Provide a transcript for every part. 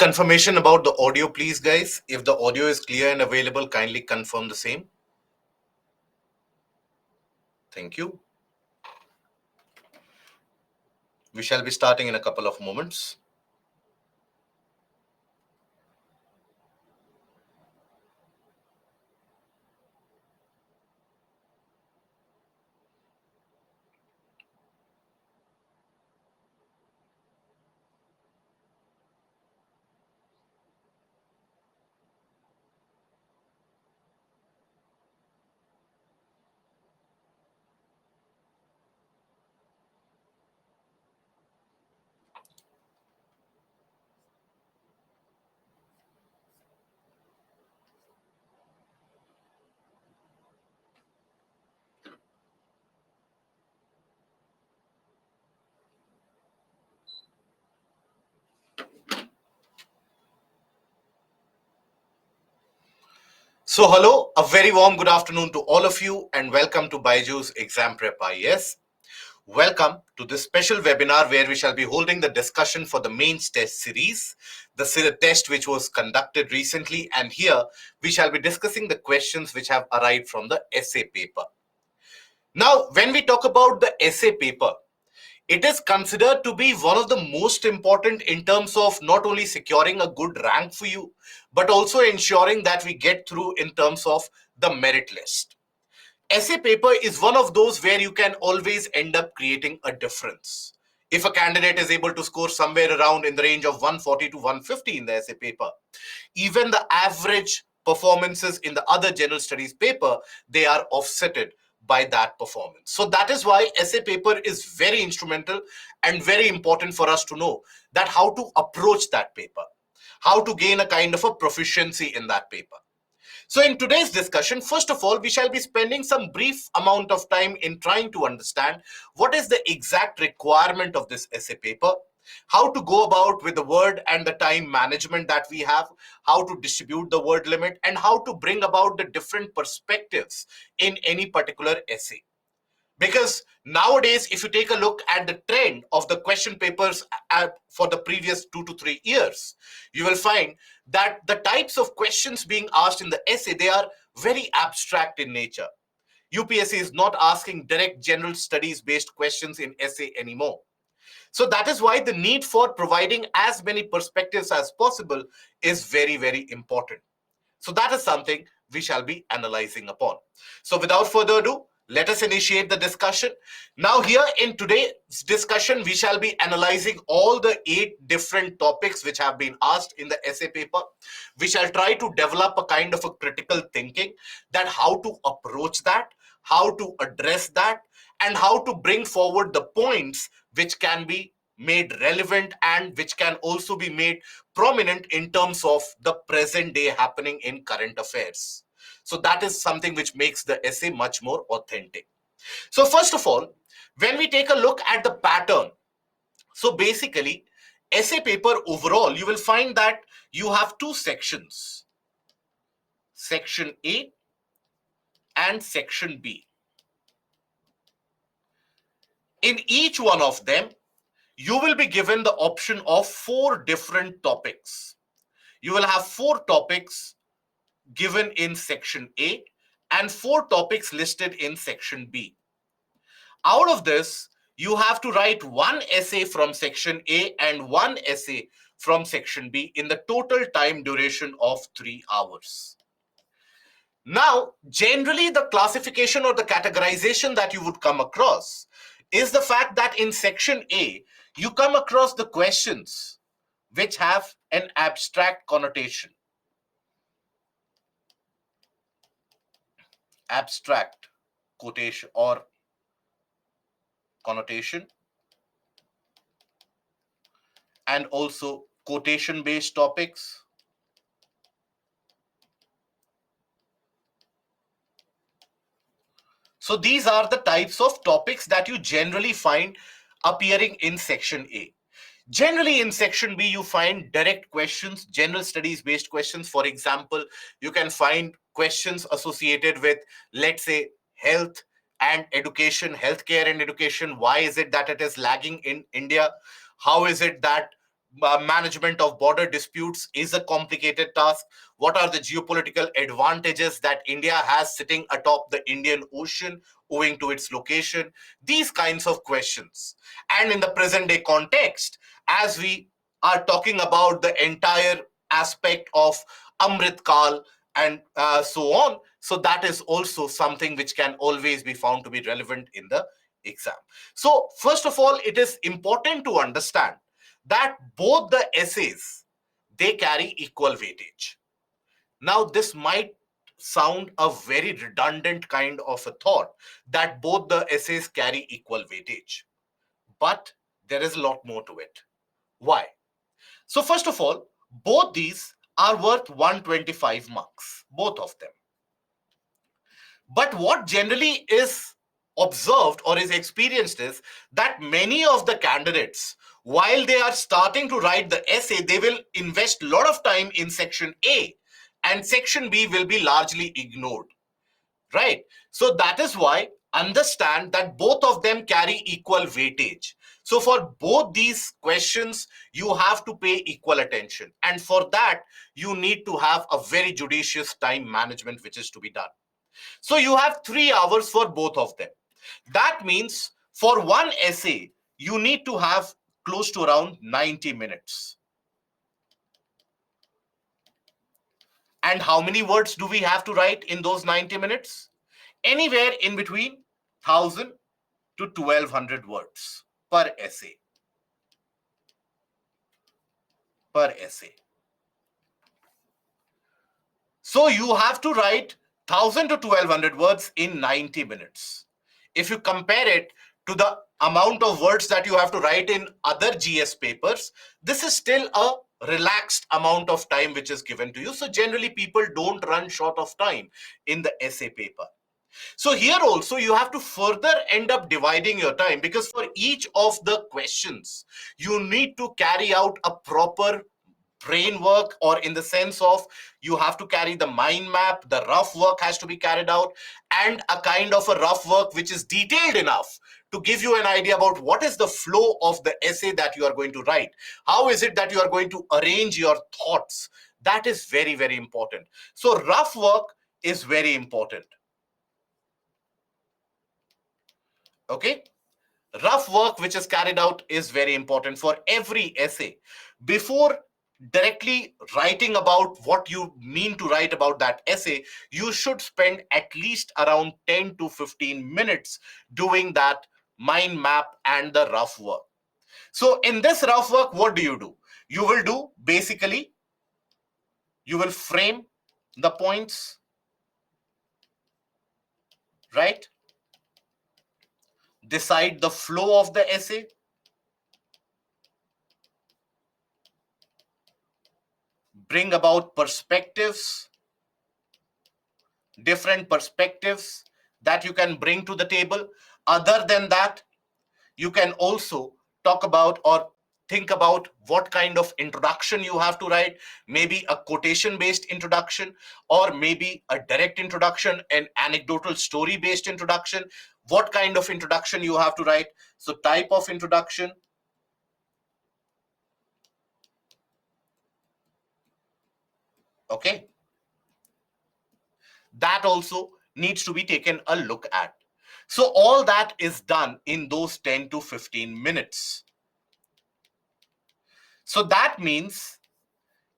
confirmation about the audio, please, guys. If the audio is clear and available, kindly confirm the same. Thank you. We shall be starting in a couple of moments. So, hello, a very warm good afternoon to all of you, and welcome to Byju's Exam Prep IAS. Welcome to this special webinar where we shall be holding the discussion for the mains test series, the test which was conducted recently, and here we shall be discussing the questions which have arrived from the essay paper. Now, when we talk about the essay paper, it is considered to be one of the most important in terms of not only securing a good rank for you, but also ensuring that we get through in terms of the merit list. Essay paper is one of those where you can always end up creating a difference. If a candidate is able to score somewhere around in the range of 140 to 150 in the essay paper, even the average performances in the other general studies paper, they are offsetted by that performance. So that is why essay paper is very instrumental and very important for us to know that how to approach that paper, how to gain a kind of a proficiency in that paper. So in today's discussion, first of all, we shall be spending some brief amount of time in trying to understand what is the exact requirement of this essay paper, how to go about with the word and the time management that we have, how to distribute the word limit, and how to bring about the different perspectives in any particular essay. Because nowadays, if you take a look at the trend of the question papers for the previous 2 to 3 years, you will find that the types of questions being asked in the essay, they are very abstract in nature. UPSC is not asking direct general studies based questions in essay anymore. So that is why the need for providing as many perspectives as possible is very, very important. So that is something we shall be analyzing upon. So without further ado, let us initiate the discussion. Now here in today's discussion, we shall be analyzing all the 8 different topics which have been asked in the essay paper. We shall try to develop a kind of a critical thinking that how to approach that, how to address that, and how to bring forward the points which can be made relevant and which can also be made prominent in terms of the present day happening in current affairs. So that is something which makes the essay much more authentic. So first of all, when we take a look at the pattern, so basically essay paper overall, you will find that you have 2 sections, section A and section B. In each one of them, you will be given the option of 4 different topics. You will have 4 topics given in section A and 4 topics listed in section B. Out of this, you have to write 1 essay from section A and 1 essay from section B in the total time duration of 3 hours. Now, generally the classification or the categorization that you would come across is the fact that in section A, you come across the questions which have an abstract connotation. Abstract quotation or connotation, and also quotation based topics. So these are the types of topics that you generally find appearing in section A. Generally in section B, you find direct questions, general studies based questions. For example, you can find questions associated with, let's say, health and education, healthcare and education. Why is it that it is lagging in India? How is it that management of border disputes is a complicated task? What are the geopolitical advantages that India has sitting atop the Indian Ocean owing to its location? These kinds of questions. And in the present day context, as we are talking about the entire aspect of Amrit Kal and so on, so that is also something which can always be found to be relevant in the exam. So, first of all, it is important to understand that both the essays, they carry equal weightage. Now this might sound a very redundant kind of a thought, that both the essays carry equal weightage, but there is a lot more to it. Why? So first of all, both these are worth 125 marks, both of them. But what generally is observed or is experienced is that many of the candidates, while they are starting to write the essay, they will invest a lot of time in section A, and section B will be largely ignored. Right? So that is why understand that both of them carry equal weightage. So for both these questions, you have to pay equal attention. And for that, you need to have a very judicious time management, which is to be done. So you have 3 hours for both of them. That means for one essay, you need to have close to around 90 minutes. And how many words do we have to write in those 90 minutes? Anywhere in between 1000 to 1200 words per essay. Per essay. So you have to write 1000 to 1200 words in 90 minutes. If you compare it to the amount of words that you have to write in other GS papers, this is still a relaxed amount of time which is given to you. So generally people don't run short of time in the essay paper. So here also you have to further end up dividing your time, because for each of the questions, you need to carry out a proper brain work, or in the sense of you have to carry the mind map, the rough work has to be carried out, and a kind of a rough work which is detailed enough to give you an idea about what is the flow of the essay that you are going to write. How is it that you are going to arrange your thoughts? That is very, very important. So rough work is very important. Okay, rough work which is carried out is very important for every essay. Before directly writing about what you mean to write about that essay, you should spend at least around 10 to 15 minutes doing that mind map and the rough work. So in this rough work, what do? You will do basically, you will frame the points, right? Decide the flow of the essay, bring about perspectives, different perspectives that you can bring to the table. Other than that, you can also talk about or think about what kind of introduction you have to write, maybe a quotation based introduction, or maybe a direct introduction, an anecdotal story based introduction. What kind of introduction you have to write? So type of introduction, okay, that also needs to be taken a look at. So all that is done in those 10 to 15 minutes. So that means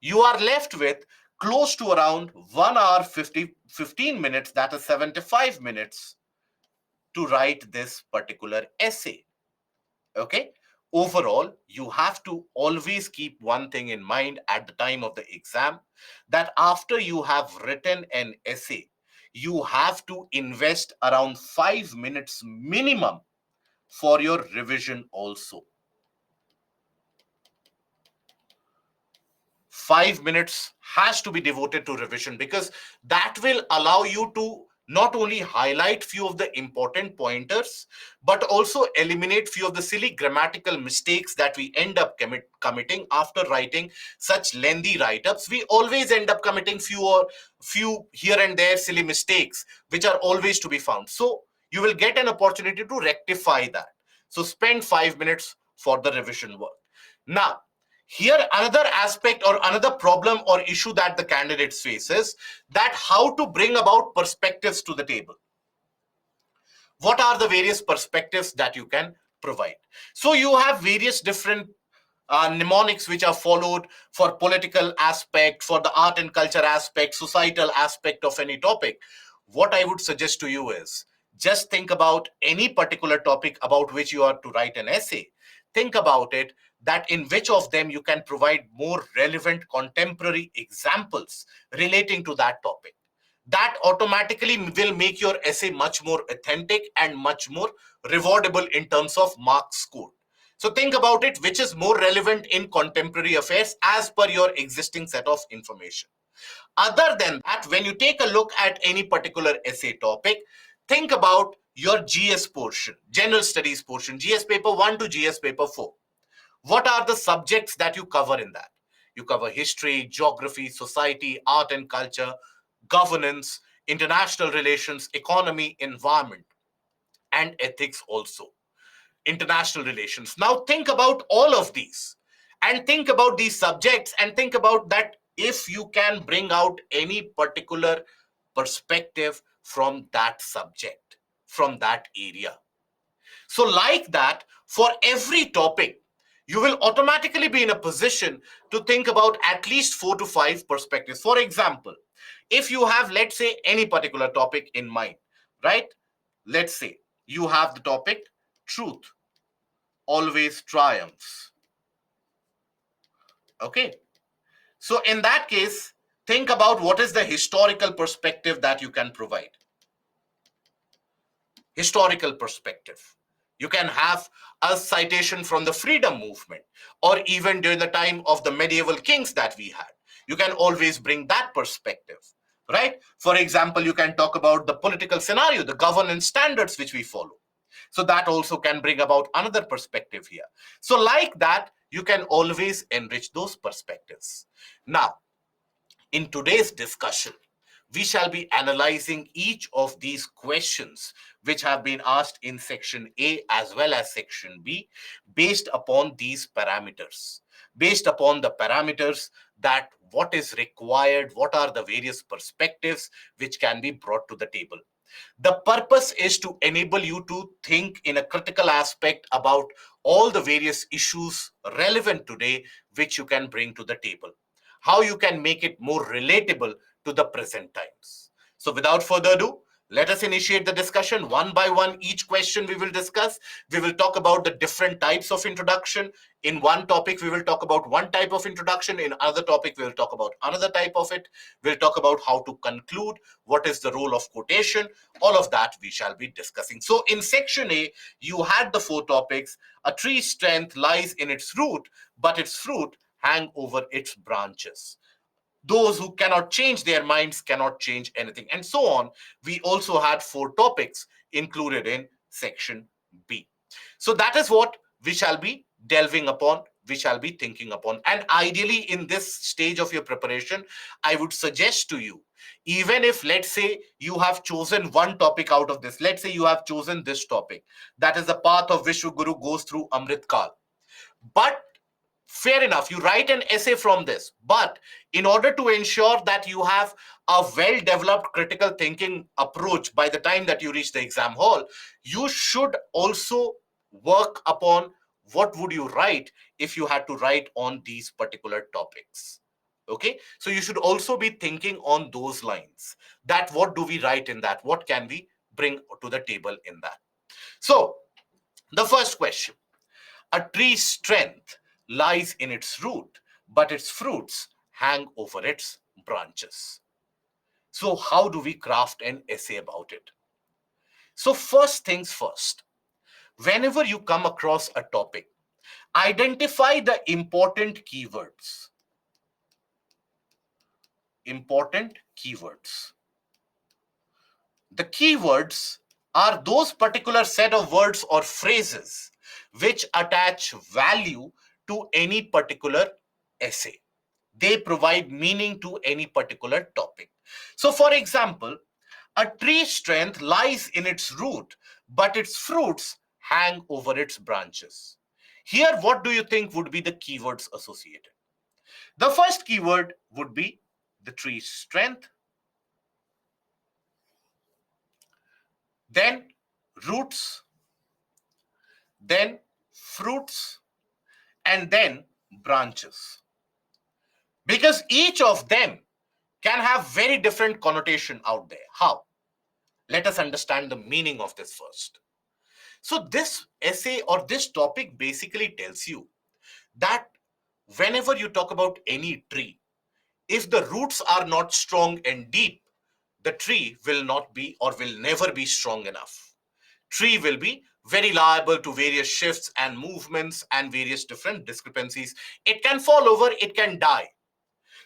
you are left with close to around 1 hour 15 minutes, that is 75 minutes, to write this particular essay. Okay. Overall, you have to always keep one thing in mind at the time of the exam, that after you have written an essay, you have to invest around 5 minutes minimum for your revision also. 5 minutes has to be devoted to revision, because that will allow you to not only highlight few of the important pointers, but also eliminate few of the silly grammatical mistakes that we end up committing after writing such lengthy write-ups. We always end up committing few here and there silly mistakes which are always to be found. So you will get an opportunity to rectify that. So spend 5 minutes for the revision work. Now Here, another aspect or another problem or issue that the candidates faces, that how to bring about perspectives to the table. What are the various perspectives that you can provide? So you have various different mnemonics which are followed for political aspect, for the art and culture aspect, societal aspect of any topic. What I would suggest to you is just think about any particular topic about which you are to write an essay. Think about it, that in which of them you can provide more relevant contemporary examples relating to that topic. That automatically will make your essay much more authentic and much more rewardable in terms of marks scored. So think about it, which is more relevant in contemporary affairs as per your existing set of information. Other than that, when you take a look at any particular essay topic, think about your GS portion, general studies portion, GS paper 1 to GS paper 4. What are the subjects that you cover in that? You cover history, geography, society, art and culture, governance, international relations, economy, environment, and ethics also. International relations. Now think about all of these and think about these subjects and think about that if you can bring out any particular perspective from that subject, from that area. So, like that, for every topic, you will automatically be in a position to think about at least 4 to 5 perspectives. For example, if you have, let's say, any particular topic in mind, right? Let's say you have the topic truth always triumphs. Okay. So, in that case, think about what is the historical perspective that you can provide. Historical perspective. You can have a citation from the freedom movement or even during the time of the medieval kings that we had. You can always bring that perspective, right? For example, you can talk about the political scenario, the governance standards which we follow. So that also can bring about another perspective here. So, like that, you can always enrich those perspectives. Now, in today's discussion, we shall be analyzing each of these questions which have been asked in section A as well as section B based upon these parameters. Based upon the parameters, that what is required, what are the various perspectives which can be brought to the table. The purpose is to enable you to think in a critical aspect about all the various issues relevant today which you can bring to the table, how you can make it more relatable to the present times. So, without further ado, let us initiate the discussion one by one. Each question we will discuss. We will talk about the different types of introduction. In one topic, we will talk about one type of introduction. In another topic, we will talk about another type of it. We'll talk about how to conclude, what is the role of quotation. All of that we shall be discussing. So, in section A, you had the 4 topics. A tree's strength lies in its root, but its fruit hang over its branches. Those who cannot change their minds cannot change anything, and so on. We also had 4 topics included in section B. So that is what we shall be delving upon, we shall be thinking upon. And ideally, in this stage of your preparation, I would suggest to you, even if, let's say, you have chosen one topic out of this, let's say you have chosen this topic, that is the path of Vishwaguru goes through Amrit Kal. But fair enough, you write an essay from this, but in order to ensure that you have a well developed critical thinking approach by the time that you reach the exam hall, you should also work upon what would you write if you had to write on these particular topics. Okay, so you should also be thinking on those lines, that what do we write in that, what can we bring to the table in that. So the first question: a tree's strength lies in its root, but its fruits hang over its branches. So, how do we craft an essay about it? So, first things first, whenever you come across a topic, identify the important keywords. Important keywords. The keywords are those particular set of words or phrases which attach value to any particular essay. They provide meaning to any particular topic. So, for example, a tree's strength lies in its root, but its fruits hang over its branches. Here, what do you think would be the keywords associated? The first keyword would be the tree's strength, then roots, then fruits, and then branches. Because each of them can have very different connotation out there. How? Let us understand the meaning of this first. So this essay or this topic basically tells you that whenever you talk about any tree, if the roots are not strong and deep, the tree will not be or will never be strong enough. Tree will be very liable to various shifts and movements and various different discrepancies. It can fall over, it can die.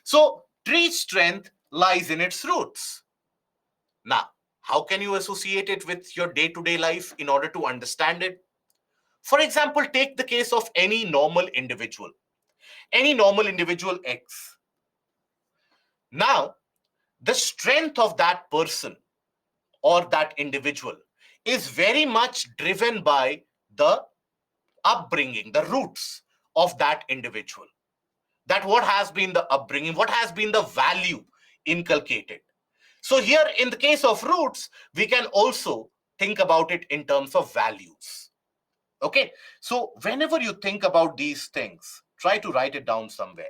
So tree's strength lies in its roots. Now, how can you associate it with your day-to-day life in order to understand it? For example, take the case of any normal individual X. Now, the strength of that person or that individual is very much driven by the upbringing, the roots of that individual. That what has been the upbringing, what has been the value inculcated. So here in the case of roots, we can also think about it in terms of values. Okay, so whenever you think about these things, try to write it down somewhere.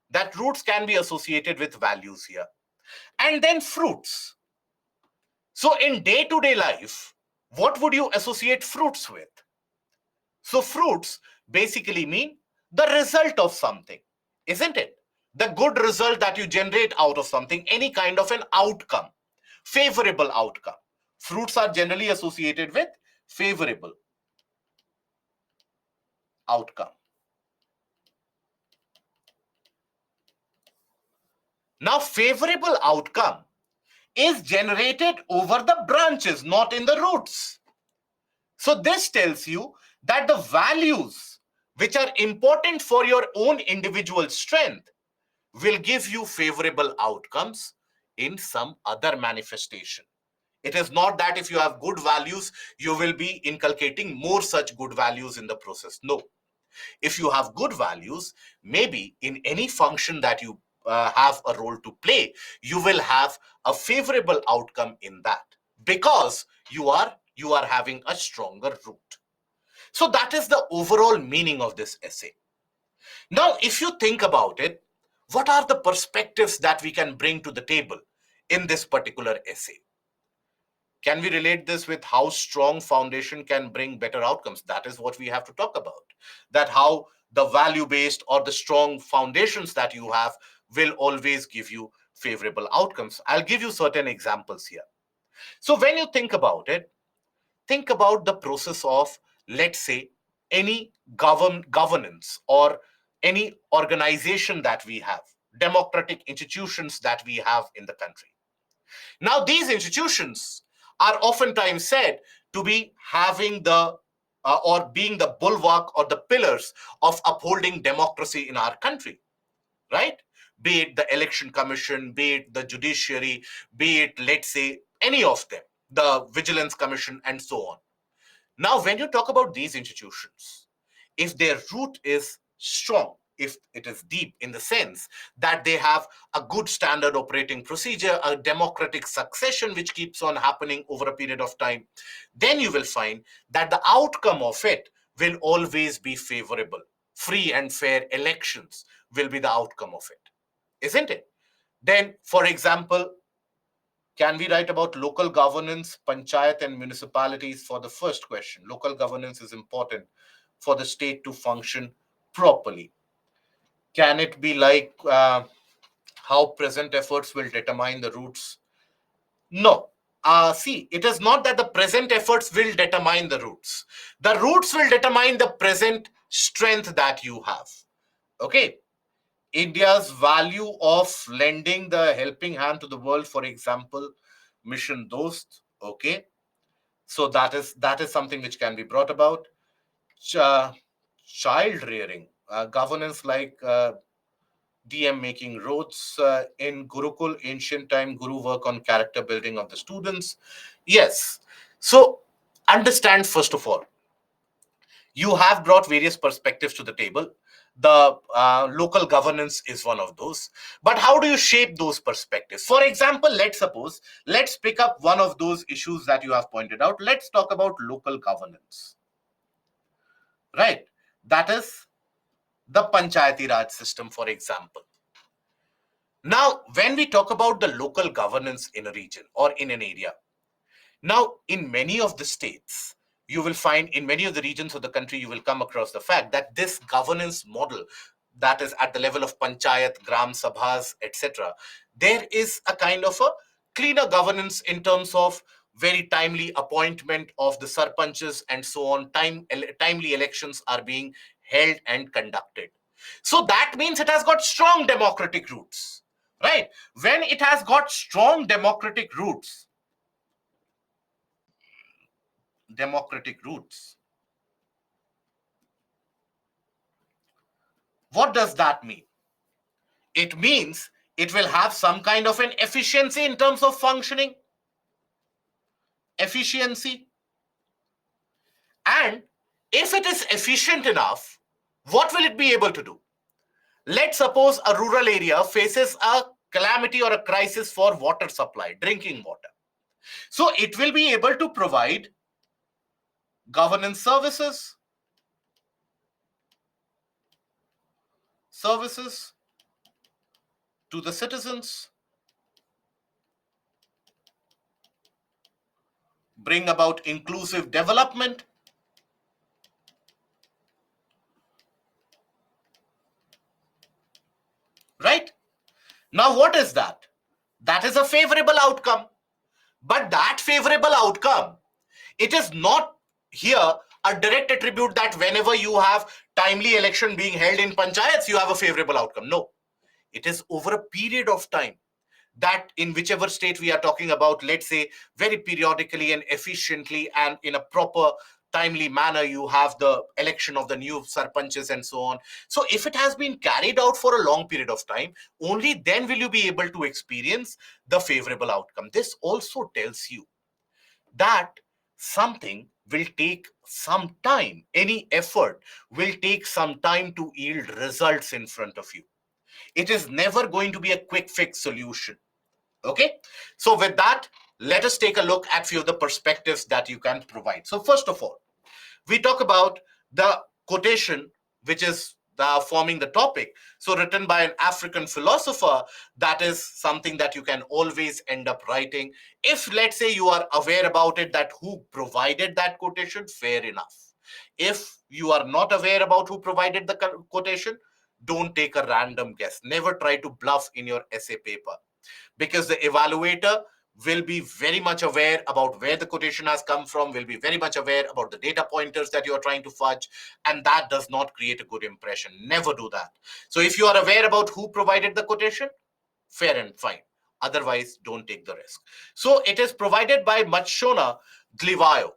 That roots can be associated with values here. And then fruits. So in day-to-day life, what would you associate fruits with? So fruits basically mean the result of something, isn't it? The good result that you generate out of something, any kind of an outcome, favorable outcome. Fruits are generally associated with favorable outcome. Now, favorable outcome is generated over the branches, not in the roots. So this tells you that the values which are important for your own individual strength will give you favorable outcomes in some other manifestation. It is not that if you have good values, you will be inculcating more such good values in the process. No. If you have good values, maybe in any function that you have a role to play, you will have a favorable outcome in that because you are having a stronger root. So that is the overall meaning of this essay. Now, if you think about it, what are the perspectives that we can bring to the table in this particular essay? Can we relate this with how strong foundation can bring better outcomes? That is what we have to talk about. That how the value-based or the strong foundations that you have will always give you favorable outcomes. I'll give you certain examples here. So when you think about it, think about the process of, let's say, any governance or any organization that we have, democratic institutions that we have in the country. Now, these institutions are oftentimes said to be having the or being the bulwark or the pillars of upholding democracy in our country, right? Be it the election commission, be it the judiciary, be it, let's say, any of them, the vigilance commission, and so on. Now, when you talk about these institutions, if their root is strong, if it is deep in the sense that they have a good standard operating procedure, a democratic succession which keeps on happening over a period of time, then you will find that the outcome of it will always be favorable. Free and fair elections will be the outcome of it, isn't it? Then, for example, can we write about local governance, panchayat, and municipalities for the first question? Local governance is important for the state to function properly. Can it be like how present efforts will determine the roots? No. See, it is not that the present efforts will determine the roots. The roots will determine the present strength that you have. Okay. India's value of lending the helping hand to the world, for example, Mission Dost. Okay. So that is something which can be brought about. Child rearing, governance like DM making roads in Gurukul, ancient time, Guru work on character building of the students. Yes. So understand first of all, You have brought various perspectives to the table. The local governance is one of those. But how do you shape those perspectives? For example, let's pick up one of those issues that you have pointed out. Let's talk about local governance, right? That is the Panchayati Raj system, for example. Now, when we talk about the local governance in a region or in an area, now in many of the states, you will find in many of the regions of the country, you will come across the fact that this governance model that is at the level of panchayat, gram sabhas, etc., there is a kind of a cleaner governance in terms of very timely appointment of the sarpanches and so on. Timely elections are being held and conducted. So that means it has got strong democratic roots, right? When it has got strong democratic roots, what does that mean? It means it will have some kind of an efficiency in terms of functioning, efficiency. And if it is efficient enough, what will it be able to do? Let's suppose a rural area faces a calamity or a crisis for water supply, drinking water. So it will be able to provide governance services to the citizens, bring about inclusive development, right? Now, what is that? That is a favorable outcome. But that favorable outcome, it is not here a direct attribute that whenever you have timely election being held in panchayats, you have a favorable outcome. No, it is over a period of time that in whichever state we are talking about, let's say very periodically and efficiently and in a proper timely manner, you have the election of the new sarpanches and so on. So if it has been carried out for a long period of time, only then will you be able to experience the favorable outcome. This also tells you that something will take some time. Any effort will take some time to yield results in front of you. It is never going to be a quick fix solution. Okay, so with that, let us take a look at few of the perspectives that you can provide. So first of all, we talk about the quotation, which is forming the topic. So written by an African philosopher, that is something that you can always end up writing. If let's say you are aware about it, that who provided that quotation, fair enough. If you are not aware about who provided the quotation, don't take a random guess. Never try to bluff in your essay paper, because the evaluator will be very much aware about where the quotation has come from, will be very much aware about the data pointers that you are trying to fudge, and that does not create a good impression. Never do that. So if you are aware about who provided the quotation, fair and fine. Otherwise, don't take the risk. So it is provided by Matshona Glivayo.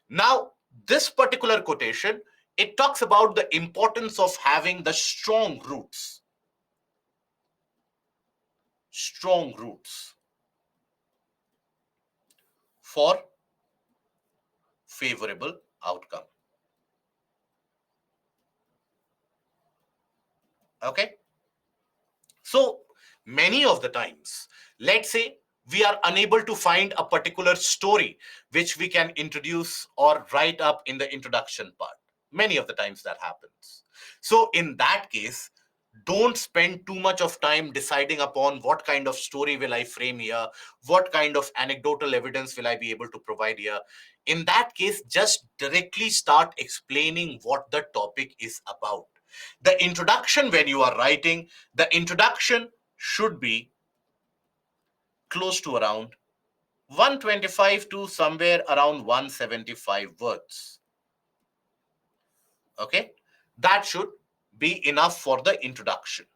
Now, this particular quotation, it talks about the importance of having the strong roots for favorable outcome. Okay, so many of the times, let's say we are unable to find a particular story which we can introduce or write up in the introduction part. Many of the times that happens. So in that case, don't spend too much of time deciding upon what kind of story will I frame here, what kind of anecdotal evidence will I be able to provide here. In that case, just directly start explaining what the topic is about. The introduction, when you are writing, the introduction should be close to around 125 to somewhere around 175 words. Okay, that should be enough for the introduction.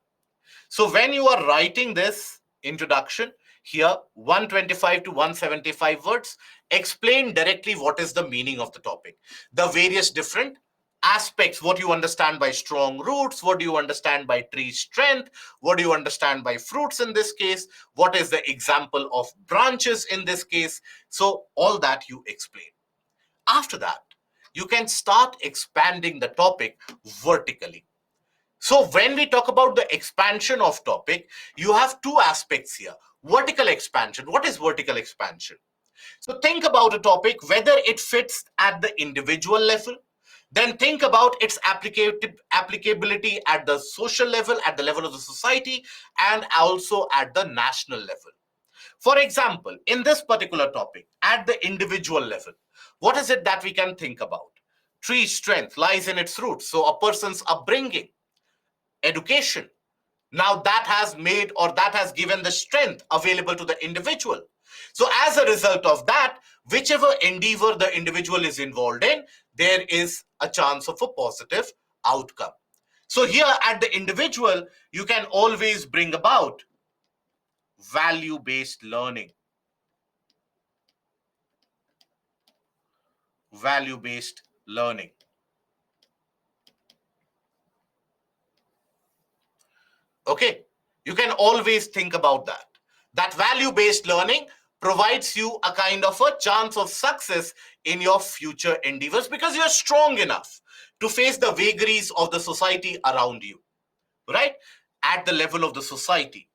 So when you are writing this introduction, here 125 to 175 words, explain directly what is the meaning of the topic, the various different aspects, what you understand by strong roots, what do you understand by tree strength, what do you understand by fruits in this case, what is the example of branches in this case. So all that you explain. After that, you can start expanding the topic vertically. So when we talk about the expansion of topic, you have two aspects here. Vertical expansion. What is vertical expansion? So think about a topic, whether it fits at the individual level, then think about its applicability at the social level, at the level of the society, and also at the national level. For example, in this particular topic, at the individual level, what is it that we can think about? Tree strength lies in its roots. So a person's upbringing, education, now that has made or that has given the strength available to the individual. So as a result of that, whichever endeavor the individual is involved in, there is a chance of a positive outcome. So here at the individual, you can always bring about value based learning. Value based learning. Okay, you can always think about that. That value based learning provides you a kind of a chance of success in your future endeavors because you're strong enough to face the vagaries of the society around you, right? At the level of the society,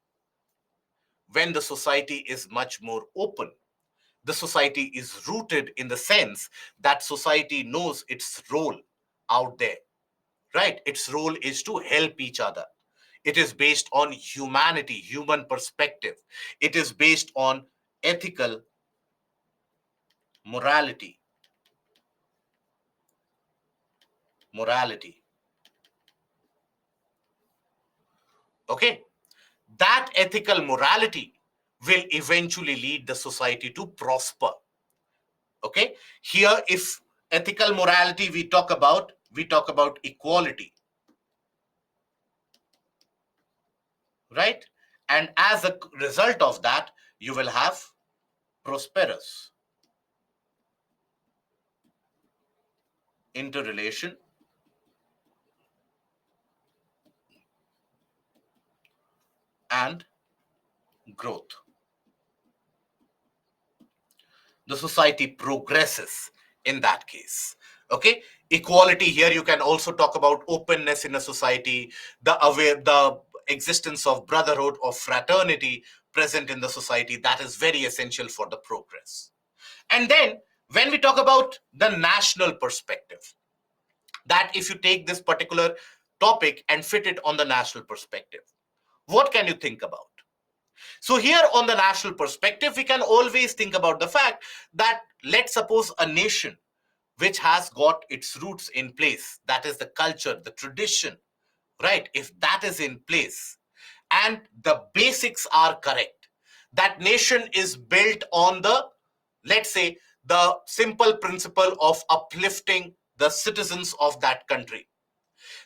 when the society is much more open, the society is rooted in the sense that society knows its role out there, right? Its role is to help each other. It is based on humanity, human perspective. It is based on ethical morality. Morality. Okay? That ethical morality will eventually lead the society to prosper. Okay? Here, if ethical morality we talk about equality, right? And as a result of that, you will have prosperous interrelation and growth. The society progresses in that case. Okay, equality, here you can also talk about openness in a society, the existence of brotherhood or fraternity present in the society, that is very essential for the progress. And then when we talk about the national perspective, that if you take this particular topic and fit it on the national perspective, what can you think about? So here on the national perspective, we can always think about the fact that, let's suppose, a nation which has got its roots in place, that is the culture, the tradition, right? If that is in place and the basics are correct, that nation is built on the, let's say, the simple principle of uplifting the citizens of that country,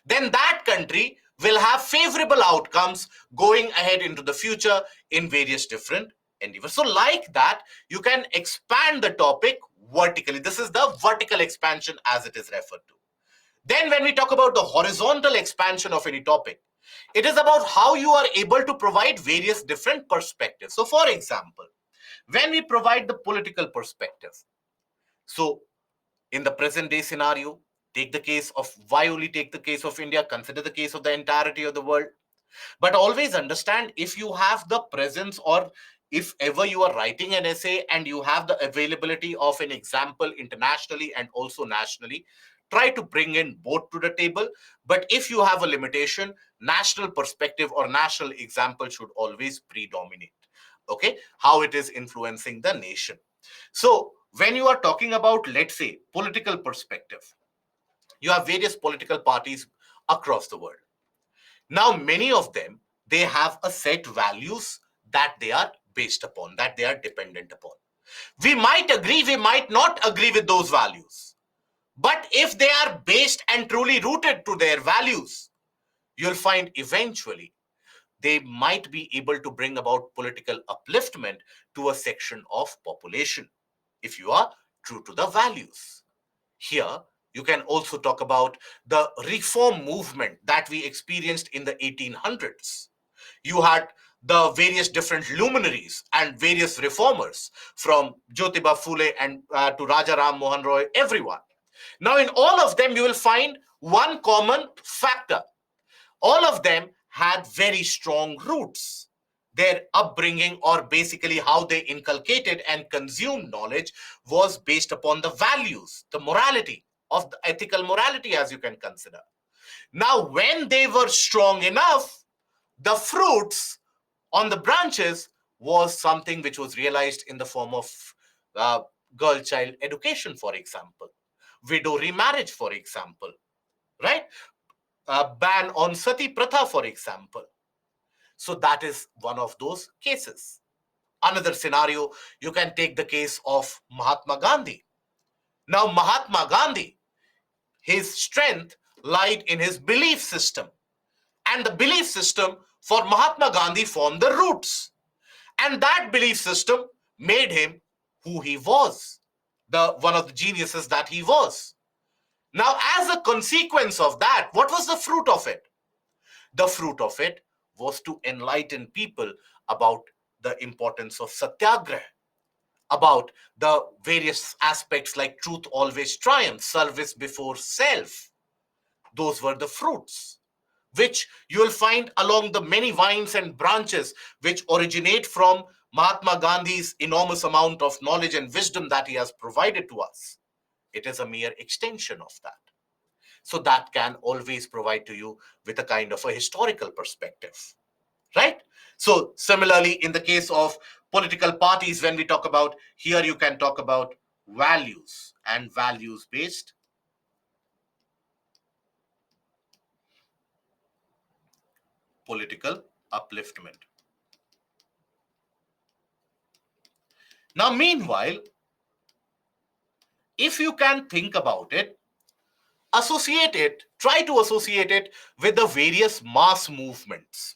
then that country will have favorable outcomes going ahead into the future in various different endeavors. So, like that, you can expand the topic vertically. This is the vertical expansion as it is referred to. Then, when we talk about the horizontal expansion of any topic, it is about how you are able to provide various different perspectives. So, for example, when we provide the political perspective, so in the present day scenario, take the case of, why only take the case of India, consider the case of the entirety of the world. But always understand, if you have the presence, or if ever you are writing an essay and you have the availability of an example internationally and also nationally, try to bring in both to the table. But if you have a limitation, national perspective or national example should always predominate. Okay, how it is influencing the nation. So when you are talking about, let's say, political perspective, you have various political parties across the world. Now, many of them, they have a set values that they are based upon, that they are dependent upon. We might agree, we might not agree with those values. But if they are based and truly rooted to their values, you'll find eventually they might be able to bring about political upliftment to a section of population if you are true to the values. Here, you can also talk about the reform movement that we experienced in the 1800s. You had the various different luminaries and various reformers, from Jyotiba Phule and to Raja Ram Mohan Roy, everyone. Now, in all of them, you will find one common factor. All of them had very strong roots. Their upbringing, or basically how they inculcated and consumed knowledge, was based upon the values, the morality, of the ethical morality, as you can consider. Now, when they were strong enough, the fruits on the branches was something which was realized in the form of uh, girl child education, for example, widow remarriage, for example, right? Ban on sati pratha, for example. So that is one of those cases. Another scenario, you can take the case of Mahatma Gandhi. Now, Mahatma Gandhi, his strength lied in his belief system. And the belief system for Mahatma Gandhi formed the roots. And that belief system made him who he was, the one of the geniuses that he was. Now, as a consequence of that, what was the fruit of it? The fruit of it was to enlighten people about the importance of satyagraha, about the various aspects like truth always triumphs, service before self. Those were the fruits, which you will find along the many vines and branches which originate from Mahatma Gandhi's enormous amount of knowledge and wisdom that he has provided to us. It is a mere extension of that. So that can always provide to you with a kind of a historical perspective, right? So similarly, in the case of political parties, when we talk about here, you can talk about values and values based political upliftment. Now, meanwhile, if you can think about it, try to associate it with the various mass movements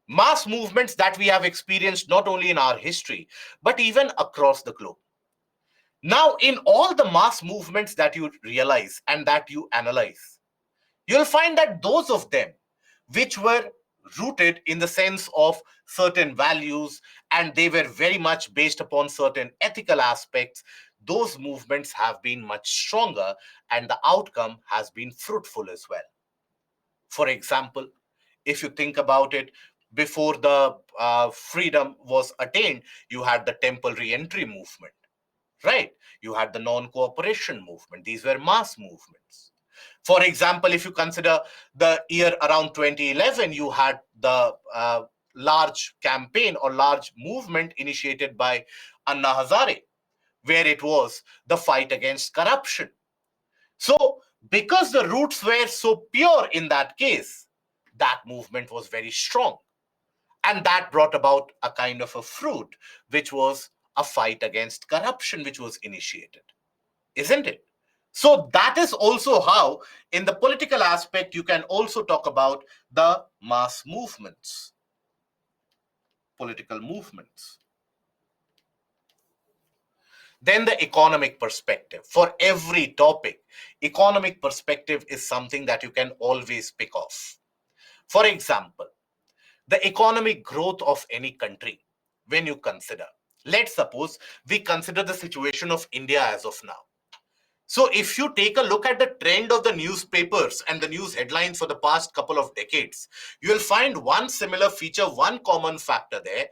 that we have experienced not only in our history, but even across the globe. Now, in all the mass movements that you realize and that you analyze, you'll find that those of them which were rooted in the sense of certain values and they were very much based upon certain ethical aspects, those movements have been much stronger and the outcome has been fruitful as well. For example, if you think about it, before the freedom was attained, you had the temple re-entry movement, right? You had the non-cooperation movement. These were mass movements. For example, if you consider the year around 2011, you had the large campaign or large movement initiated by Anna Hazare, where it was the fight against corruption. So, because the roots were so pure in that case, that movement was very strong. And that brought about a kind of a fruit, which was a fight against corruption, which was initiated, isn't it? So that is also how, in the political aspect, you can also talk about the mass movements, political movements. Then the economic perspective. For every topic, economic perspective is something that you can always pick off. For example, the economic growth of any country, when you consider, let's suppose we consider the situation of India as of now. So if you take a look at the trend of the newspapers and the news headlines for the past couple of decades, you will find one similar feature, one common factor there.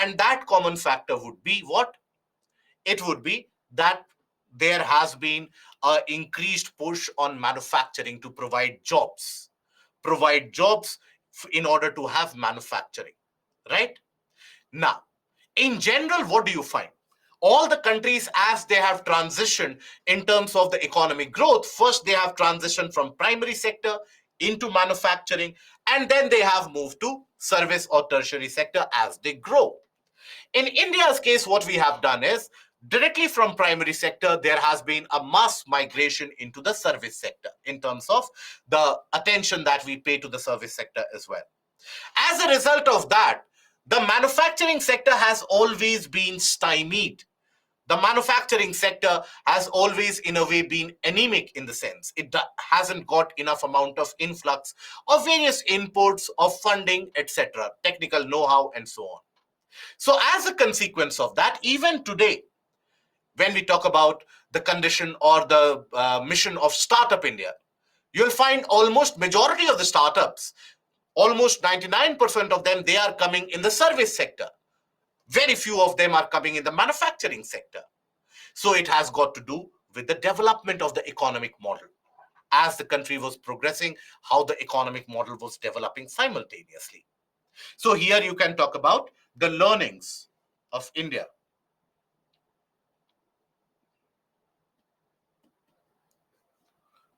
And that common factor would be what? It would be that there has been an increased push on manufacturing to provide jobs in order to have manufacturing, right? Now, in general, what do you find? All the countries, as they have transitioned in terms of the economic growth, first they have transitioned from primary sector into manufacturing, and then they have moved to service or tertiary sector as they grow. In India's case, what we have done is directly from primary sector, there has been a mass migration into the service sector in terms of the attention that we pay to the service sector as well. As a result of that, the manufacturing sector has always been stymied. The manufacturing sector has always, in a way, been anemic in the sense it hasn't got enough amount of influx of various inputs of funding, etc., technical know-how, and so on. So, as a consequence of that, even today, when we talk about the condition or the mission of Startup India, you'll find almost majority of the startups, almost 99% of them, they are coming in the service sector. Very few of them are coming in the manufacturing sector. So it has got to do with the development of the economic model. As the country was progressing, how the economic model was developing simultaneously. So here you can talk about the learnings of India.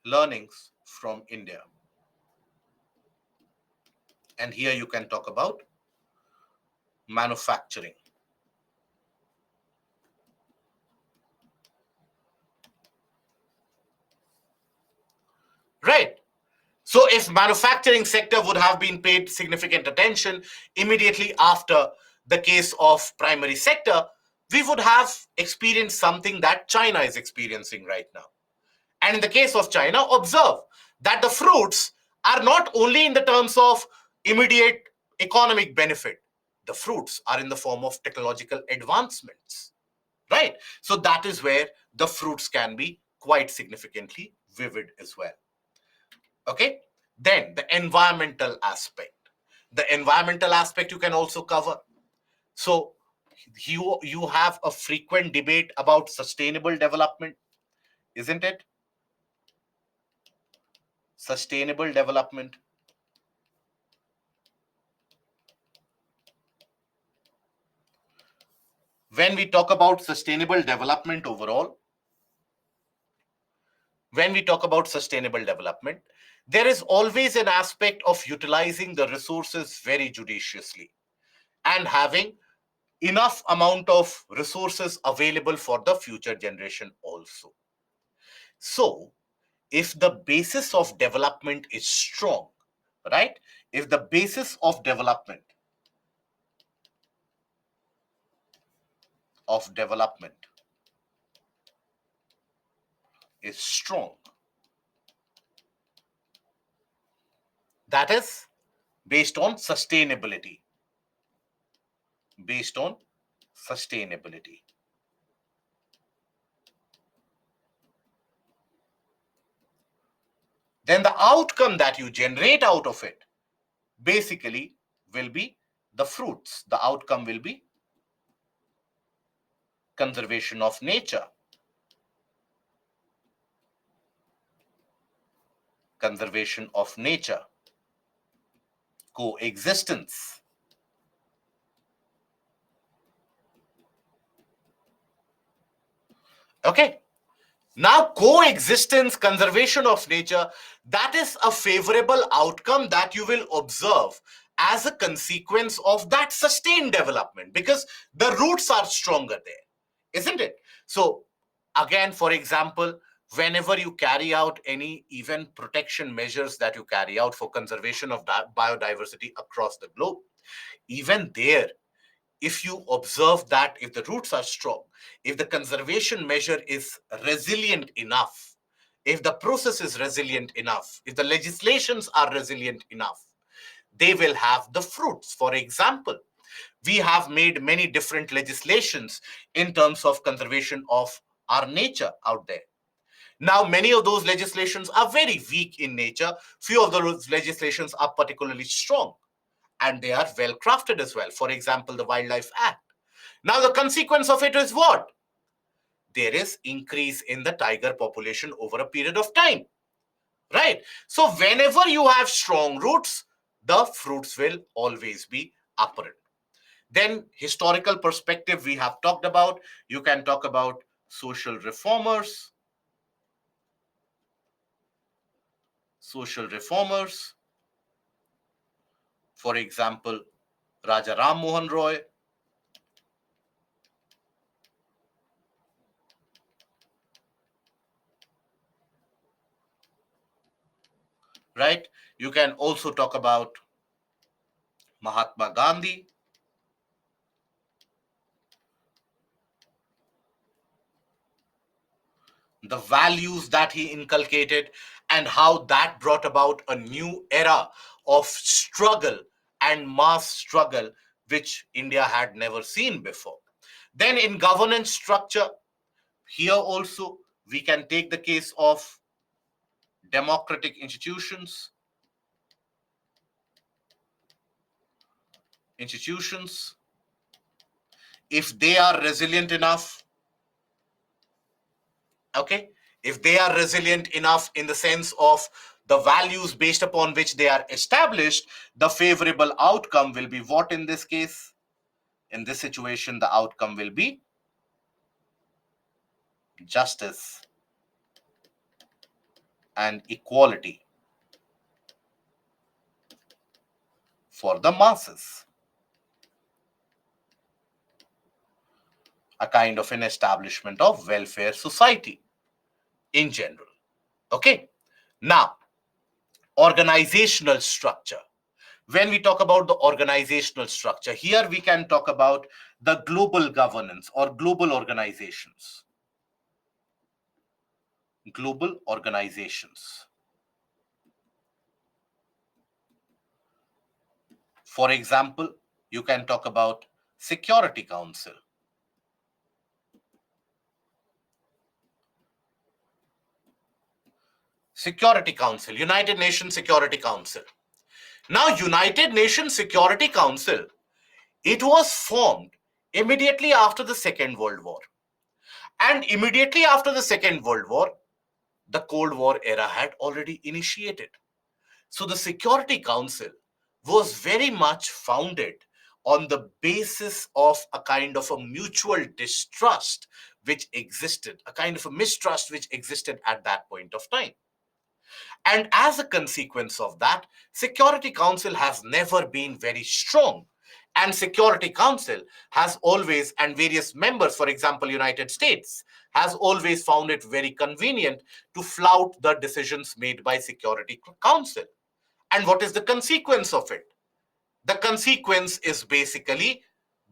Learnings from India. And here you can talk about manufacturing. Right. So if manufacturing sector would have been paid significant attention immediately after the case of primary sector, we would have experienced something that China is experiencing right now. And in the case of China, observe that the fruits are not only in the terms of immediate economic benefit, the fruits are in the form of technological advancements, right? So that is where the fruits can be quite significantly vivid as well. Okay, then the environmental aspect. The environmental aspect you can also cover. So you have a frequent debate about sustainable development, isn't it? Sustainable development. When we talk about sustainable development overall, when we talk about sustainable development, there is always an aspect of utilizing the resources very judiciously and having enough amount of resources available for the future generation also. So if the basis of development is strong, right? If the basis of development is strong, that is based on sustainability, based on sustainability. Then the outcome that you generate out of it basically will be the fruits. The outcome will be conservation of nature, conservation of nature, coexistence. Okay. Now, coexistence, conservation of nature, that is a favorable outcome that you will observe as a consequence of that sustained development because the roots are stronger there, isn't it? So, again, for example, whenever you carry out any even protection measures that you carry out for conservation of biodiversity across the globe, even there, if you observe that if the roots are strong, if the conservation measure is resilient enough, if the process is resilient enough, if the legislations are resilient enough, they will have the fruits. For example, we have made many different legislations in terms of conservation of our nature out there. Now, many of those legislations are very weak in nature. Few of those legislations are particularly strong and they are well crafted as well. For example, the Wildlife Act. Now, the consequence of it is what? There is increase in the tiger population over a period of time, right? So, whenever you have strong roots, the fruits will always be apparent. Then, historical perspective we have talked about. You can talk about social reformers. Social reformers, for example, Raja Ram Mohan Roy, right? You can also talk about Mahatma Gandhi, the values that he inculcated, and how that brought about a new era of struggle and mass struggle, which India had never seen before. Then, in governance structure, Here also, we can take the case of democratic institutions. If they are resilient enough, okay, if they are resilient enough in the sense of the values based upon which they are established, the favorable outcome will be what in this case? In this situation, the outcome will be justice and equality for the masses, a kind of an establishment of welfare society in general. Okay, now organizational structure. When we talk about the organizational structure, here we can talk about the global governance or global organizations. Global organizations. For example, you can talk about Security Council. Security Council, United Nations Security Council. Now, United Nations Security Council, it was formed immediately after the Second World War. And immediately after the Second World War, the Cold War era had already initiated. So the Security Council was very much founded on the basis of a kind of a mutual distrust which existed, a kind of a mistrust which existed at that point of time. And as a consequence of that, Security Council has never been very strong. And Security Council has always, and various members, for example, United States, has always found it very convenient to flout the decisions made by Security Council. And what is the consequence of it? The consequence is basically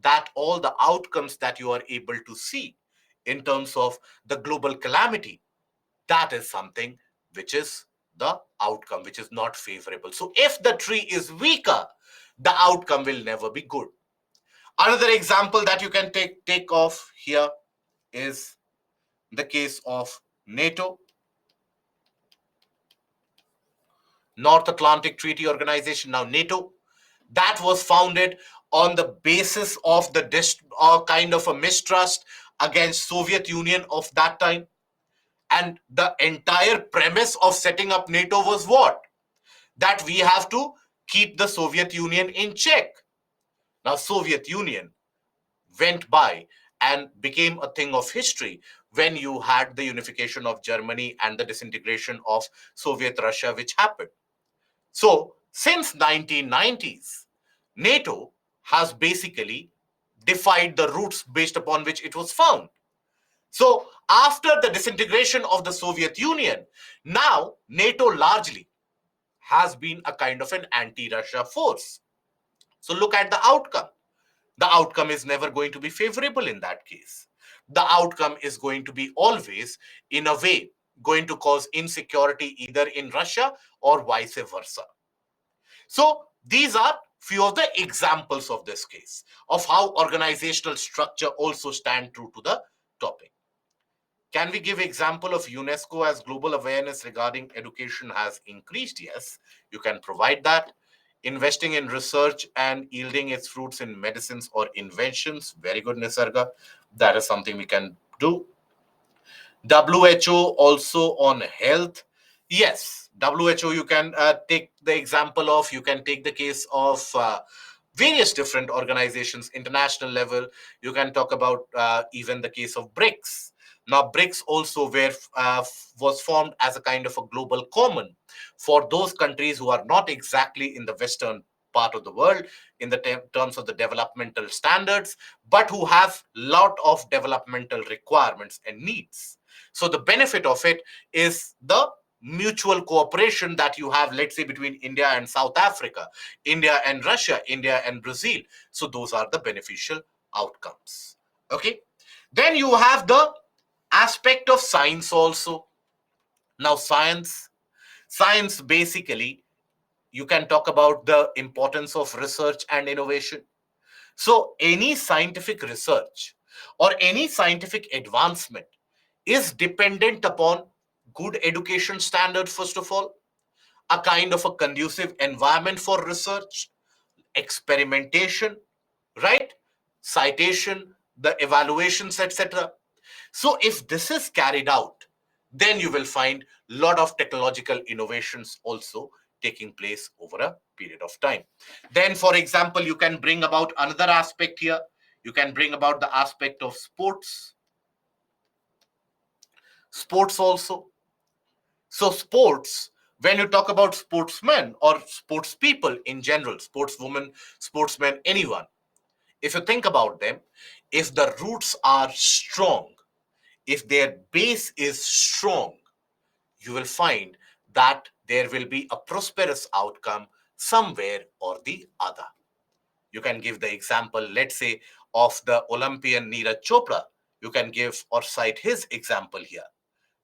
that all the outcomes that you are able to see in terms of the global calamity, that is something which is the outcome, which is not favorable. So if the tree is weaker, the outcome will never be good. Another example that you can take off here is the case of NATO, North Atlantic Treaty Organization, now NATO, that was founded on the basis of the kind of a mistrust against Soviet Union of that time. And the entire premise of setting up NATO was what? That we have to keep the Soviet Union in check. Now, Soviet Union went by and became a thing of history when you had the unification of Germany and the disintegration of Soviet Russia, which happened. So, since 1990s, NATO has basically defied the roots based upon which it was found. So, after the disintegration of the Soviet Union, now NATO largely has been a kind of an anti-Russia force. So, look at the outcome. The outcome is never going to be favorable in that case. The outcome is going to be always, in a way, going to cause insecurity either in Russia or vice versa. So these are few of the examples of this case, of how organizational structure also stand true to the topic. Can we give example of UNESCO as global awareness regarding education has increased? Yes, you can provide that. Investing in research and yielding its fruits in medicines or inventions. Very good, Nisarga. That is something we can do. WHO also on health. Yes, WHO you can take the example of, you can take the case of various different organizations, international level. You can talk about even the case of BRICS. Now, BRICS also was formed as a kind of a global common for those countries who are not exactly in the Western part of the world in the terms of the developmental standards, but who have lot of developmental requirements and needs. So the benefit of it is the mutual cooperation that you have, let's say, between India and South Africa, India and Russia, India and Brazil. So those are the beneficial outcomes. Okay. Then you have the aspect of science also. Now, science basically, you can talk about the importance of research and innovation. So any scientific research or any scientific advancement is dependent upon good education standard, first of all, a kind of a conducive environment for research, experimentation, right? Citation, the evaluations, etc. So if this is carried out, then you will find a lot of technological innovations also taking place over a period of time. Then, for example, you can bring about another aspect here. You can bring about the aspect of sports also. So sports, when you talk about sportsmen or sports people in general, sportswomen, sportsmen, anyone, if you think about them, if the roots are strong, if their base is strong, you will find that there will be a prosperous outcome somewhere or the other. You can give the example, let's say, of the Olympian Neeraj Chopra. You can give or cite his example here.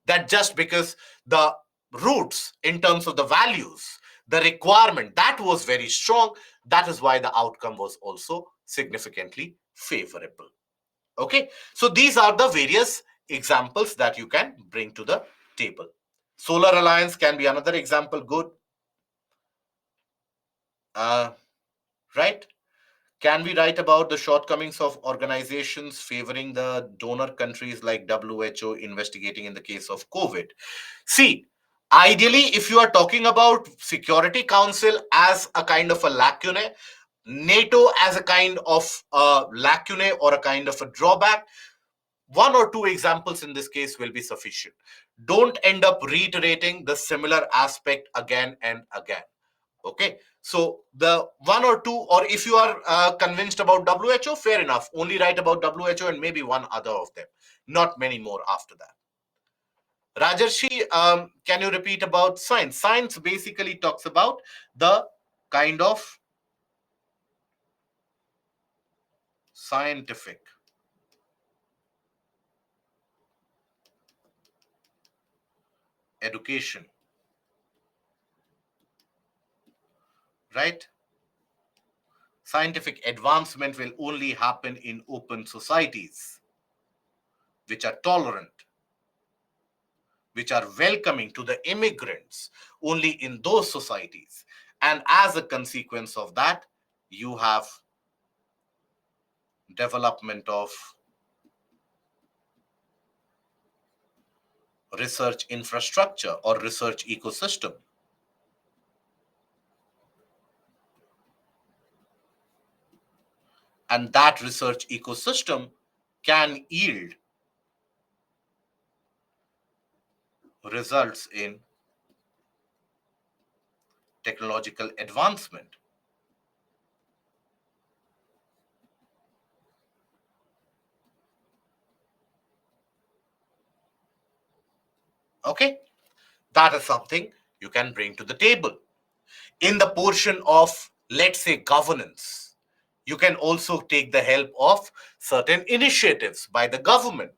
That just because the roots in terms of the values, the requirement, that was very strong, that is why the outcome was also significantly favorable. Okay, so these are the various examples that you can bring to the table. Solar Alliance can be another example. Good. uh, right. Can we write about the shortcomings of organizations favoring the donor countries like WHO investigating in the case of COVID? See, ideally, if you are talking about Security Council as a kind of a lacune, NATO as a kind of lacune or a kind of a drawback, one or two examples in this case will be sufficient. Don't end up reiterating the similar aspect again and again. Okay, so the one or two, or if you are convinced about WHO, fair enough, only write about WHO and maybe one other of them, not many more after that. Rajarshi, can you repeat about science? Science basically talks about the kind of scientific education, right? Scientific advancement will only happen in open societies which are tolerant, which are welcoming to the immigrants, only in those societies. And as a consequence of that, you have development of research infrastructure or research ecosystem. And that research ecosystem can yield results in technological advancement. Okay, that is something you can bring to the table. In the portion of, let's say, governance, you can also take the help of certain initiatives by the government,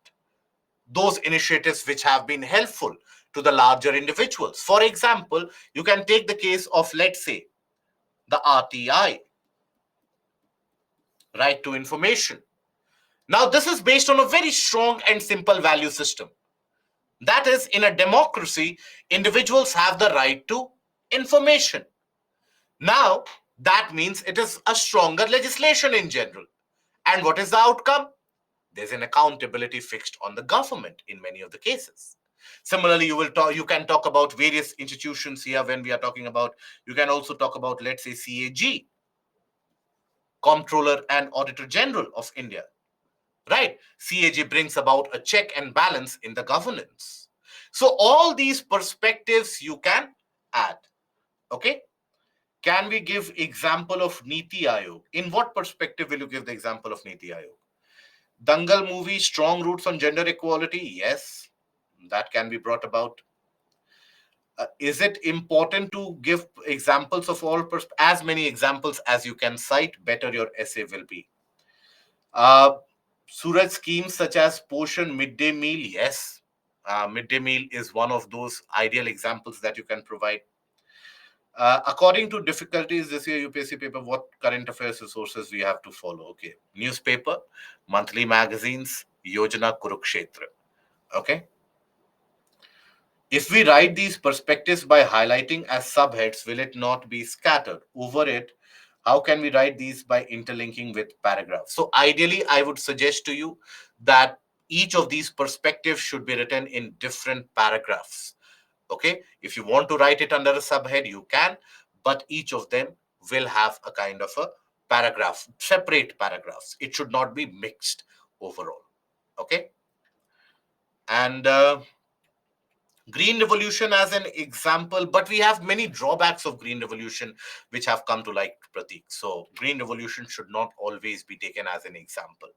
those initiatives which have been helpful to the larger individuals. For example, you can take the case of, let's say, the RTI, right to information. Now, this is based on a very strong and simple value system. That is, in a democracy, individuals have the right to information. Now, that means it is a stronger legislation in general. And what is the outcome? There's an accountability fixed on the government in many of the cases. Similarly, you can talk about various institutions here when we are talking about, you can also talk about, let's say, CAG, Comptroller and Auditor General of India, right? CAG brings about a check and balance in the governance. So all these perspectives you can add. Okay. Can we give example of Niti Aayog? In what perspective will you give the example of Niti Aayog? Dangal movie, strong roots on gender equality? Yes, that can be brought about. Is it important to give examples of all, as many examples as you can cite, better your essay will be. Uh, Suraj schemes such as Poshan midday meal, yes. Midday meal is one of those ideal examples that you can provide. According to difficulties this year, UPSC paper, what current affairs resources we have to follow? Okay. Newspaper, monthly magazines, Yojana Kurukshetra. Okay. If we write these perspectives by highlighting as subheads, will it not be scattered over it? How can we write these by interlinking with paragraphs? So ideally, I would suggest to you that each of these perspectives should be written in different paragraphs. Okay, if you want to write it under a subhead, you can, but each of them will have a kind of a paragraph, separate paragraphs. It should not be mixed overall. Okay, and Green Revolution as an example, but we have many drawbacks of Green Revolution which have come to light, Pratik. So, Green Revolution should not always be taken as an example.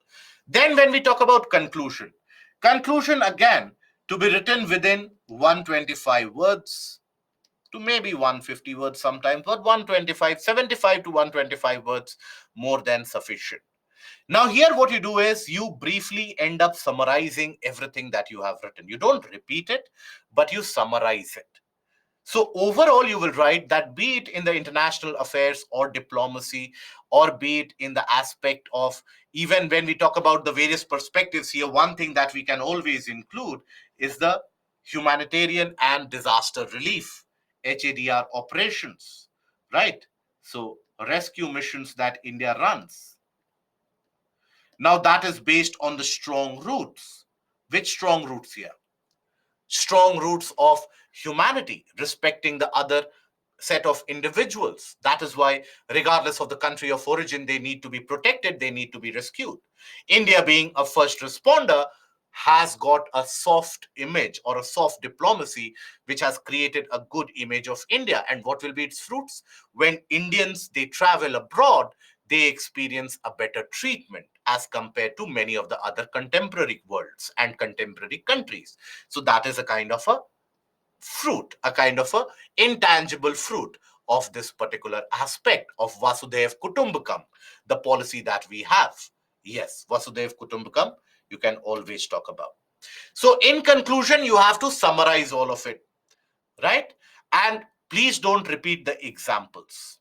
Then, when we talk about conclusion, conclusion again to be written within 125 words to maybe 150 words sometimes, but 125, 75 to 125 words more than sufficient. Now, here what you do is you briefly end up summarizing everything that you have written. You don't repeat it, but you summarize it. So, overall, you will write that be it in the international affairs or diplomacy, or be it in the aspect of even when we talk about the various perspectives here, one thing that we can always include is the humanitarian and disaster relief, HADR operations, right? So, rescue missions that India runs. Now that is based on the strong roots. Which strong roots here? Strong roots of humanity, respecting the other set of individuals. That is why, regardless of the country of origin, they need to be protected, they need to be rescued. India, being a first responder, has got a soft image or a soft diplomacy which has created a good image of India. And what will be its fruits? When Indians they travel abroad, they experience a better treatment as compared to many of the other contemporary worlds and contemporary countries. So that is a kind of a fruit, a kind of a intangible fruit of this particular aspect of Vasudev Kutumbakam, the policy that we have. Yes, Vasudev Kutumbakam, you can always talk about. So, in conclusion, you have to summarize all of it, right? And please don't repeat the examples.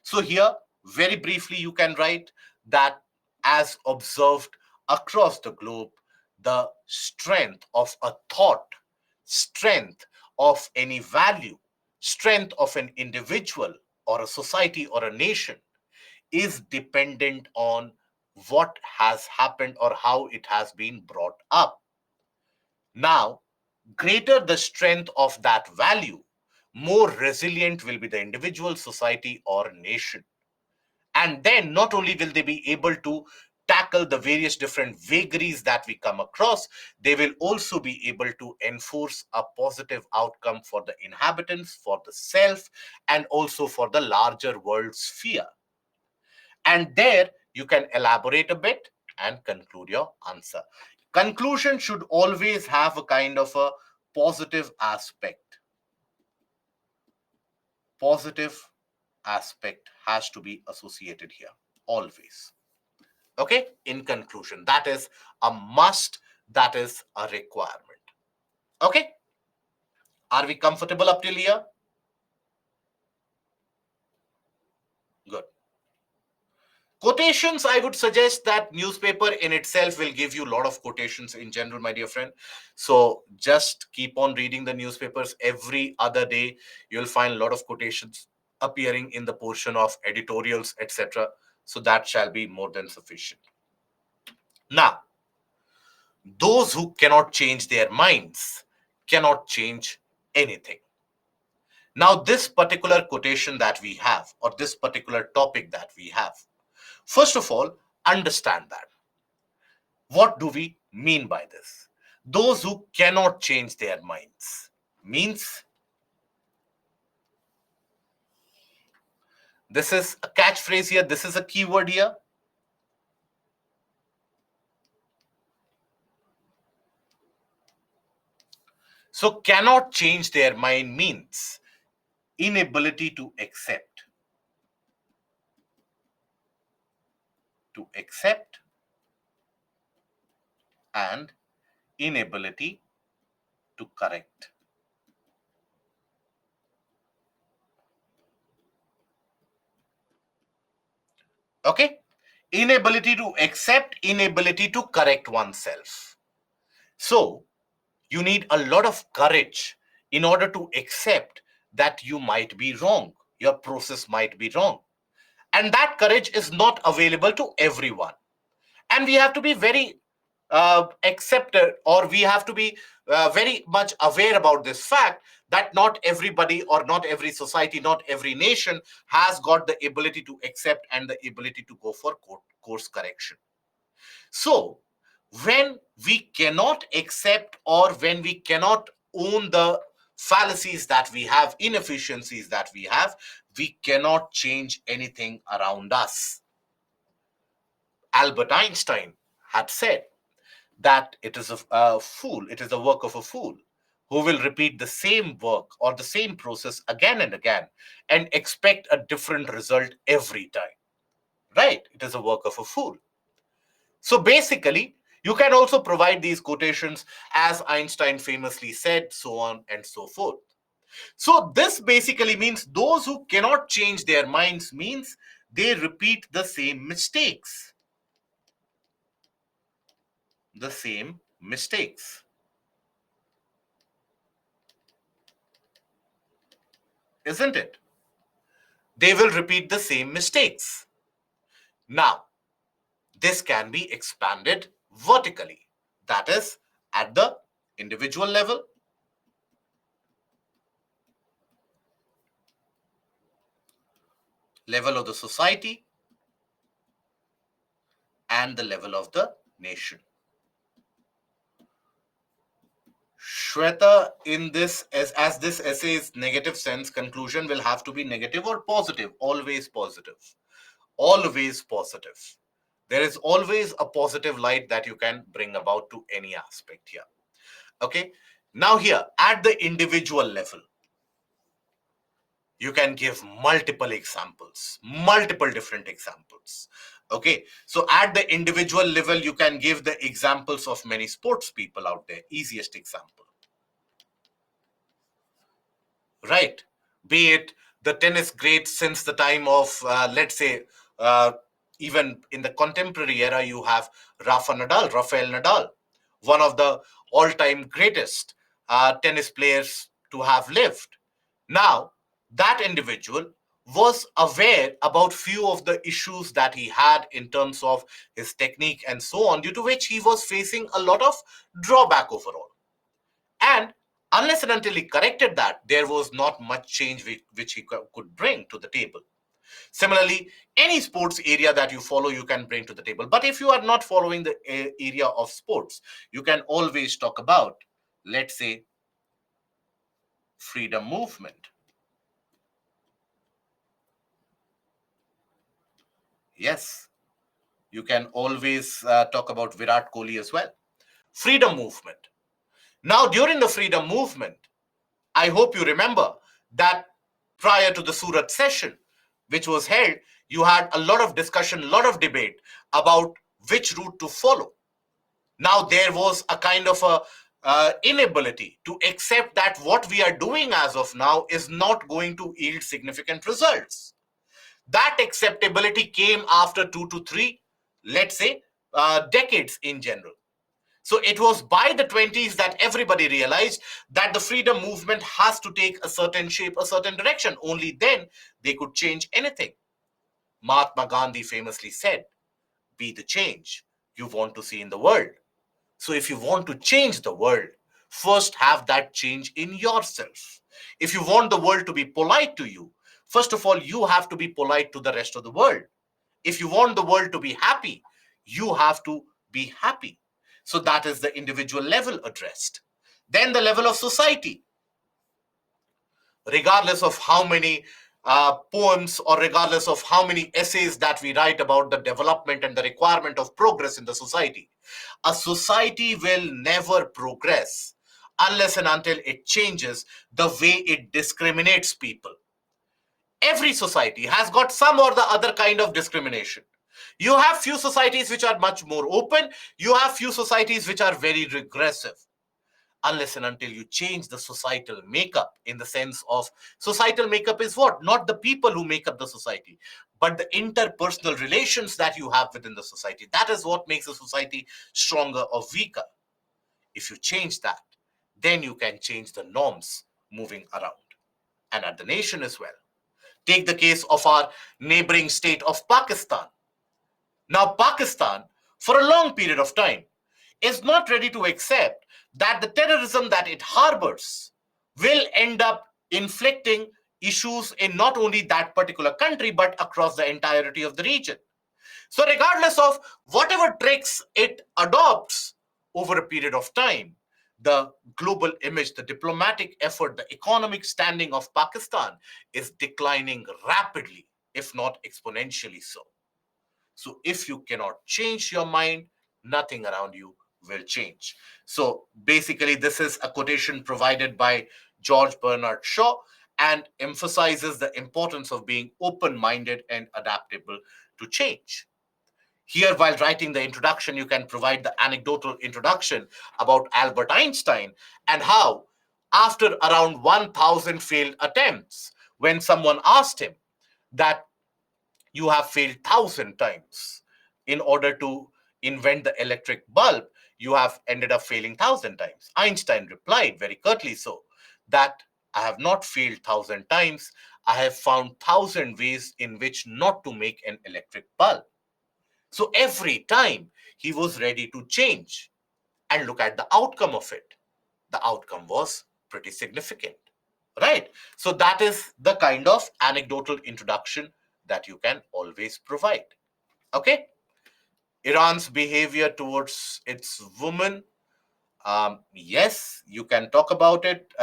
So, here, very briefly, you can write that as observed across the globe, the strength of a thought, strength of any value, strength of an individual or a society or a nation is dependent on what has happened or how it has been brought up. Now, greater the strength of that value, more resilient will be the individual, society, or nation. And then not only will they be able to tackle the various different vagaries that we come across, they will also be able to enforce a positive outcome for the inhabitants, for the self, and also for the larger world sphere. And there you can elaborate a bit and conclude your answer. Conclusion should always have a kind of a positive aspect. Positive aspect has to be associated here, always. Okay, in conclusion, that is a must, that is a requirement. Okay, are we comfortable up till here? Good. Quotations, I would suggest that newspaper in itself will give you a lot of quotations in general, my dear friend. So just keep on reading the newspapers every other day. You'll find a lot of quotations appearing in the portion of editorials, etc. So that shall be more than sufficient. Now, those who cannot change their minds cannot change anything. Now, this particular quotation that we have, or this particular topic that we have, first of all, understand that. What do we mean by this? Those who cannot change their minds means this is a catchphrase here, this is a keyword here. So, cannot change their mind means inability to accept. To accept and inability to correct. Okay? Inability to accept, inability to correct oneself. So, You need a lot of courage in order to accept that you might be wrong, your process might be wrong. And that courage is not available to everyone. And we have to be very accepted, or we have to be very much aware about this fact that not everybody, or not every society, not every nation has got the ability to accept and the ability to go for course correction. So when we cannot accept, or when we cannot own the fallacies that we have, inefficiencies that we have, we cannot change anything around us. Albert Einstein had said that it is a fool, it is the work of a fool who will repeat the same work or the same process again and again and expect a different result every time. Right? It is a work of a fool. So basically, you can also provide these quotations as Einstein famously said, so on and so forth. So this basically means those who cannot change their minds means they repeat the same mistakes. The same mistakes. Isn't it? They will repeat the same mistakes. Now, this can be expanded vertically. That is, at the individual level, level of the society, and the level of the nation. Shweta, in this, as this essay's negative sense, conclusion will have to be negative or positive, always positive. Always positive. There is always a positive light that you can bring about to any aspect here. Okay. Now, here at the individual level, you can give multiple examples, multiple different examples. Okay. So, at the individual level, you can give the examples of many sports people out there. Easiest example, right? Be it the tennis greats since the time of, let's say, uh, even in the contemporary era, you have Rafael Nadal, one of the all time greatest tennis players to have lived. Now, that individual was aware about few of the issues that he had in terms of his technique and so on, due to which he was facing a lot of drawback overall. And unless and until he corrected that, there was not much change which he could bring to the table. Similarly, any sports area that you follow, you can bring to the table. But if you are not following the area of sports, you can always talk about, let's say, freedom movement. Yes, you can always talk about Virat Kohli as well. Freedom movement. Now, during the freedom movement, I hope you remember that prior to the Surat session, which was held, you had a lot of discussion, a lot of debate about which route to follow. Now, there was a kind of a inability to accept that what we are doing as of now is not going to yield significant results. That acceptability came after 2 to 3, let's say, decades in general. So it was by the 20s that everybody realized that the freedom movement has to take a certain shape, a certain direction. Only then they could change anything. Mahatma Gandhi famously said, be the change you want to see in the world. So if you want to change the world, first have that change in yourself. If you want the world to be polite to you, first of all, you have to be polite to the rest of the world. If you want the world to be happy, you have to be happy. So that is the individual level addressed. Then the level of society. Regardless of how many poems, or regardless of how many essays that we write about the development and the requirement of progress in the society, a society will never progress unless and until it changes the way it discriminates people. Every society has got some or the other kind of discrimination. You have few societies which are much more open, you have few societies which are very regressive. Unless and until you change the societal makeup, in the sense of societal makeup is what? Not the people who make up the society, but the interpersonal relations that you have within the society. That is what makes a society stronger or weaker. If you change that, then you can change the norms moving around and at the nation as well. Take the case of our neighboring state of Pakistan. Now, Pakistan, for a long period of time, is not ready to accept that the terrorism that it harbors will end up inflicting issues in not only that particular country, but across the entirety of the region. So, regardless of whatever tricks it adopts over a period of time, the global image, the diplomatic effort, the economic standing of Pakistan is declining rapidly, if not exponentially so. So, if you cannot change your mind, nothing around you will change. So, basically, this is a quotation provided by George Bernard Shaw and emphasizes the importance of being open minded and adaptable to change. Here, while writing the introduction, you can provide the anecdotal introduction about Albert Einstein and how, after around 1,000 failed attempts, when someone asked him that you have failed 1,000 times in order to invent the electric bulb, you have ended up failing 1,000 times. Einstein replied very curtly so that I have not failed 1,000 times. I have found 1,000 ways in which not to make an electric bulb. So every time he was ready to change and look at the outcome of it. The outcome was pretty significant, right? So that is the kind of anecdotal introduction that you can always provide. Okay. Iran's behavior towards its women. Yes, you can talk about it.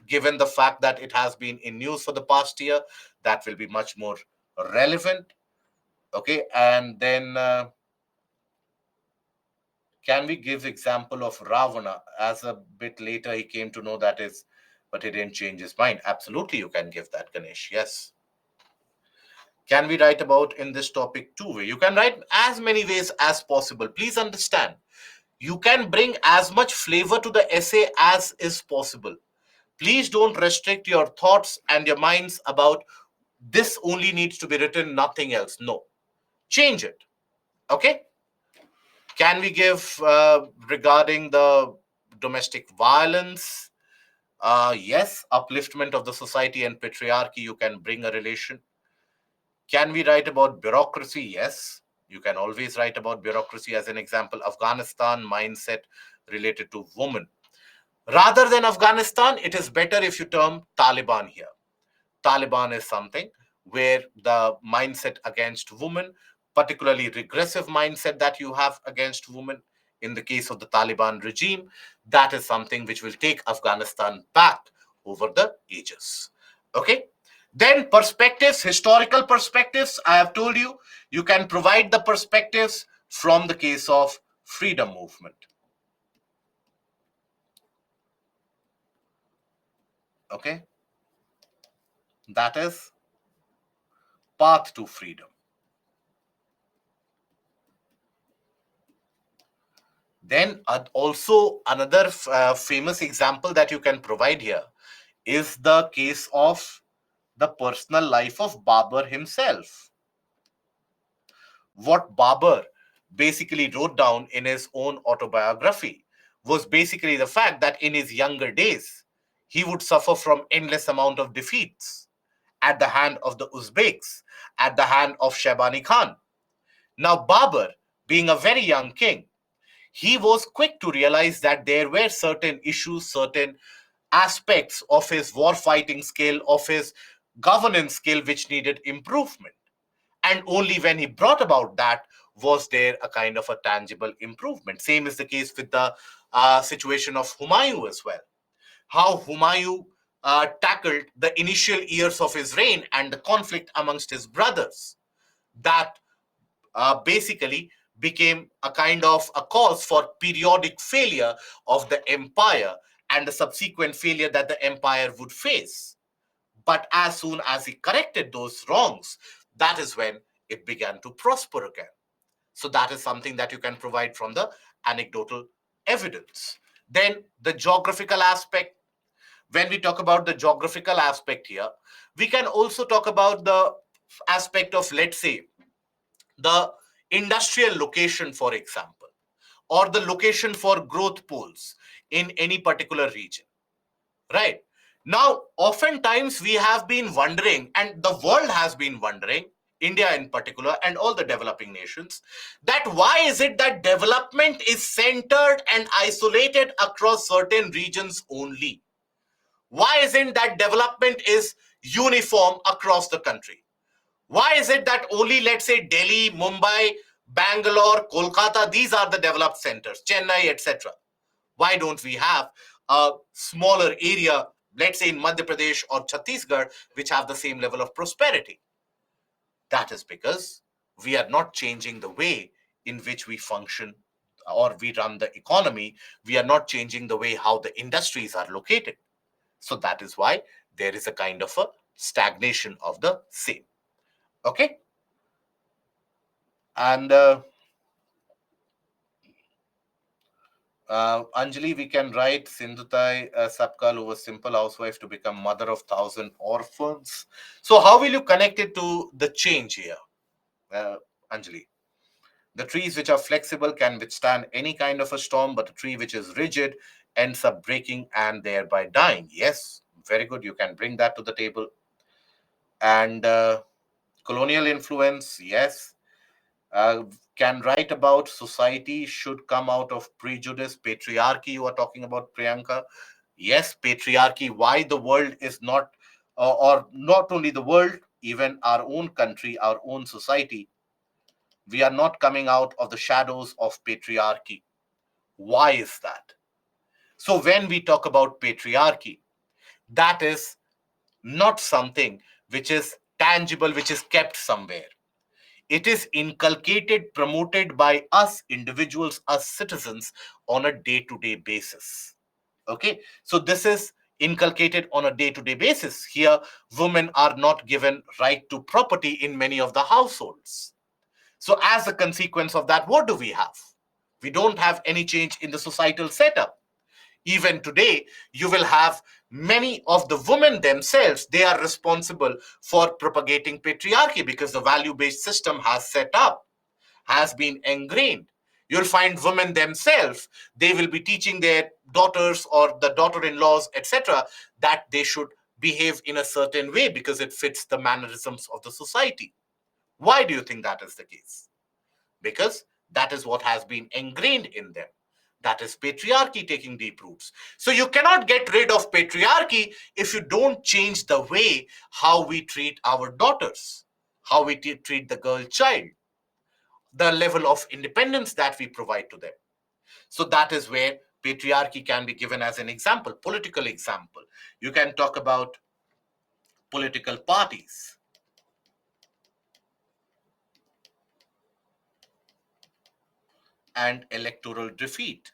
Given the fact that it has been in news for the past year, that will be much more relevant. Okay. And then can we give example of Ravana? As a bit later, he came to know that is, but he didn't change his mind. Absolutely, you can give that, Ganesh. Yes. Can we write about in this topic two way? You can write as many ways as possible. Please understand, you can bring as much flavor to the essay as is possible. Please don't restrict your thoughts and your minds about this only needs to be written, nothing else. No, change it. Okay. Can we give regarding the domestic violence? Yes, upliftment of the society and patriarchy, you can bring a relation. Can we write about bureaucracy? Yes, you can always write about bureaucracy. As an example, Afghanistan mindset related to women. Rather than Afghanistan, it is better if you term Taliban here. Taliban is something where the mindset against women, particularly regressive mindset that you have against women in the case of the Taliban regime, that is something which will take Afghanistan back over the ages. Okay. Then perspectives, historical perspectives. I have told you, you can provide the perspectives from the case of freedom movement. Okay. That is path to freedom. Then also another famous example that you can provide here is the case of the personal life of Babur himself. What Babur basically wrote down in his own autobiography was basically the fact that in his younger days, he would suffer from endless amount of defeats at the hand of the Uzbeks, at the hand of Shaibani Khan. Now, Babur, being a very young king, he was quick to realize that there were certain issues, certain aspects of his war fighting skill, of his governance skill, which needed improvement. And only when he brought about that was there a kind of a tangible improvement. Same is the case with the situation of Humayun as well. How Humayun tackled the initial years of his reign and the conflict amongst his brothers. That basically became a kind of a cause for periodic failure of the empire and the subsequent failure that the empire would face. But as soon as he corrected those wrongs, that is when it began to prosper again. So that is something that you can provide from the anecdotal evidence. Then the geographical aspect. When we talk about the geographical aspect here, we can also talk about the aspect of, let's say, the industrial location, for example, or the location for growth poles. in any particular region, right? Now, oftentimes we have been wondering, and the world has been wondering, India in particular, and all the developing nations, that why is it that development is centered and isolated across certain regions only? Why isn't that development is uniform across the country? Why is it that only, let's say, Delhi, Mumbai, Bangalore, Kolkata, these are the developed centers, Chennai, etc.? Why don't we have a smaller area, let's say in Madhya Pradesh or Chhattisgarh, which have the same level of prosperity? That is because we are not changing the way in which we function or we run the economy. We are not changing the way how the industries are located. So that is why there is a kind of a stagnation of the same. Okay. And Anjali, we can write Sindhutai Sapkal was simple housewife to become mother of thousand orphans. So how will you connect it to the change here, Anjali? The trees which are flexible can withstand any kind of a storm, but a tree which is rigid ends up breaking and thereby dying. Yes, very good. You can bring that to the table. And colonial influence, yes. Can write about society should come out of prejudice, patriarchy. You are talking about, Priyanka. Yes, patriarchy. Why the world is not, or not only the world, even our own country, our own society, we are not coming out of the shadows of patriarchy. Why is that? So, when we talk about patriarchy, that is not something which is tangible, which is kept somewhere. It is inculcated, promoted by us individuals, us citizens on a day to day basis. Okay, so this is inculcated on a day to day basis. Here, women are not given right to property in many of the households. So, as a consequence of that, what do we have? We don't have any change in the societal setup. Even today, you will have many of the women themselves, they are responsible for propagating patriarchy because the value based system has set up, has been ingrained. You'll find women themselves, they will be teaching their daughters or the daughter in laws, etc., that they should behave in a certain way because it fits the mannerisms of the society. Why do you think that is the case? Because that is what has been ingrained in them. That is patriarchy taking deep roots. So you cannot get rid of patriarchy if you don't change the way how we treat our daughters, how we treat the girl child, the level of independence that we provide to them. So that is where patriarchy can be given as an example, political example. You can talk about political parties and electoral defeat.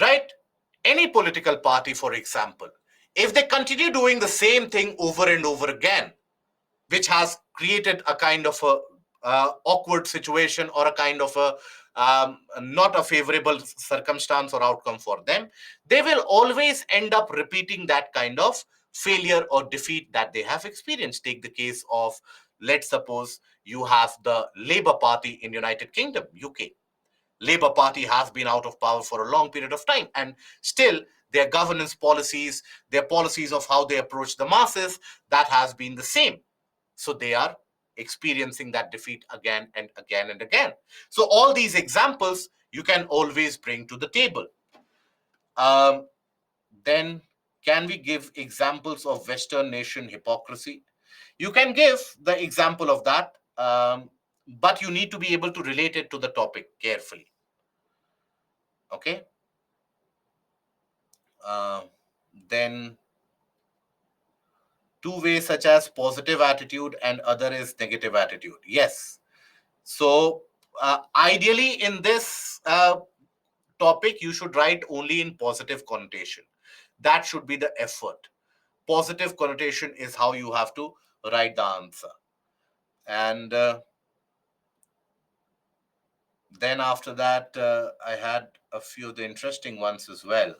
Right? Any political party, for example, if they continue doing the same thing over and over again, which has created a kind of a awkward situation or a kind of a not a favorable circumstance or outcome for them, they will always end up repeating that kind of failure or defeat that they have experienced. Take the case of, let's suppose you have the Labour Party in United Kingdom, UK. Labour Party has been out of power for a long period of time, and still their governance policies, their policies of how they approach the masses, that has been the same. So they are experiencing that defeat again and again and again. So all these examples you can always bring to the table. Um, then can we give examples of Western nation hypocrisy? You can give the example of that, but you need to be able to relate it to the topic carefully. Okay. Uh, then two ways such as positive attitude and other is negative attitude. Yes. So ideally in this topic, you should write only in positive connotation. That should be the effort. Positive connotation is how you have to write the answer. And then after that, I had a few of the interesting ones as well.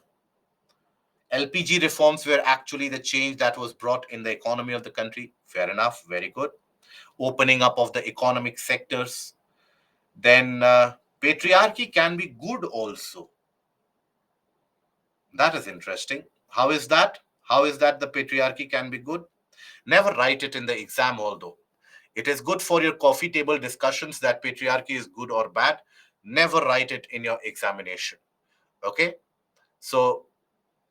LPG reforms were actually the change that was brought in the economy of the country. Fair enough, very good. Opening up of the economic sectors. Then patriarchy can be good also. That is interesting. How is that? How is that the patriarchy can be good? Never write it in the exam, although. It is good for your coffee table discussions that patriarchy is good or bad. Never write it in your examination. Okay? So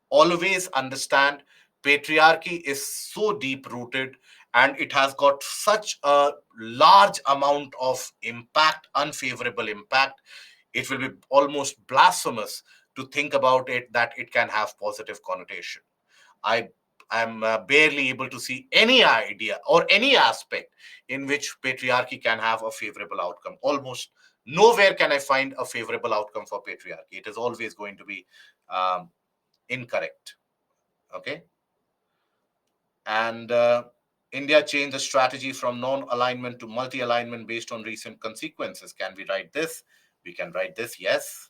always understand patriarchy is so deep rooted and it has got such a large amount of impact, unfavorable impact. It will be almost blasphemous to think about it that it can have positive connotation. I am barely able to see any idea or any aspect in which patriarchy can have a favorable outcome. Almost nowhere can I find a favorable outcome for patriarchy. It is always going to be incorrect. Okay. And India changed the strategy from non-alignment to multi-alignment based on recent consequences. Can we write this? We can write this, yes.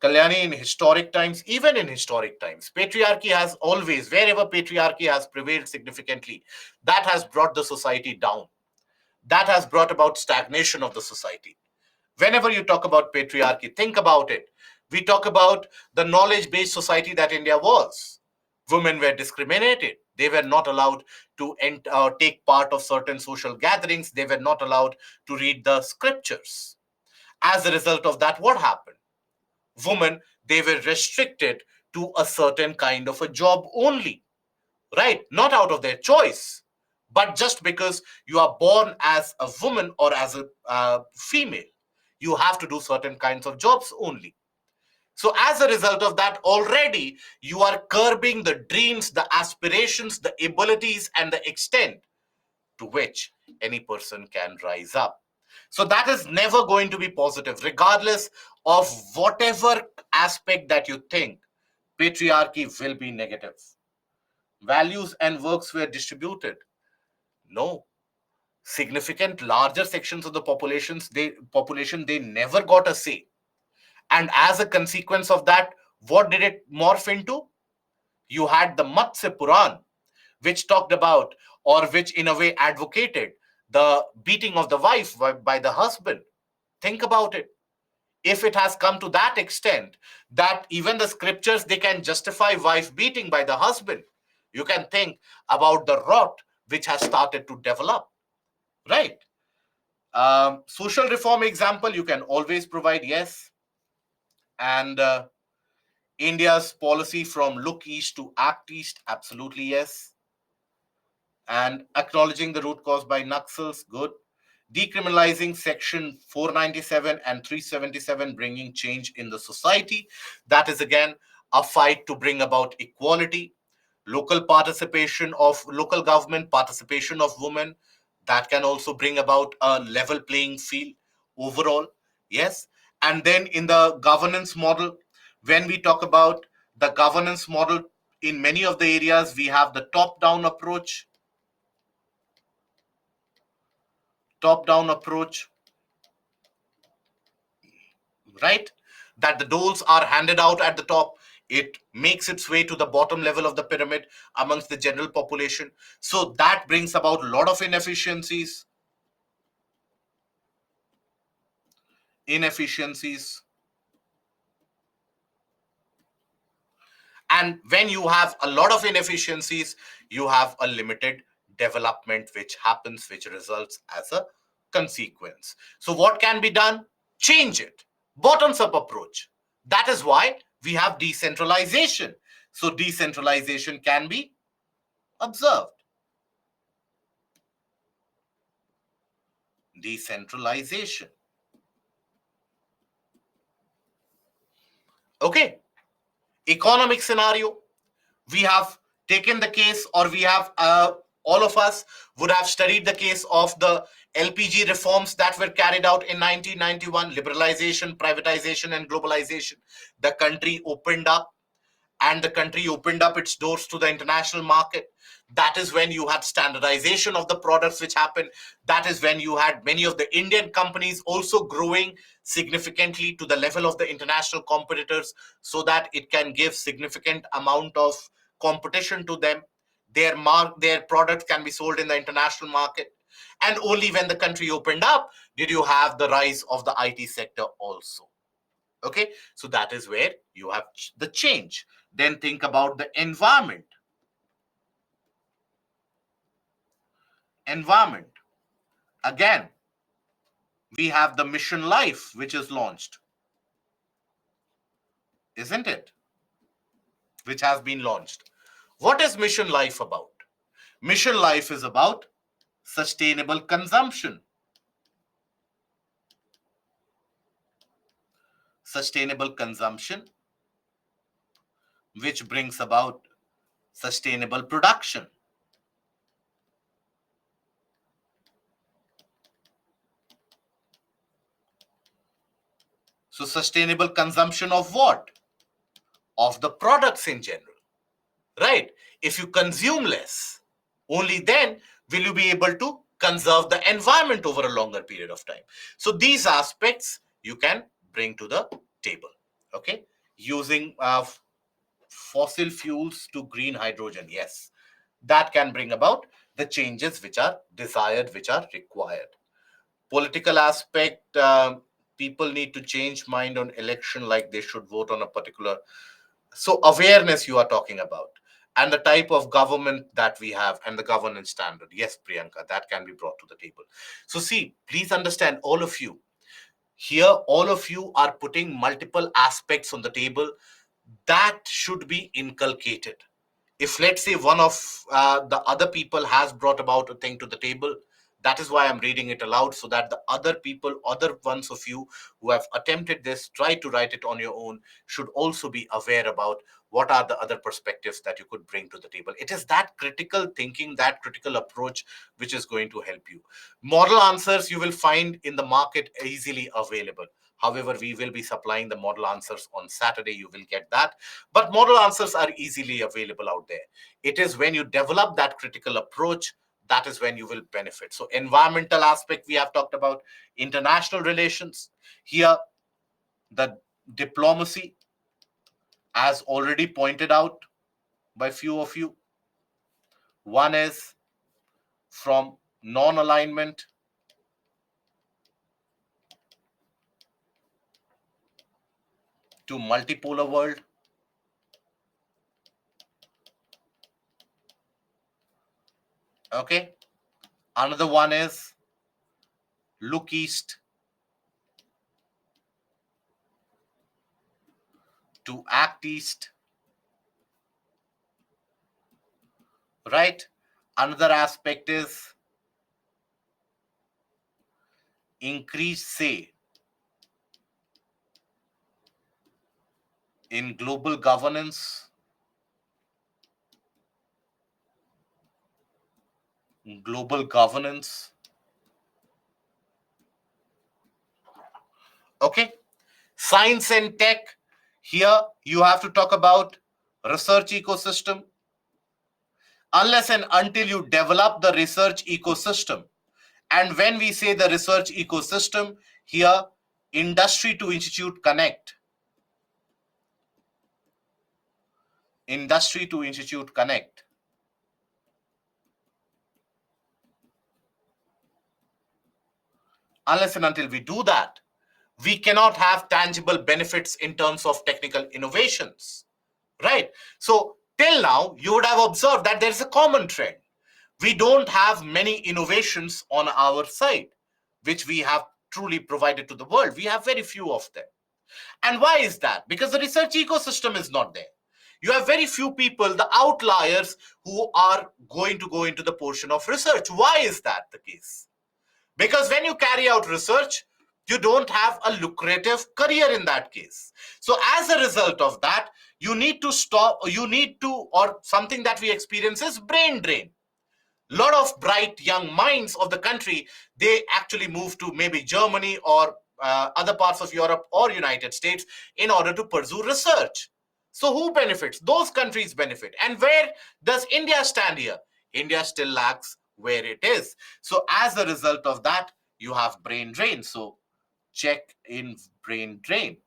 Kalyani, in historic times, even in historic times, patriarchy has always, wherever patriarchy has prevailed significantly, that has brought the society down. That has brought about stagnation of the society. Whenever you talk about patriarchy, think about it. We talk about the knowledge-based society that India was. Women were discriminated. They were not allowed to take part of certain social gatherings. They were not allowed to read the scriptures. As a result of that, what happened? Women, they were restricted to a certain kind of a job only, right? Not out of their choice, but just because you are born as a woman or as a female, you have to do certain kinds of jobs only. So as a result of that, already you are curbing the dreams, the aspirations, the abilities, and the extent to which any person can rise up. So that is never going to be positive, regardless of whatever aspect that you think. Patriarchy will be negative. Values and works were distributed. No. Significant larger sections of the population, they never got a say. And as a consequence of that, what did it morph into? You had the Matsya Puran, which talked about, or which in a way advocated, the beating of the wife by the husband. Think about it. If it has come to that extent that even the scriptures, they can justify wife beating by the husband, you can think about the rot which has started to develop, right? Social reform example, you can always provide, yes. And India's policy from look east to act east, absolutely yes. And acknowledging the root cause by Naxals, good. Decriminalizing section 497 and 377, bringing change in the society. That is again a fight to bring about equality. Local participation of local government, participation of women, that can also bring about a level playing field overall. Yes. And then in the governance model, when we talk about the governance model, in many of the areas, we have the top down approach, right? That the doles are handed out at the top. It makes its way to the bottom level of the pyramid amongst the general population. So that brings about a lot of inefficiencies. And when you have a lot of inefficiencies, you have a limited development which happens, which results as a consequence. So what can be done? Change it. Bottoms up approach. That is why we have decentralization. So decentralization can be observed. Decentralization. Okay. Economic scenario. We have taken the case, or we have all of us would have studied the case of the LPG reforms that were carried out in 1991, liberalization, privatization, and globalization. The country opened up, and the country opened up its doors to the international market. That is when you had standardization of the products which happened. That is when you had many of the Indian companies also growing significantly to the level of the international competitors, so that it can give significant amount of competition to them. Their products can be sold in the international market. And only when the country opened up did you have the rise of the IT sector also. Okay, so that is where you have the change. Then think about the environment. Again, we have the Mission Life, which is launched, isn't it? Which has been launched. What is Mission Life about? Mission Life is about sustainable consumption. Sustainable consumption, which brings about sustainable production. So, sustainable consumption of what? Of the products in general, right? If you consume less, only then will you be able to conserve the environment over a longer period of time. So these aspects you can bring to the table. Okay, using fossil fuels to green hydrogen, yes, that can bring about the changes which are desired, which are required. Political aspect, people need to change mind on election, like they should vote on a particular. So awareness you are talking about, and the type of government that we have and the governance standard, yes, Priyanka, that can be brought to the table. So see, please understand, all of you here, all of you are putting multiple aspects on the table that should be inculcated. If, let's say, one of the other people has brought about a thing to the table, that is why I'm reading it aloud, so that the other people, other ones of you who have attempted this, try to write it on your own, should also be aware about what are the other perspectives that you could bring to the table. It is that critical thinking, that critical approach, which is going to help you. Model answers you will find in the market easily available. However, we will be supplying the model answers on Saturday. You will get that. But model answers are easily available out there. It is when you develop that critical approach, that is when you will benefit. So environmental aspect we have talked about, international relations. Here, the diplomacy, as already pointed out by few of you. One is from non-alignment to multipolar world. Okay. Another one is look east to act east. Right. Another aspect is increase say in global governance, okay. Science and tech, here you have to talk about research ecosystem. Unless and until you develop the research ecosystem, and when we say the research ecosystem here, industry to institute connect, industry to institute connect. Unless and until we do that, we cannot have tangible benefits in terms of technical innovations, right? So till now, you would have observed that there's a common trend. We don't have many innovations on our side, which we have truly provided to the world. We have very few of them. And why is that? Because the research ecosystem is not there. You have very few people, the outliers, who are going to go into the portion of research. Why is that the case? Because when you carry out research, you don't have a lucrative career in that case. So as a result of that, you need to stop, or something that we experience is brain drain. A lot of bright young minds of the country, they actually move to maybe Germany or other parts of Europe or United States in order to pursue research. So who benefits? Those countries benefit. And where does India stand here? India still lacks where it is. So as a result of that, you have brain drain. So check in brain drain.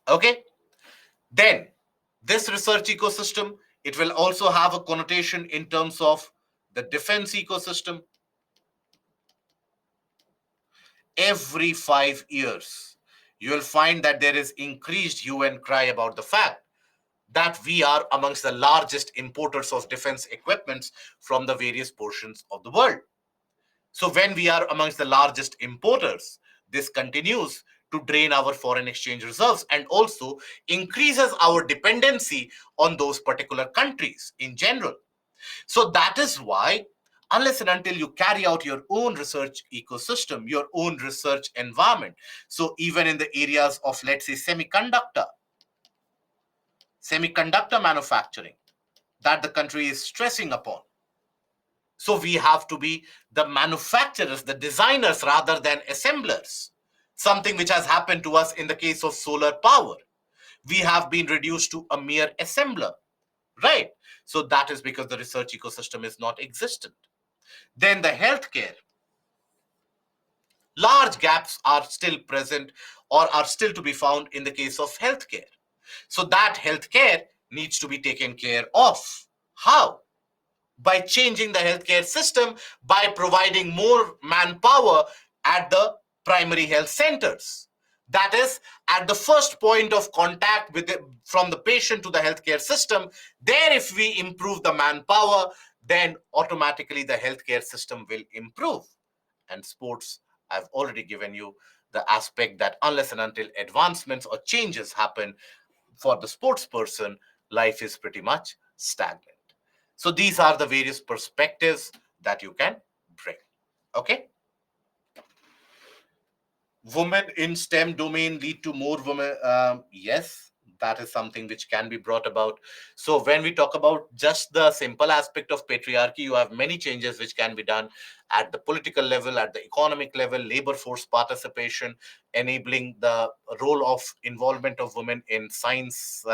Okay. Then this research ecosystem, it will also have a connotation in terms of the defense ecosystem. Every 5 years, you will find that there is increased hue and cry about the fact that we are amongst the largest importers of defense equipments from the various portions of the world. So when we are amongst the largest importers, this continues to drain our foreign exchange reserves and also increases our dependency on those particular countries in general. So that is why, unless and until you carry out your own research ecosystem, your own research environment, so even in the areas of, let's say, semiconductor manufacturing that the country is stressing upon. So we have to be the manufacturers, the designers rather than assemblers. Something which has happened to us in the case of solar power. We have been reduced to a mere assembler, right? So that is because the research ecosystem is not existent. Then the healthcare. Large gaps are still present or are still to be found in the case of healthcare. So that healthcare needs to be taken care of. How? By changing the healthcare system, by providing more manpower at the primary health centers. That is, at the first point of contact from the patient to the healthcare system, there, if we improve the manpower, then automatically the healthcare system will improve. And sports, I've already given you the aspect that unless and until advancements or changes happen for the sports person, life is pretty much stagnant. So these are the various perspectives that you can bring. Okay. Women in STEM domain lead to more women. Yes, that is something which can be brought about. So when we talk about just the simple aspect of patriarchy, you have many changes which can be done at the political level, at the economic level, labor force participation, enabling the role of involvement of women in science,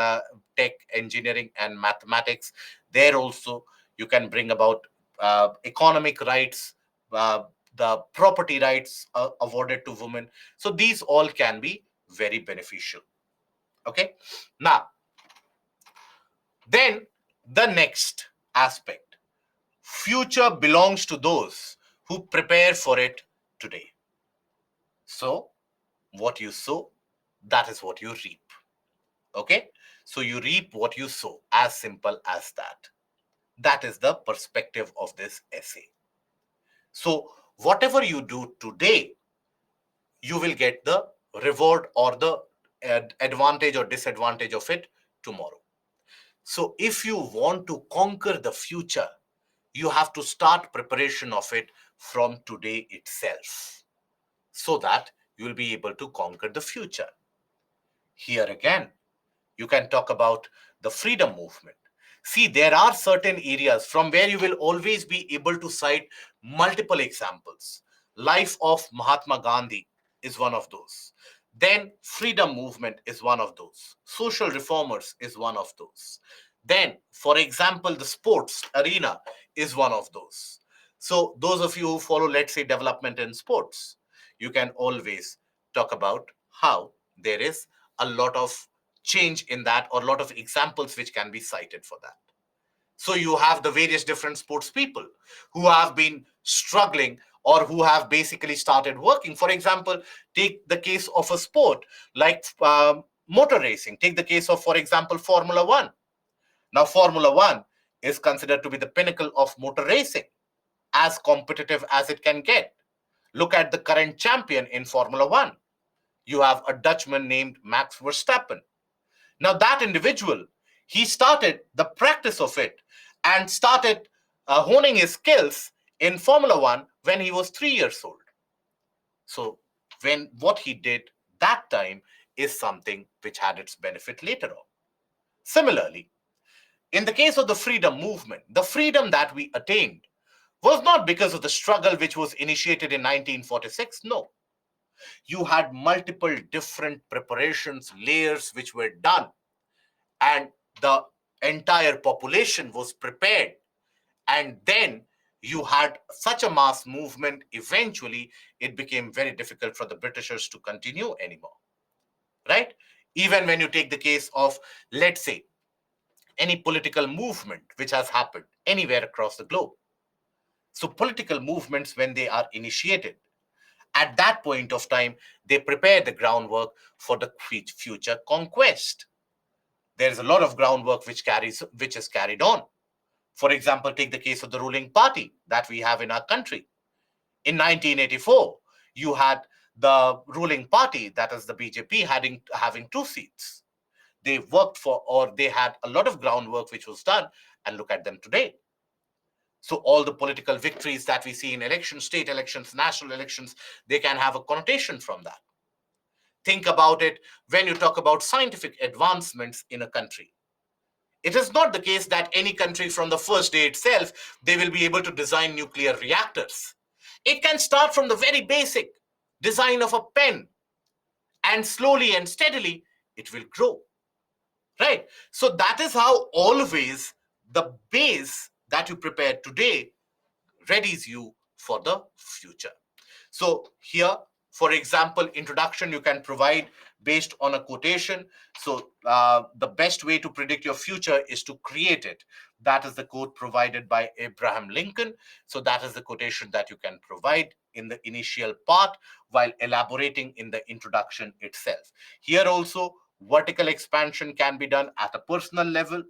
tech, engineering, and mathematics. There also you can bring about economic rights, the property rights awarded to women. So these all can be very beneficial. Okay. Now, then the next aspect, future belongs to those who prepare for it today. So what you sow, that is what you reap. Okay. So you reap what you sow, as simple as that. That is the perspective of this essay. So whatever you do today, you will get the reward or the advantage or disadvantage of it tomorrow. So if you want to conquer the future, you have to start preparation of it from today itself, so that you will be able to conquer the future. Here again, you can talk about the freedom movement. See, there are certain areas from where you will always be able to cite multiple examples. Life of Mahatma Gandhi is one of those. Then freedom movement is one of those. Social reformers is one of those. Then, for example, the sports arena is one of those. So those of you who follow, let's say, development in sports, you can always talk about how there is a lot of change in that, or a lot of examples which can be cited for that. So you have the various different sports people who have been struggling or who have basically started working. For example, take the case of a sport like motor racing. Take the case of, for example, Formula One. Now, Formula One is considered to be the pinnacle of motor racing, as competitive as it can get. Look at the current champion in Formula One. You have a Dutchman named Max Verstappen. Now, that individual, he started the practice of it and started honing his skills in Formula One when he was 3 years old. So, when what he did that time is something which had its benefit later on. Similarly, in the case of the freedom movement, the freedom that we attained was not because of the struggle which was initiated in 1946. No. You had multiple different preparations, layers which were done, and the entire population was prepared. And then you had such a mass movement, eventually it became very difficult for the Britishers to continue anymore, right? Even when you take the case of, let's say, any political movement which has happened anywhere across the globe. So, political movements, when they are initiated, at that point of time, they prepare the groundwork for the future conquest. There is a lot of groundwork which is carried on. For example, take the case of the ruling party that we have in our country. In 1984, you had the ruling party, that is the BJP, having 2 seats. They worked for, or they had a lot of groundwork which was done, and look at them today. So all the political victories that we see in elections, state elections, national elections, they can have a connotation from that. Think about it when you talk about scientific advancements in a country. It is not the case that any country from the first day itself, they will be able to design nuclear reactors. It can start from the very basic design of a pen, and slowly and steadily it will grow. Right? So that is how always the base that you prepare today readies you for the future. So here, for example, introduction you can provide based on a quotation. So the best way to predict your future is to create it. That is the quote provided by Abraham Lincoln. So that is the quotation that you can provide in the initial part while elaborating in the introduction itself. Here also, vertical expansion can be done at a personal level,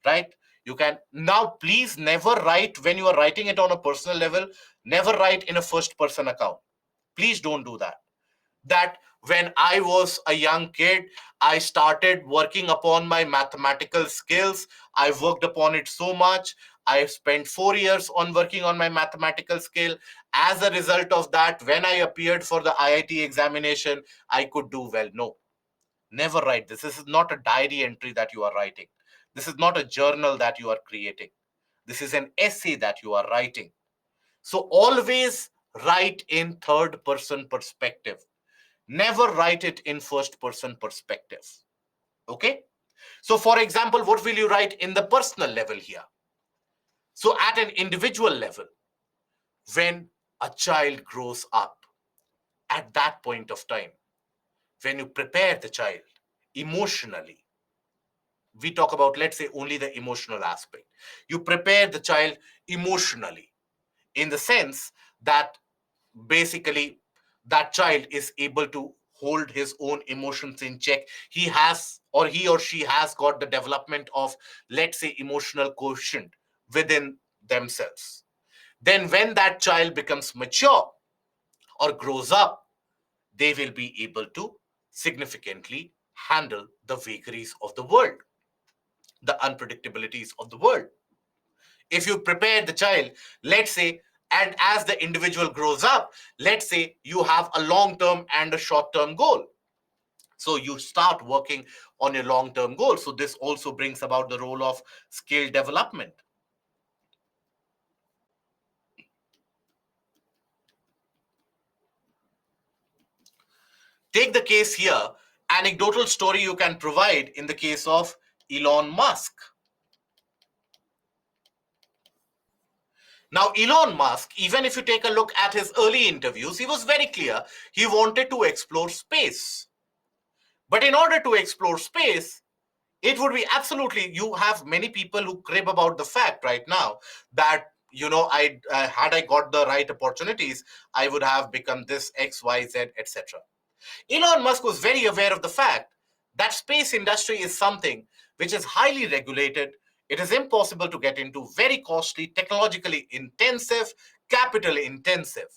right? You can now, please never write, when you are writing it on a personal level, never write in a first person account. Please don't do that. That when I was a young kid, I started working upon my mathematical skills. I worked upon it so much. I spent 4 years on working on my mathematical skill. As a result of that, when I appeared for the IIT examination, I could do well. No, never write this. This is not a diary entry that you are writing. This is not a journal that you are creating. This is an essay that you are writing. So always write in third person perspective. Never write it in first person perspective. Okay? So, for example, what will you write in the personal level here? So, at an individual level, when a child grows up, at that point of time, when you prepare the child emotionally, we talk about, let's say, only the emotional aspect. You prepare the child emotionally in the sense that basically that child is able to hold his own emotions in check. He has, or he or she has got the development of, let's say, emotional quotient within themselves. Then when that child becomes mature or grows up, they will be able to significantly handle the vagaries of the world, the unpredictabilities of the world. If you prepare the child, let's say, and as the individual grows up, let's say you have a long term and a short term goal. So you start working on your long term goal. So this also brings about the role of skill development. Take the case here, anecdotal story you can provide in the case of Elon Musk. Now, Elon Musk, even if you take a look at his early interviews, he was very clear he wanted to explore space. But in order to explore space, it would be absolutely, you have many people who crib about the fact right now that, I had I got the right opportunities, I would have become this XYZ, etc. Elon Musk was very aware of the fact that space industry is something which is highly regulated. It is impossible to get into, very costly, technologically intensive, capital intensive,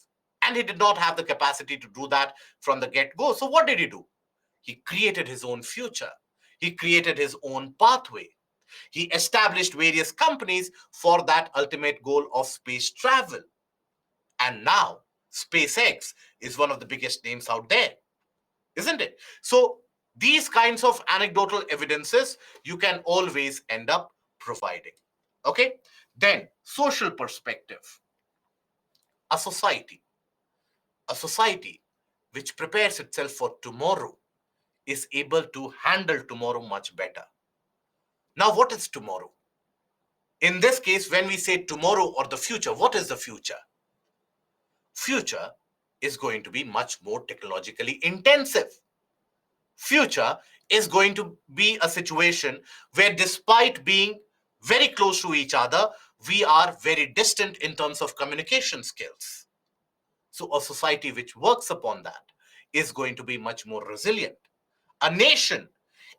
and he did not have the capacity to do that from the get go. So what did he do? He created his own future. He created his own pathway. He established various companies for that ultimate goal of space travel. And now, SpaceX is one of the biggest names out there, isn't it? So, these kinds of anecdotal evidences you can always end up providing. Okay? Then, social perspective. A society. A society which prepares itself for tomorrow is able to handle tomorrow much better. Now, what is tomorrow? In this case, when we say tomorrow or the future, what is the future? Future is going to be much more technologically intensive. Future is going to be a situation where, despite being very close to each other, we are very distant in terms of communication skills. So a society which works upon that is going to be much more resilient. A nation,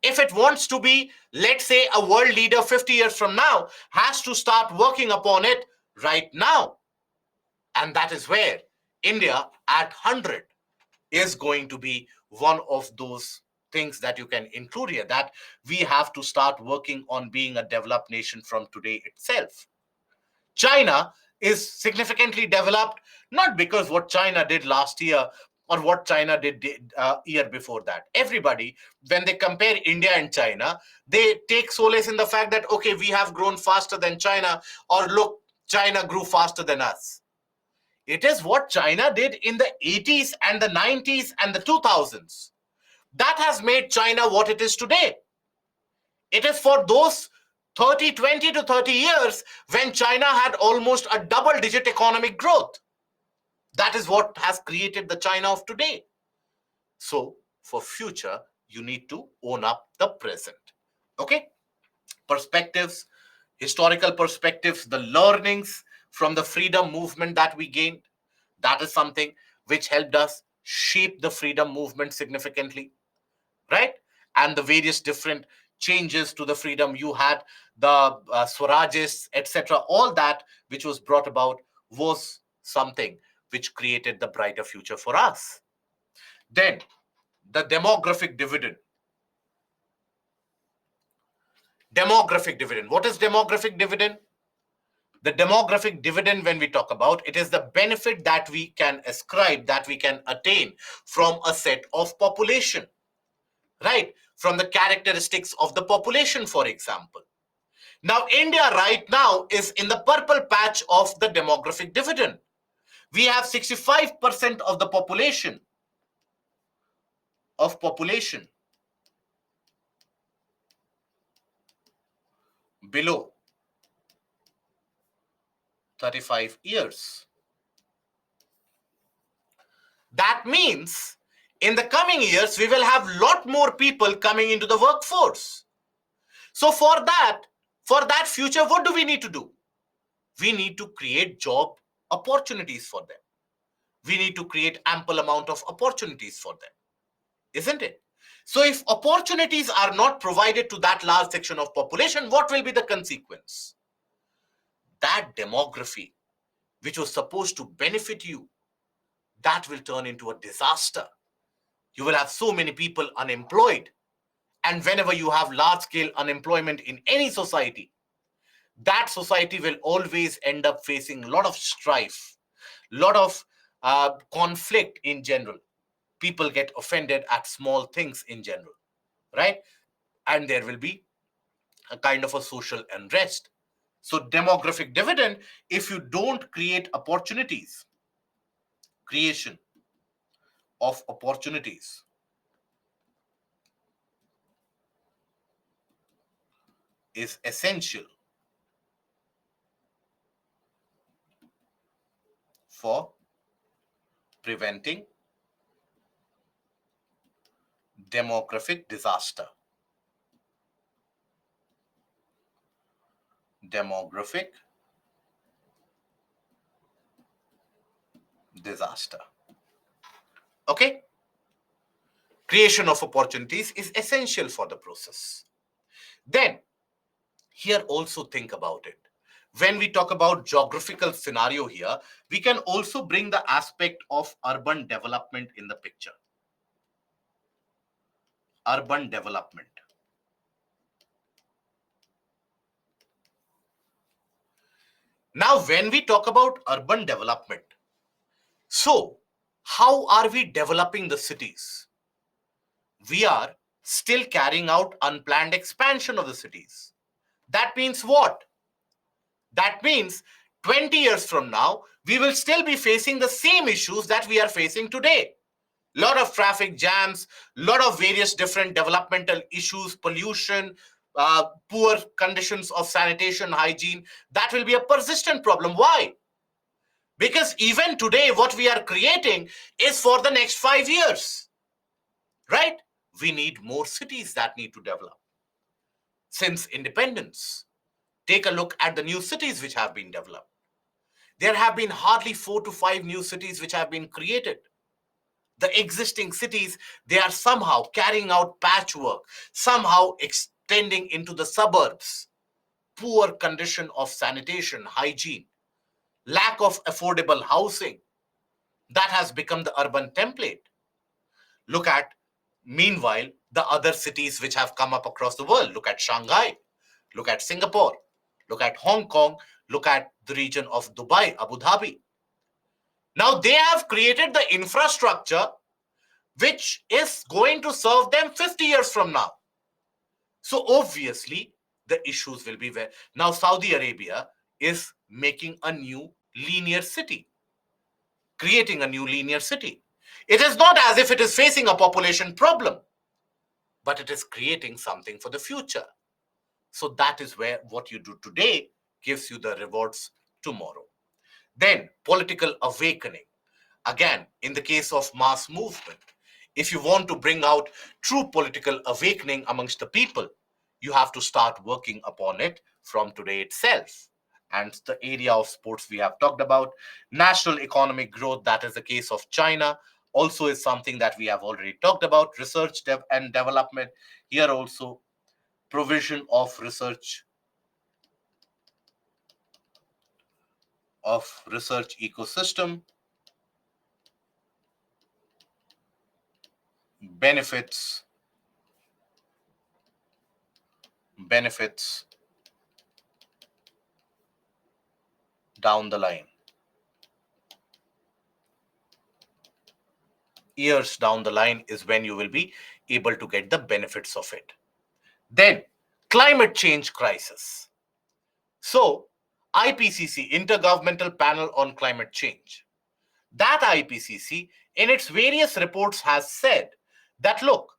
if it wants to be, let's say, a world leader 50 years from now, has to start working upon it right now. And that is where India at 100 is going to be one of those things that you can include here, that we have to start working on being a developed nation from today itself. China is significantly developed, not because what China did last year or what China did year before that. Everybody, when they compare India and China, they take solace in the fact that, okay, we have grown faster than China, or look, China grew faster than us. It is what China did in the 80s and the 90s and the 2000s. That has made China what it is today. It is for those 20 to 30 years when China had almost a double-digit economic growth. That is what has created the China of today. So for future, you need to own up the present. Okay? Perspectives, historical perspectives, the learnings from the freedom movement that we gained, that is something which helped us shape the freedom movement significantly, right? And the various different changes to the freedom you had, the Swarajes, etc., all that which was brought about was something which created the brighter future for us. Then, the demographic dividend. Demographic dividend. What is demographic dividend? The demographic dividend, when we talk about, it is the benefit that we can ascribe, that we can attain from a set of population, right? From the characteristics of the population, for example. Now, India right now is in the purple patch of the demographic dividend. We have 65% of the population below 35 years. That means in the coming years, we will have a lot more people coming into the workforce. So for that future, what do we need to do? We need to create job opportunities for them. We need to create ample amount of opportunities for them, isn't it? So if opportunities are not provided to that large section of population, what will be the consequence? That demography, which was supposed to benefit you, that will turn into a disaster. You will have so many people unemployed. And whenever you have large-scale unemployment in any society, that society will always end up facing a lot of strife, a lot of conflict in general. People get offended at small things in general, right? And there will be a kind of a social unrest. So demographic dividend, if you don't create opportunities, creation of opportunities is essential for preventing demographic disaster. Demographic disaster. Okay? Creation of opportunities is essential for the process. Then, here also think about it. When we talk about geographical scenario here, we can also bring the aspect of urban development in the picture. Urban development. Now, when we talk about urban development, so how are we developing the cities? We are still carrying out unplanned expansion of the cities. That means what? That means 20 years from now, we will still be facing the same issues that we are facing today. Lot of traffic jams, lot of various different developmental issues, pollution, poor conditions of sanitation, hygiene. That will be a persistent problem. Why? Because even today, what we are creating is for the next 5 years, right? We need more cities that need to develop since independence. Take a look at the new cities which have been developed. There have been hardly 4 to 5 new cities which have been created. The existing cities, they are somehow carrying out patchwork, somehow extending into the suburbs. Poor condition of sanitation, hygiene, lack of affordable housing, that has become the urban template. Look at, meanwhile, the other cities which have come up across the world. Look at Shanghai, look at Singapore, look at Hong Kong, look at the region of Dubai, Abu Dhabi. Now they have created the infrastructure which is going to serve them 50 years from now. So obviously, the issues will be where. Now Saudi Arabia is making a new linear city, creating a new linear city. It is not as if it is facing a population problem, but it is creating something for the future. So that is where what you do today gives you the rewards tomorrow. Then political awakening. Again, in the case of mass movement, if you want to bring out true political awakening amongst the people, you have to start working upon it from today itself. And the area of sports we have talked about, national economic growth, that is the case of China, also is something that we have already talked about. Research and development, here also provision of research ecosystem, benefits down the line. Years down the line is when you will be able to get the benefits of it. Then, climate change crisis. So, IPCC, Intergovernmental Panel on Climate Change, that IPCC in its various reports has said that look,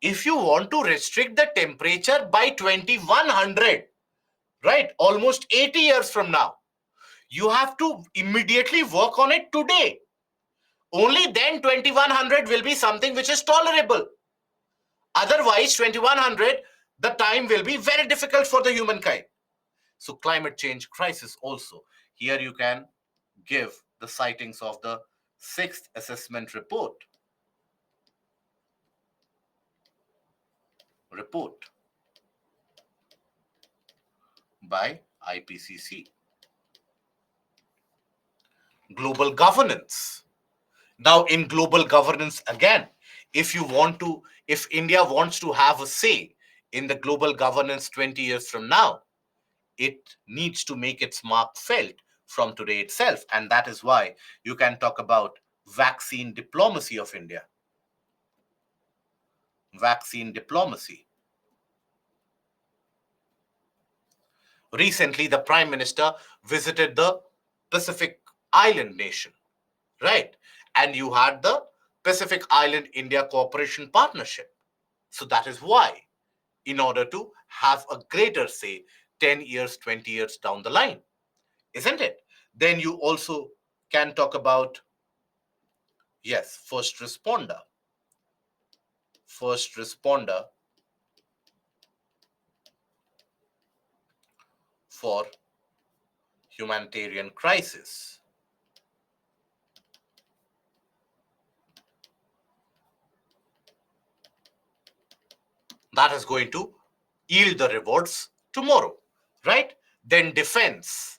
if you want to restrict the temperature by 2100, right, almost 80 years from now, you have to immediately work on it today. Only then 2100 will be something which is tolerable. Otherwise, 2100, the time will be very difficult for the humankind. So climate change crisis also. Here you can give the sightings of the sixth assessment report by IPCC. Global governance. Now in global governance again, if India wants to have a say in the global governance 20 years from now, it needs to make its mark felt from today itself. And that is why you can talk about vaccine diplomacy of India. Vaccine diplomacy. Recently, the Prime Minister visited the Pacific Island nation, right? And you had the Pacific Island India Cooperation Partnership. So that is why, in order to have a greater say 10 years, 20 years down the line, isn't it? Then you also can talk about, yes, first responder for humanitarian crisis. That is going to yield the rewards tomorrow, right? Then defense.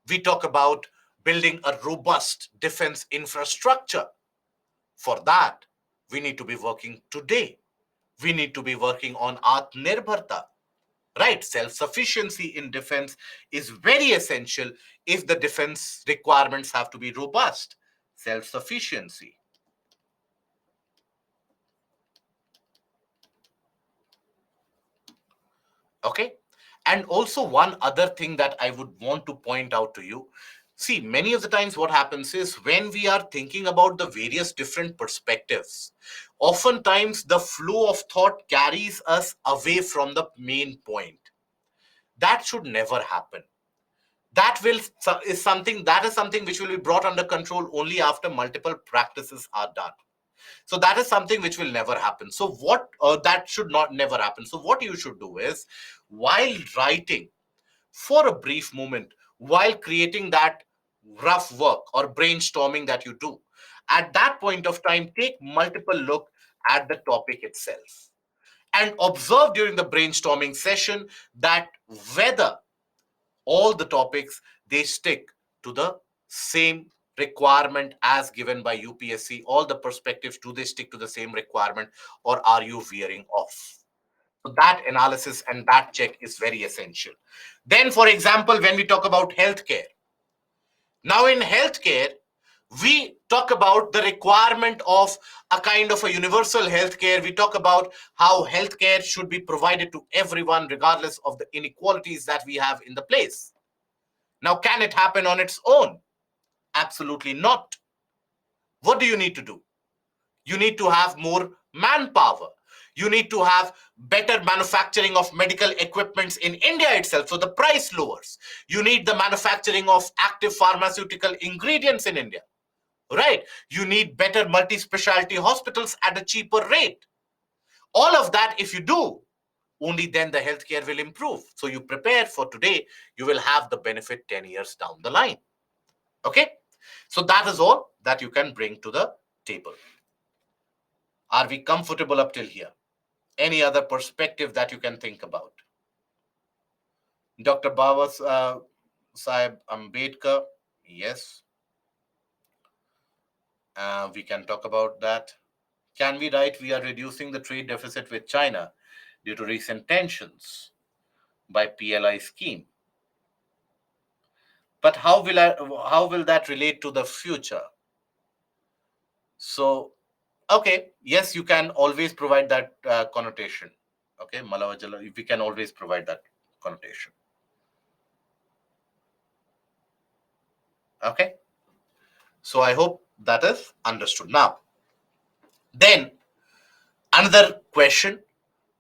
We talk about building a robust defense infrastructure. For that, we need to be working today. We need to be working on Atmanirbharta, right? Self-sufficiency in defense is very essential if the defense requirements have to be robust. Self-sufficiency. Okay. And also one other thing that I would want to point out to you, See, many of the times what happens is when we are thinking about the various different perspectives, oftentimes the flow of thought carries us away from the main point. That should never happen. That will is something which will be brought under control only after multiple practices are done. So that is something which will never happen. So what that should not never happen. So what you should do is, while writing, for a brief moment, while creating that rough work or brainstorming that you do, at that point of time, take multiple look at the topic itself and observe during the brainstorming session that whether all the topics they stick to the same requirement as given by UPSC. All the perspectives, do they stick to the same requirement, or are you veering off? So that analysis and that check is very essential. Then, for example, when we talk about healthcare, now in healthcare, we talk about the requirement of a kind of a universal healthcare. We talk about how healthcare should be provided to everyone, regardless of the inequalities that we have in the place. Now, can it happen on its own? Absolutely not. What do you need to do? You need to have more manpower. You need to have better manufacturing of medical equipments in India itself, so the price lowers. You need the manufacturing of active pharmaceutical ingredients in India, right? You need better multi-specialty hospitals at a cheaper rate. All of that, if you do, only then the healthcare will improve. So you prepare for today, you will have the benefit 10 years down the line. Okay? So that is all that you can bring to the table. Are we comfortable up till here? Any other perspective that you can think about? Dr. Baba Sahib Ambedkar, yes. We can talk about that. Can we write we are reducing the trade deficit with China due to recent tensions by PLI scheme? But how will that relate to the future? So, okay, yes, you can always provide that connotation. Okay, Malavajala, we can always provide that connotation. Okay, so I hope that is understood. Now, then another question: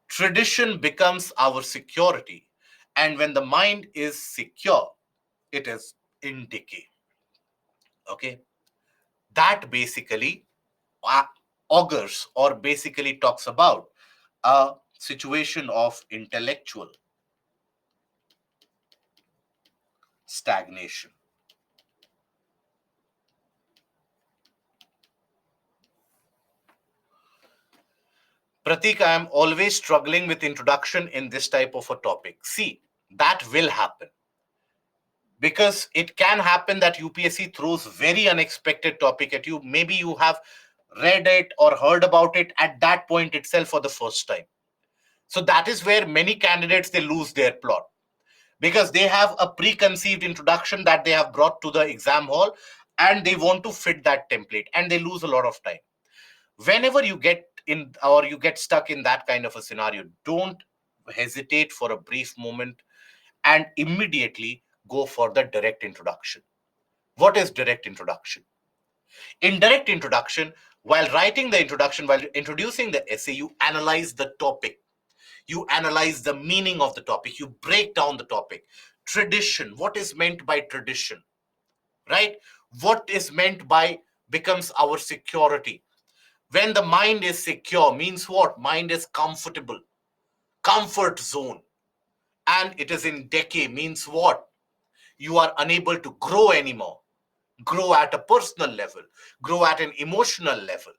tradition becomes our security, and when the mind is secure, it is in decay. Okay, that basically augurs or basically talks about a situation of intellectual stagnation. Pratik, I am always struggling with introduction in this type of a topic. See, that will happen because it can happen that UPSC throws very unexpected topic at you. Maybe you have read it or heard about it at that point itself for the first time. So that is where many candidates they lose their plot because they have a preconceived introduction that they have brought to the exam hall and they want to fit that template and they lose a lot of time. Whenever you get in or you get stuck in that kind of a scenario, don't hesitate for a brief moment and immediately go for the direct introduction. What is direct introduction? In direct introduction, while writing the introduction, while introducing the essay, you analyze the topic. You analyze the meaning of the topic. You break down the topic. Tradition, what is meant by tradition, right? What is meant by becomes our security. When the mind is secure, means what? Mind is comfortable, comfort zone. And it is in decay, means what? You are unable to grow anymore, grow at a personal level, grow at an emotional level,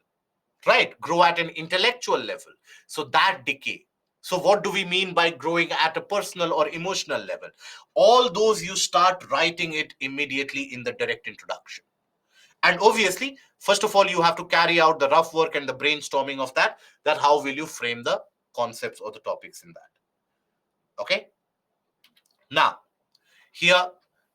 right? Grow at an intellectual level. So that decay. So what do we mean by growing at a personal or emotional level? All those you start writing it immediately in the direct introduction. And obviously, first of all, you have to carry out the rough work and the brainstorming of that how will you frame the concepts or the topics in that. Okay. Now, here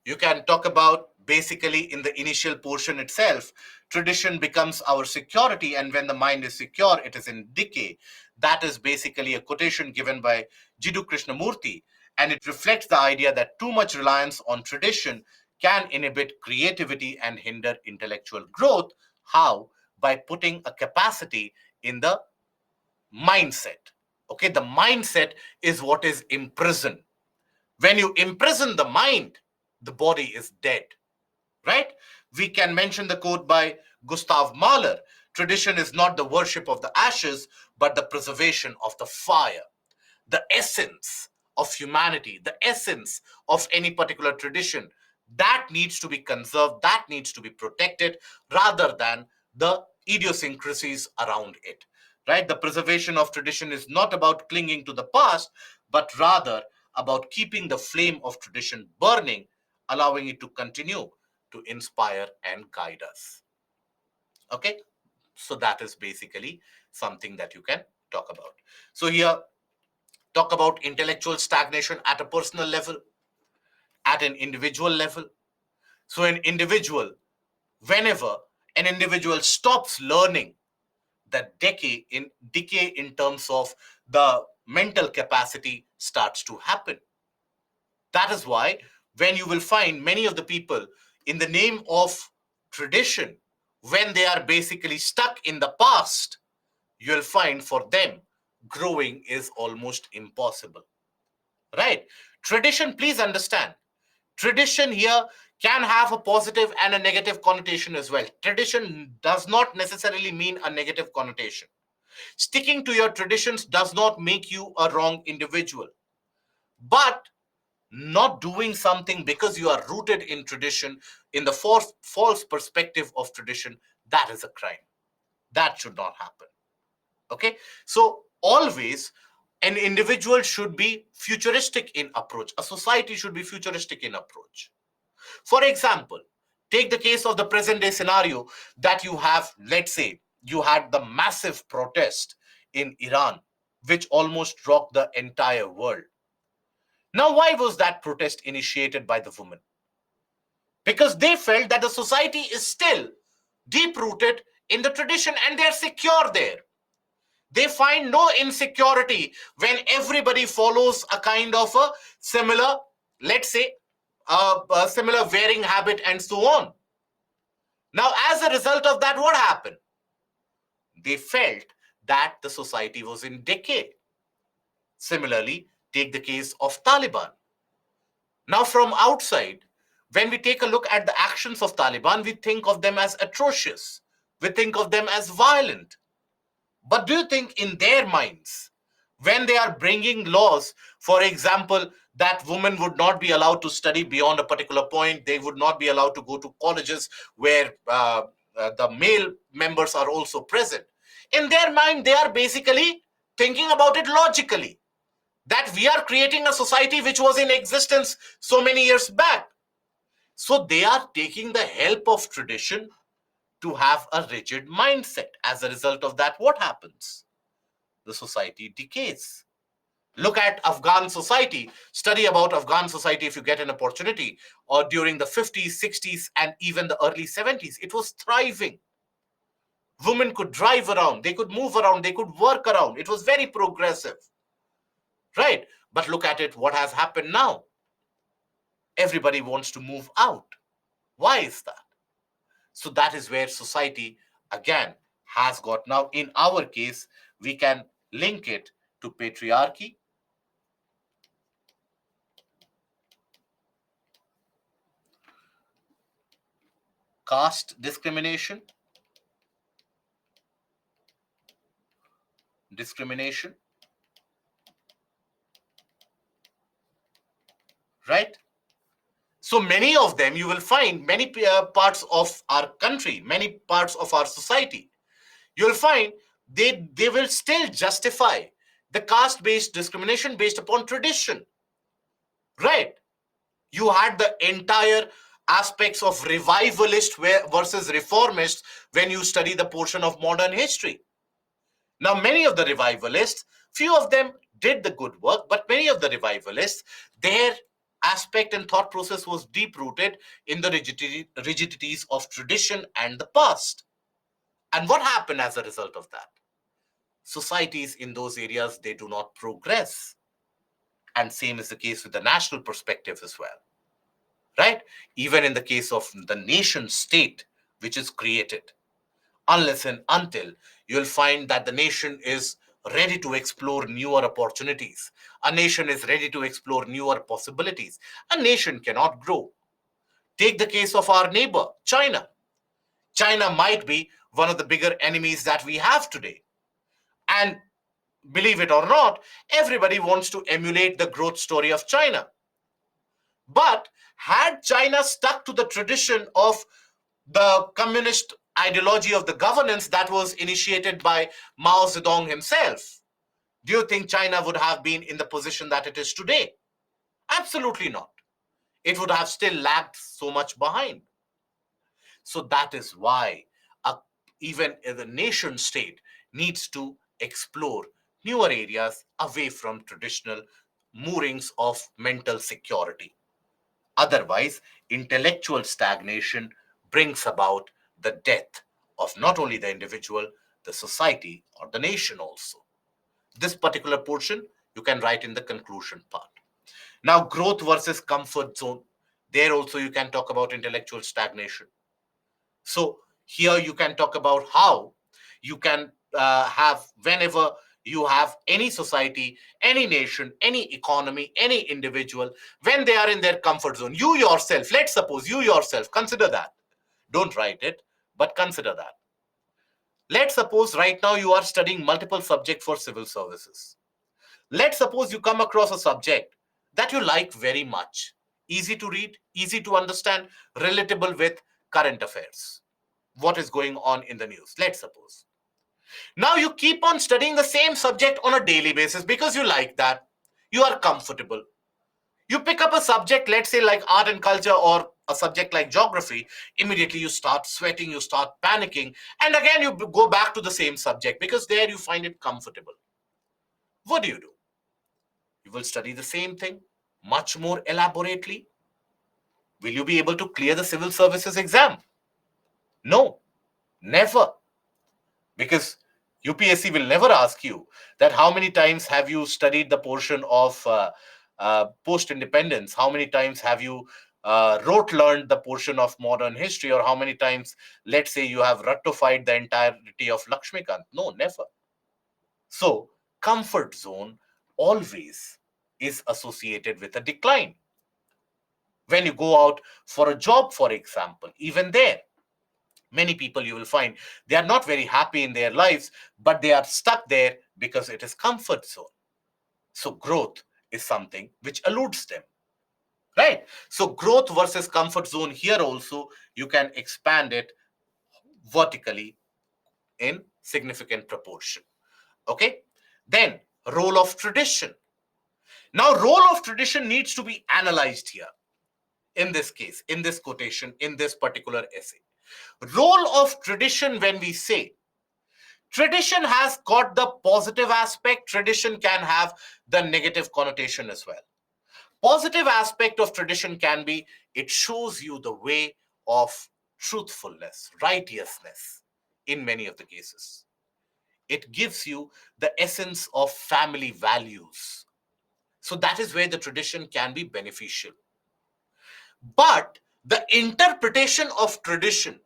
you can talk about basically in the initial portion itself, tradition becomes our security, and when the mind is secure, it is in decay. That is basically a quotation given by Jiddu Krishnamurti, and it reflects the idea that too much reliance on tradition can inhibit creativity and hinder intellectual growth. How? By putting a capacity in the mindset. Okay, the mindset is what is imprisoned. When you imprison the mind, the body is dead, right? We can mention the quote by Gustav Mahler: tradition is not the worship of the ashes, but the preservation of the fire. The essence of humanity, the essence of any particular tradition, that needs to be conserved, that needs to be protected, rather than the idiosyncrasies around it. Right? The preservation of tradition is not about clinging to the past, but rather about keeping the flame of tradition burning, allowing it to continue to inspire and guide us. Okay? So that is basically something that you can talk about. So here, talk about intellectual stagnation at a personal level, at an individual level. So whenever an individual stops learning, the decay in terms of the mental capacity starts to happen. That is why when you will find many of the people, in the name of tradition, when they are basically stuck in the past, you'll find for them growing is almost impossible. Right? Tradition, please understand, tradition here can have a positive and a negative connotation as well. Tradition does not necessarily mean a negative connotation. Sticking to your traditions does not make you a wrong individual. But not doing something because you are rooted in tradition, in the false perspective of tradition, that is a crime. That should not happen. Okay, so always an individual should be futuristic in approach, a society should be futuristic in approach. For example, take the case of the present day scenario that you have. Let's say you had the massive protest in Iran, which almost rocked the entire world. Now, why was that protest initiated by the women? Because they felt that the society is still deep rooted in the tradition and they're secure there. They find no insecurity when everybody follows a kind of a similar, let's say, a similar wearing habit and so on. Now, as a result of that, what happened? They felt that the society was in decay. Similarly, take the case of Taliban. Now, from outside, when we take a look at the actions of Taliban, we think of them as atrocious. We think of them as violent. But do you think in their minds, when they are bringing laws, for example, that women would not be allowed to study beyond a particular point, they would not be allowed to go to colleges where the male members are also present? In their mind, they are basically thinking about it logically, that we are creating a society which was in existence so many years back. So they are taking the help of tradition to have a rigid mindset. As a result of that, what happens? The society decays. Look at Afghan society. Study about Afghan society if you get an opportunity. Or during the 50s, 60s, and even the early 70s, it was thriving. Women could drive around, they could move around, they could work around. It was very progressive, right? But look at it, what has happened now? Everybody wants to move out. Why is that? So that is where society again has got. Now, in our case, we can link it to patriarchy, caste discrimination, right? So many of them, you will find many parts of our country, many parts of our society, you'll find they will still justify the caste based discrimination based upon tradition, right? You had the entire aspects of revivalist versus reformist when you study the portion of modern history. Now, many of the revivalists, few of them did the good work, but many of the revivalists, their aspect and thought process was deep rooted in the rigidities of tradition and the past. And what happened as a result of that? Societies in those areas, they do not progress. And same is the case with the national perspective as well. right? Even in the case of the nation state, which is created, unless and until you'll find that the nation is ready to explore newer opportunities, a nation is ready to explore newer possibilities, a nation cannot grow. Take the case of our neighbor, China. China might be one of the bigger enemies that we have today. And believe it or not, everybody wants to emulate the growth story of China. But had China stuck to the tradition of the communist ideology of the governance that was initiated by Mao Zedong himself, do you think China would have been in the position that it is today? Absolutely not. It would have still lagged so much behind. So that is why a, even the nation state needs to explore newer areas away from traditional moorings of mental security. Otherwise, intellectual stagnation brings about the death of not only the individual, the society, or the nation also. This particular portion you can write in the conclusion part. Now, growth versus comfort zone. There also you can talk about intellectual stagnation. So here you can talk about how you can have, whenever you have any society, any nation, any economy, any individual, when they are in their comfort zone, you yourself, let's suppose you yourself, consider that. Don't write it, but consider that. Let's suppose right now you are studying multiple subjects for civil services. Let's suppose you come across a subject that you like very much, easy to read, easy to understand, relatable with current affairs, what is going on in the news, let's suppose. Now you keep on studying the same subject on a daily basis because you like that, you are comfortable. You pick up a subject, let's say like art and culture, or a subject like geography, immediately you start sweating, you start panicking, and again you go back to the same subject because there you find it comfortable. What do? You will study the same thing much more elaborately. Will you be able to clear the civil services exam? No, never. Because UPSC will never ask you that how many times have you studied the portion of post-independence, how many times have you rote learned the portion of modern history, or how many times, let's say, you have ratified the entirety of Lakshmikant. No, never. So, comfort zone always is associated with a decline. When you go out for a job, for example, even there, many people you will find they are not very happy in their lives, but they are stuck there because it is comfort zone. So growth is something which eludes them, right? So growth versus comfort zone, here also you can expand it vertically in significant proportion. Okay, then role of tradition. Now role of tradition needs to be analyzed here, in this case, in this quotation, in this particular essay. Role of tradition, when we say, tradition has got the positive aspect, tradition can have the negative connotation as well. Positive aspect of tradition can be it shows you the way of truthfulness, righteousness in many of the cases. It gives you the essence of family values. So that is where the tradition can be beneficial. But the interpretation of tradition,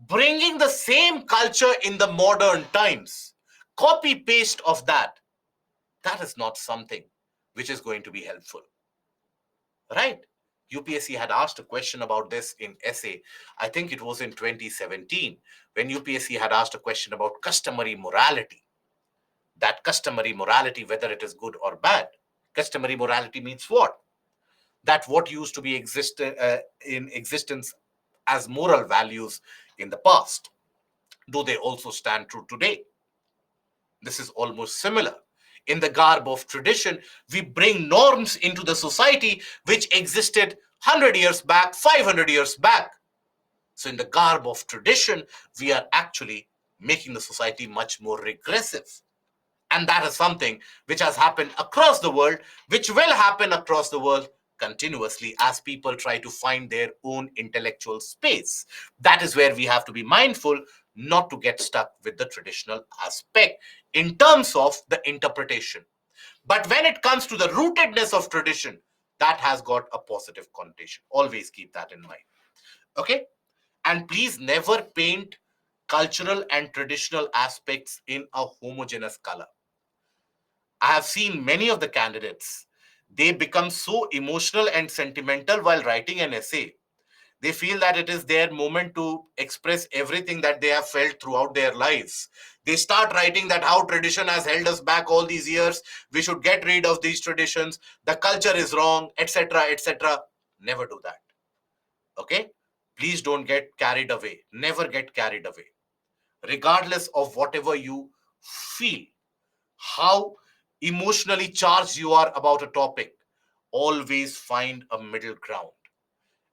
bringing the same culture in the modern times, copy paste of that, that is not something which is going to be helpful, right? UPSC had asked a question about this in essay. I think it was in 2017 when UPSC had asked a question about customary morality. That customary morality, whether it is good or bad. Customary morality means what? That what used to be in existence as moral values in the past, do they also stand true today? This is almost similar. In the garb of tradition, we bring norms into the society which existed 100 years back, 500 years back. So, in the garb of tradition, we are actually making the society much more regressive. And that is something which has happened across the world, which will happen across the world continuously as people try to find their own intellectual space. That is where we have to be mindful not to get stuck with the traditional aspect in terms of the interpretation. But when it comes to the rootedness of tradition, That has got a positive connotation. Always keep that in mind. Okay? And please never paint cultural and traditional aspects in a homogeneous color. I have seen many of the candidates, they become so emotional and sentimental while writing an essay. They feel that it is their moment to express everything that they have felt throughout their lives. They start writing that how tradition has held us back all these years. We should get rid of these traditions. The culture is wrong, etc., etc. Never do that. Okay? Please don't get carried away. Never get carried away. Regardless of whatever you feel, how emotionally charged you are about a topic, always find a middle ground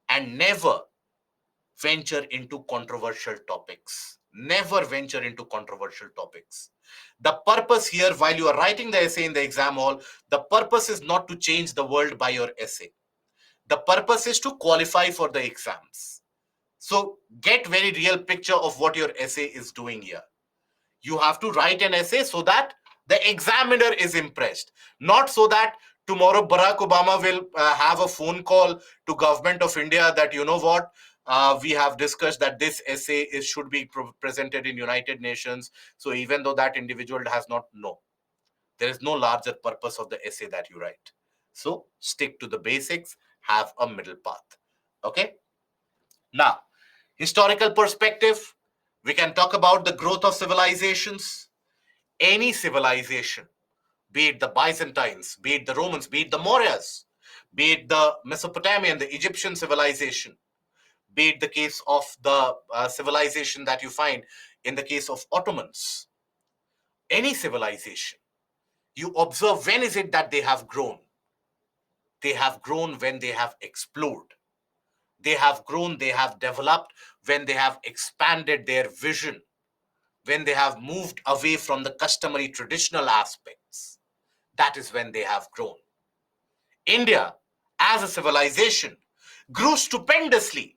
and never venture into controversial topics. Never venture into controversial topics. The purpose here, while you are writing the essay in the exam hall, the purpose is not to change the world by your essay. The purpose is to qualify for the exams. So get very real picture of what your essay is doing here. You have to write an essay so that the examiner is impressed, not so that tomorrow Barack Obama will have a phone call to government of India that, you know what, we have discussed that this essay should be presented in United Nations. So even though that individual has not, no, there is no larger purpose of the essay that you write. So stick to the basics, have a middle path. Okay. Now, historical perspective, we can talk about the growth of civilizations. Any civilization, be it the Byzantines, be it the Romans, be it the Mauryas, be it the Mesopotamian, the Egyptian civilization, be it the case of the civilization that you find in the case of Ottomans, any civilization, you observe when is it that they have grown. They have grown when they have explored. They have grown, they have developed when they have expanded their vision, when they have moved away from the customary traditional aspects. That is when they have grown. India, as a civilization, grew stupendously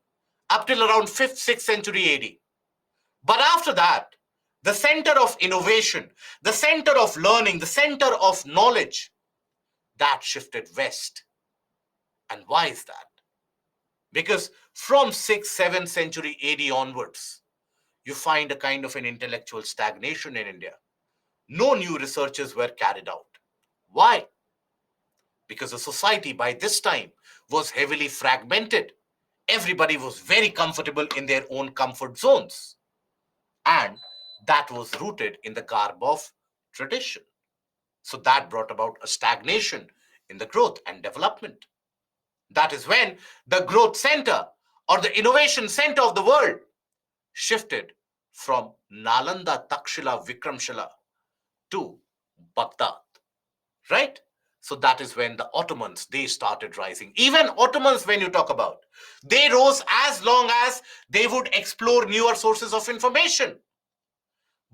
up till around 5th, 6th century AD. But after that, the center of innovation, the center of learning, the center of knowledge, that shifted west. And why is that? Because from 6th, 7th century AD onwards, you find a kind of an intellectual stagnation in India. No new researches were carried out. Why? Because the society by this time was heavily fragmented. Everybody was very comfortable in their own comfort zones. And that was rooted in the garb of tradition. So that brought about a stagnation in the growth and development. That is when the growth center or the innovation center of the world shifted from Nalanda, Takshila, Vikramshila to Baghdad, right? So that is when the Ottomans, they started rising. Even Ottomans, when you talk about, they rose as long as they would explore newer sources of information.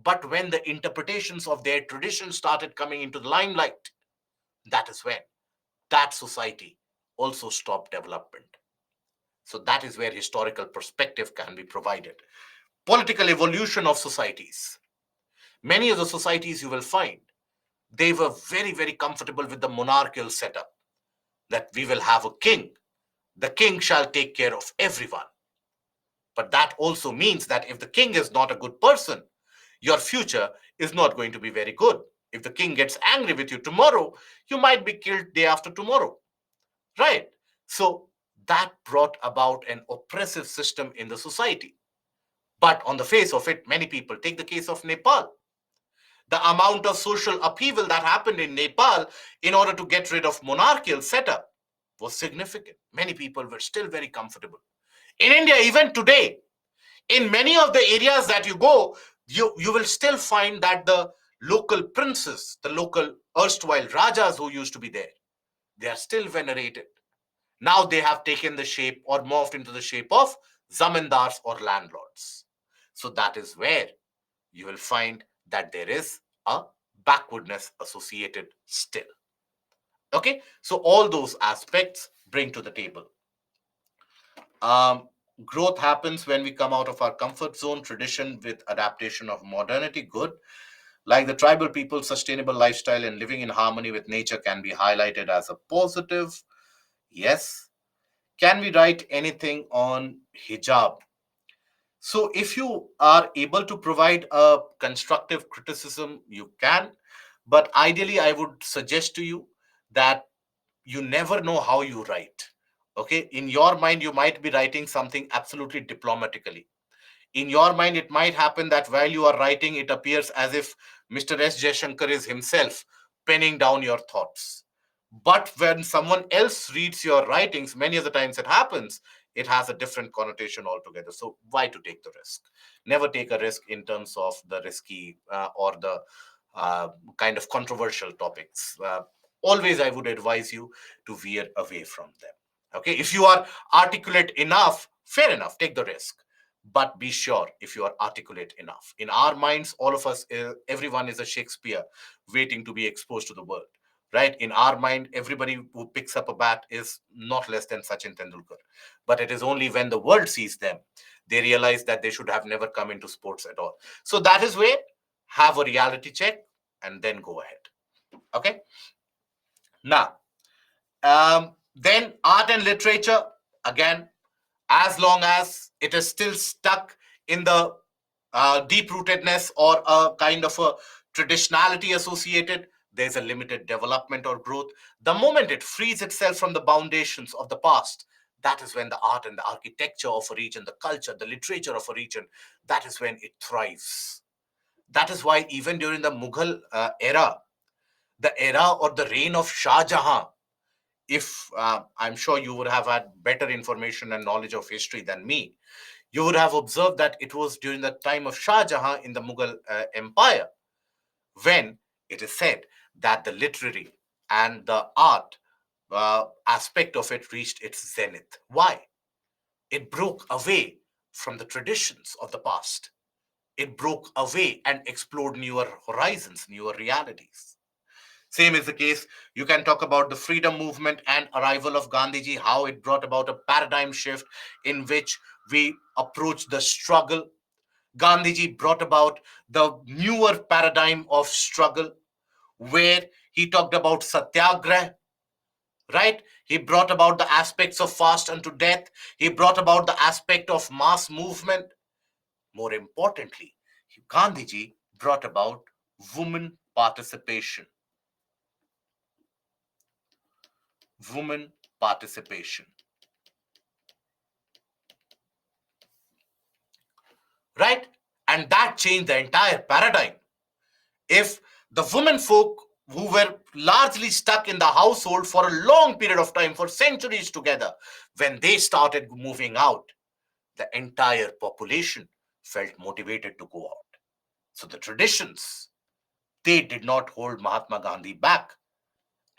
But when the interpretations of their tradition started coming into the limelight, that is when that society also stopped development. So that is where historical perspective can be provided. Political evolution of societies. Many of the societies you will find, they were very, very comfortable with the monarchical setup, that we will have a king. The king shall take care of everyone. But that also means that if the king is not a good person, your future is not going to be very good. If the king gets angry with you tomorrow, you might be killed day after tomorrow, right? So that brought about an oppressive system in the society. But on the face of it, many people take the case of Nepal. The amount of social upheaval that happened in Nepal in order to get rid of monarchical setup was significant. Many people were still very comfortable. In India, even today, in many of the areas that you go, you will still find that the local princes, the local erstwhile rajas who used to be there, they are still venerated. Now they have taken the shape or morphed into the shape of zamindars or landlords. So that is where you will find that there is a backwardness associated still. Okay, so all those aspects bring to the table. Um, Growth happens when we come out of our comfort zone, tradition with adaptation of modernity. Good. Like the tribal people, sustainable lifestyle and living in harmony with nature can be highlighted as a positive. Yes. Can we write anything on hijab? So, if you are able to provide a constructive criticism, you can. But ideally, I would suggest to you that you never know how you write. Okay. In your mind, you might be writing something absolutely diplomatically. In your mind, it might happen that while you are writing, it appears as if Mr. S. Jaishankar is himself penning down your thoughts. But when someone else reads your writings, many of the times it happens, it has a different connotation altogether. So, why to take the risk? Never take a risk in terms of the risky or the uh, kind of controversial topics. Always, I would advise you to veer away from them. Okay, if you are articulate enough, fair enough, take the risk, but be sure if you are articulate enough. In our minds, all of us, everyone is a Shakespeare waiting to be exposed to the world, right? In our mind, everybody who picks up a bat is not less than Sachin Tendulkar. But it is only when the world sees them, they realize that they should have never come into sports at all. So that is where have a reality check and then go ahead. Okay. Now, then art and literature, again, as long as it is still stuck in the deep rootedness or a kind of a traditionality associated, there's a limited development or growth. The moment it frees itself from the foundations of the past, that is when the art and the architecture of a region, the culture, the literature of a region, that is when it thrives. That is why even during the Mughal era, the era or the reign of Shah Jahan, if I'm sure you would have had better information and knowledge of history than me, you would have observed that it was during the time of Shah Jahan in the Mughal Empire when it is said that the literary and the art aspect of it reached its zenith. Why? It broke away from the traditions of the past. It broke away and explored newer horizons, newer realities. Same is the case. You can talk about the freedom movement and arrival of Gandhiji, how it brought about a paradigm shift in which we approach the struggle. Gandhiji brought about the newer paradigm of struggle where he talked about satyagrah, right? He brought about the aspects of fast unto death. He brought about the aspect of mass movement. More importantly, Gandhiji brought about women participation. Women participation, right? And that changed the entire paradigm. If the women folk who were largely stuck in the household for a long period of time, for centuries together, when they started moving out, the entire population felt motivated to go out. So the traditions, they did not hold Mahatma Gandhi back.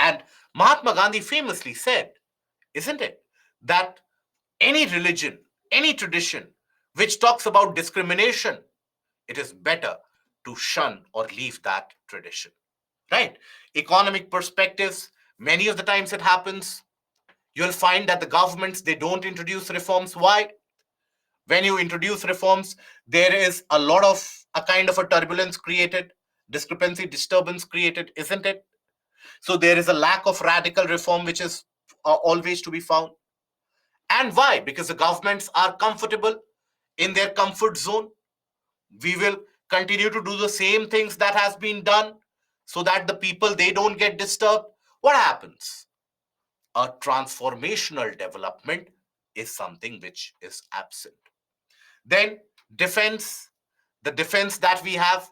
And Mahatma Gandhi famously said, isn't it, that any religion, any tradition which talks about discrimination, it is better to shun or leave that tradition, right? Economic perspectives, many of the times it happens, you'll find that the governments, they don't introduce reforms. Why? When you introduce reforms, there is a lot of a kind of a turbulence created, discrepancy, disturbance created, isn't it? So there is a lack of radical reform which is always to be found. And why? Because the governments are comfortable in their comfort zone. We will continue to do the same things that has been done so that the people, they don't get disturbed. What happens? A transformational development is something which is absent. Then defense, the defense that we have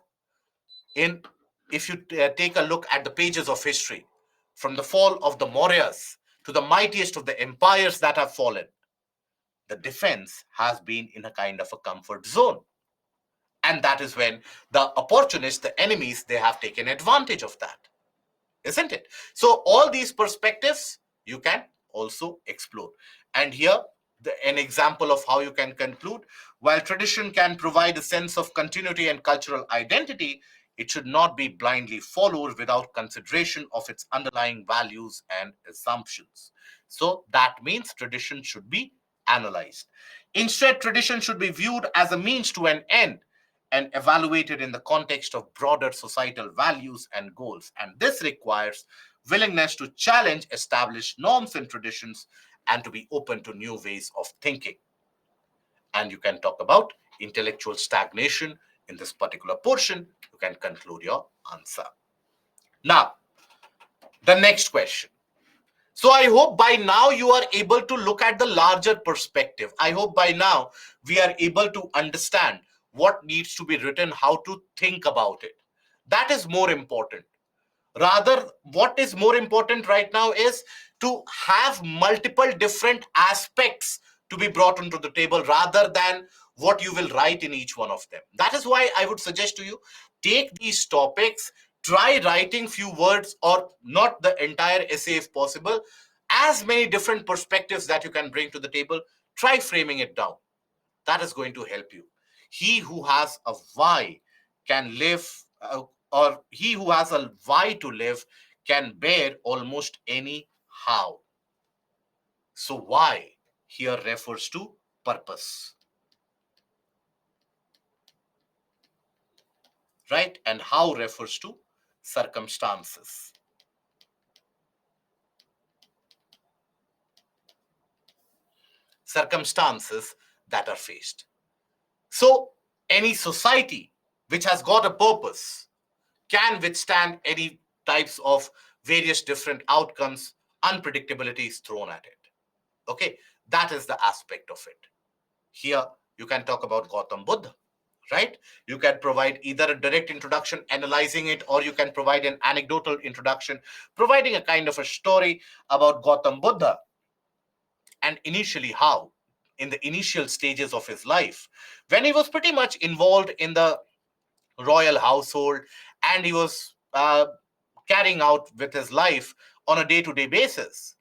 in, if you take a look at the pages of history, from the fall of the Mauryas to the mightiest of the empires that have fallen, the defense has been in a kind of a comfort zone. And that is when the opportunists, the enemies, they have taken advantage of that, isn't it? So all these perspectives you can also explore. And here, an example of how you can conclude: while tradition can provide a sense of continuity and cultural identity, it should not be blindly followed without consideration of its underlying values and assumptions. So that means tradition should be analyzed. Instead, tradition should be viewed as a means to an end and evaluated in the context of broader societal values and goals. And this requires willingness to challenge established norms and traditions, and to be open to new ways of thinking. And you can talk about intellectual stagnation in this particular portion. You can conclude your answer. Now, the next question. So I hope by now you are able to look at the larger perspective. I hope by now we are able to understand what needs to be written, how to think about it. That is more important. Rather, what is more important right now is to have multiple different aspects to be brought onto the table rather than what you will write in each one of them. That is why I would suggest to you, take these topics, try writing few words or not the entire essay if possible, as many different perspectives that you can bring to the table. Try framing it down. That is going to help you. He who has a why can live, or he who has a why to live can bear almost any how. So why here refers to purpose, right? And how refers to circumstances. Circumstances that are faced. So any society which has got a purpose can withstand any types of various different outcomes. Unpredictability is thrown at it. Okay, that is the aspect of it. Here you can talk about Gautam Buddha, right? You can provide either a direct introduction analyzing it, or you can provide an anecdotal introduction providing a kind of a story about Gautam Buddha and initially how in the initial stages of his life, when he was pretty much involved in the royal household, and he was carrying out with his life on a day-to-day basis.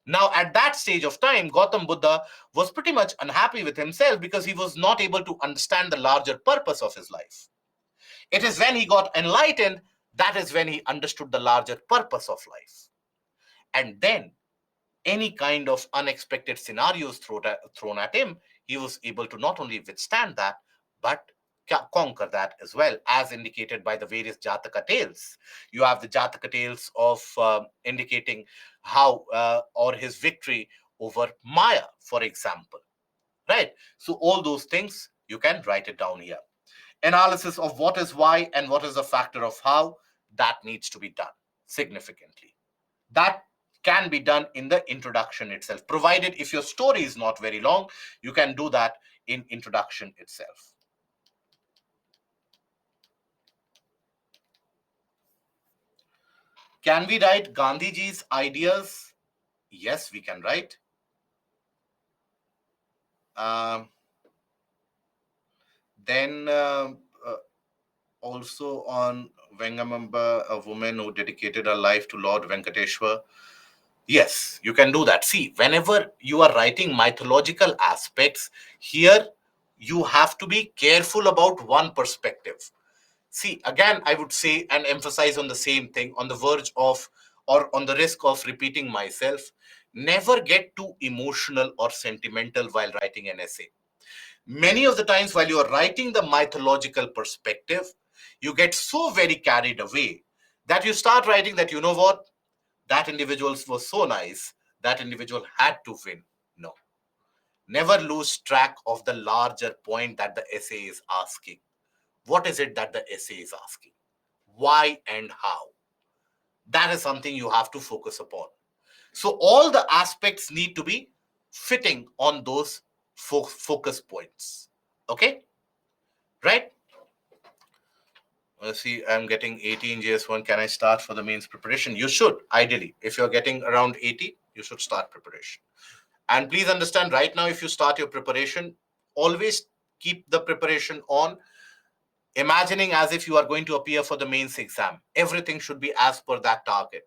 Now, at that stage of time, Gautam Buddha was pretty much unhappy with himself because he was not able to understand the larger purpose of his life. It is when he got enlightened, that is when he understood the larger purpose of life. And then any kind of unexpected scenarios thrown at him, he was able to not only withstand that, but conquer that as well, as indicated by the various Jataka tales. You have the Jataka tales of indicating how, or his victory over Maya, for example, right? So all those things, you can write it down here. Analysis of what is why and what is the factor of how, that needs to be done significantly. That can be done in the introduction itself, provided if your story is not very long, you can do that in introduction itself. Can we write Gandhiji's ideas? Yes, we can write. Then also on Vengamamba, a woman who dedicated her life to Lord Venkateshwar. Yes, you can do that. See, whenever you are writing mythological aspects, here you have to be careful about one perspective. See, again, I would say and emphasize on the same thing, on the verge of or on the risk of repeating myself, never get too emotional or sentimental while writing an essay. Many of the times, while you are writing the mythological perspective, you get so very carried away that you start writing that, you know what, that individual was so nice, that individual had to win. No, never lose track of the larger point that the essay is asking. What is it that the essay is asking? Why and how? That is something you have to focus upon. So all the aspects need to be fitting on those focus points. Okay, right? Let's see, I'm getting 80 in JS1. Can I start for the mains preparation? You should, ideally. If you're getting around 80, you should start preparation. And please understand, right now, if you start your preparation, always keep the preparation on, imagining as if you are going to appear for the mains exam. Everything should be as per that target.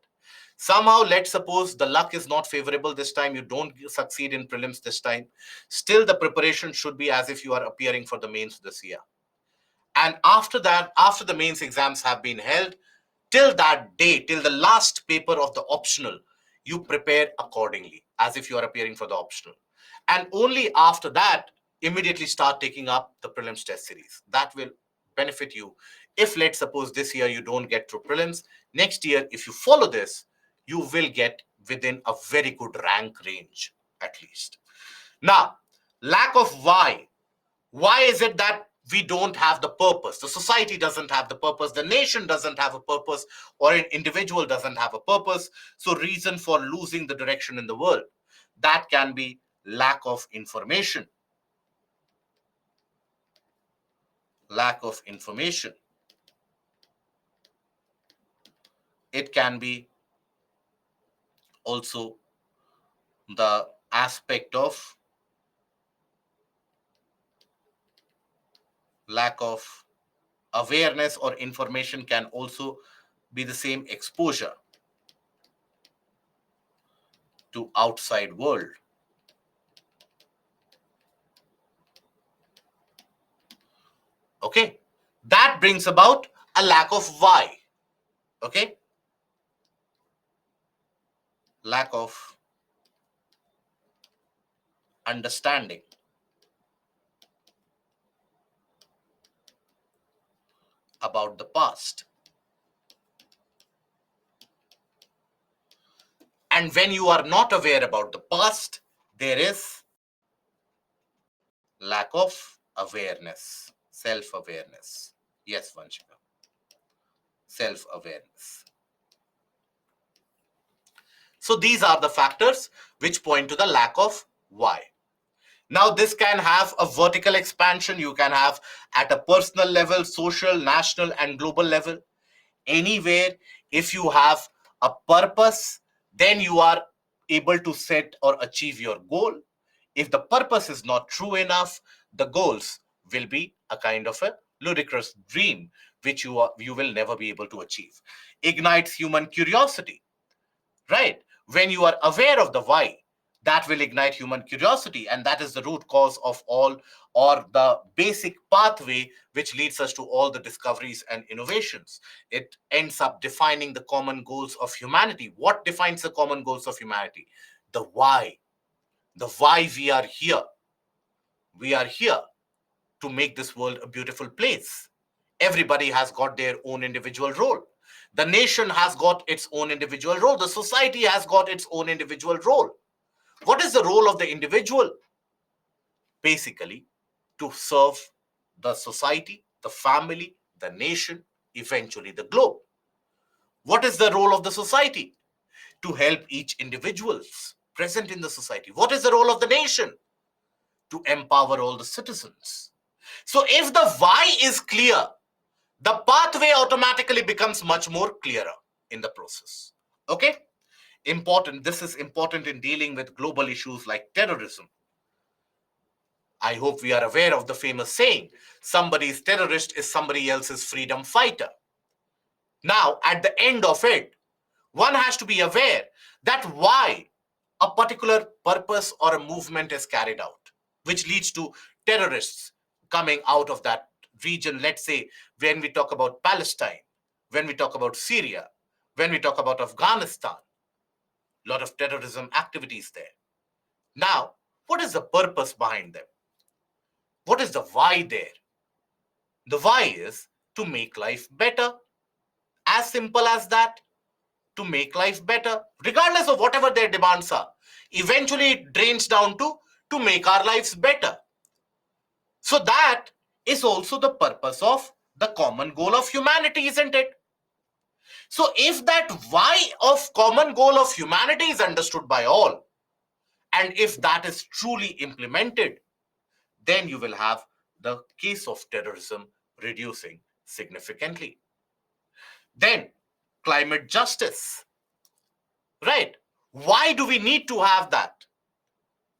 Somehow, let's suppose the luck is not favorable this time, you don't succeed in prelims this time. Still, the preparation should be as if you are appearing for the mains this year. And after that, after the mains exams have been held, till that day, till the last paper of the optional, you prepare accordingly as if you are appearing for the optional. And only after that, immediately start taking up the prelims test series. That will benefit you. If let's suppose this year you don't get through prelims, next year, if you follow this, you will get within a very good rank range, at least. Now, lack of why. Why is it that we don't have the purpose? The society doesn't have the purpose, the nation doesn't have a purpose, or an individual doesn't have a purpose. So, reason for losing the direction in the world. That can be lack of information. Lack of information. It can be also the aspect of lack of awareness, or information can also be the same exposure to outside world. Okay, that brings about a lack of why. Okay, lack of understanding about the past. And when you are not aware about the past, there is lack of awareness, self-awareness. Yes, Vanshika, self-awareness. So these are the factors which point to the lack of why. Now, this can have a vertical expansion. You can have at a personal level, social, national, and global level. Anywhere, if you have a purpose, then you are able to set or achieve your goal. If the purpose is not true enough, the goals will be a kind of a ludicrous dream, which you will never be able to achieve. Ignites human curiosity, right? When you are aware of the why, that will ignite human curiosity, and that is the root cause of all, or the basic pathway which leads us to all the discoveries and innovations. It ends up defining the common goals of humanity. What defines the common goals of humanity? The why. The why we are here. We are here to make this world a beautiful place. Everybody has got their own individual role. The nation has got its own individual role. The society has got its own individual role. What is the role of the individual? Basically, to serve the society, the family, the nation, eventually the globe. What is the role of the society? To help each individual present in the society. What is the role of the nation? To empower all the citizens. So if the why is clear, the pathway automatically becomes much more clearer in the process. Okay? Important. This is important in dealing with global issues like terrorism. I hope we are aware of the famous saying, somebody's terrorist is somebody else's freedom fighter. Now, at the end of it, one has to be aware that why a particular purpose or a movement is carried out, which leads to terrorists coming out of that region. Let's say when we talk about Palestine, when we talk about Syria, when we talk about Afghanistan, a lot of terrorism activities there. Now, what is the purpose behind them? What is the why there? The why is to make life better. As simple as that. To make life better, regardless of whatever their demands are. Eventually, it drains down to make our lives better. So that is also the purpose of the common goal of humanity, isn't it? So if that why of common goal of humanity is understood by all, and if that is truly implemented, then you will have the case of terrorism reducing significantly. Then, climate justice. Right? Why do we need to have that?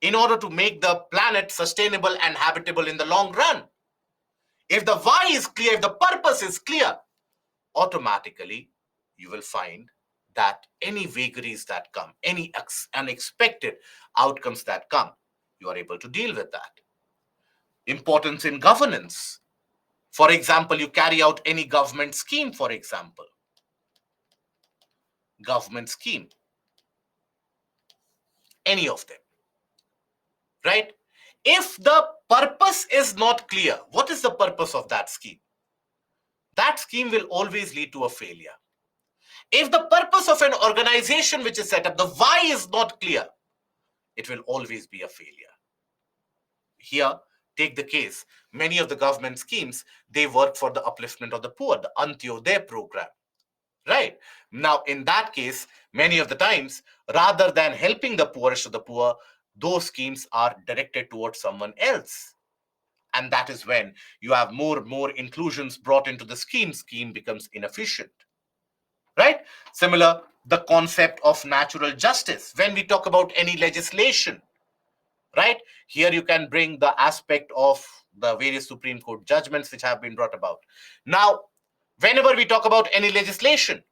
In order to make the planet sustainable and habitable in the long run. If the why is clear, if the purpose is clear, automatically you will find that any vagaries that come, any unexpected outcomes that come, you are able to deal with that. Importance in governance. For example, you carry out any government scheme, for example. Government scheme. Any of them. Right? If the purpose is not clear, what is the purpose of that scheme? That scheme will always lead to a failure. If the purpose of an organization which is set up, the why is not clear, it will always be a failure. Here, take the case, many of the government schemes, they work for the upliftment of the poor, the Antyodaya program. Right. Now, in that case, many of the times, rather than helping the poorest of the poor, those schemes are directed towards someone else. And that is when you have more inclusions brought into the scheme becomes inefficient. Right? Similar, the concept of natural justice. When we talk about any legislation, right? Here you can bring the aspect of the various Supreme Court judgments which have been brought about. Now, whenever we talk about any legislation,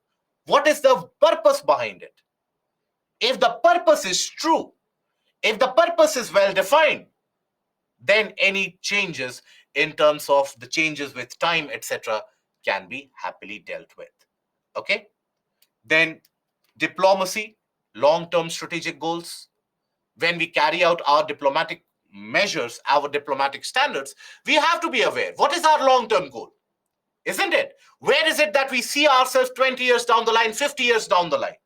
what is the purpose behind it? If the purpose is true, if the purpose is well defined, then any changes in terms of the changes with time, etc., can be happily dealt with. Okay? Then diplomacy, long-term strategic goals. When we carry out our diplomatic measures, our diplomatic standards, we have to be aware, what is our long-term goal? Isn't it? Where is it that we see ourselves 20 years down the line, 50 years down the line?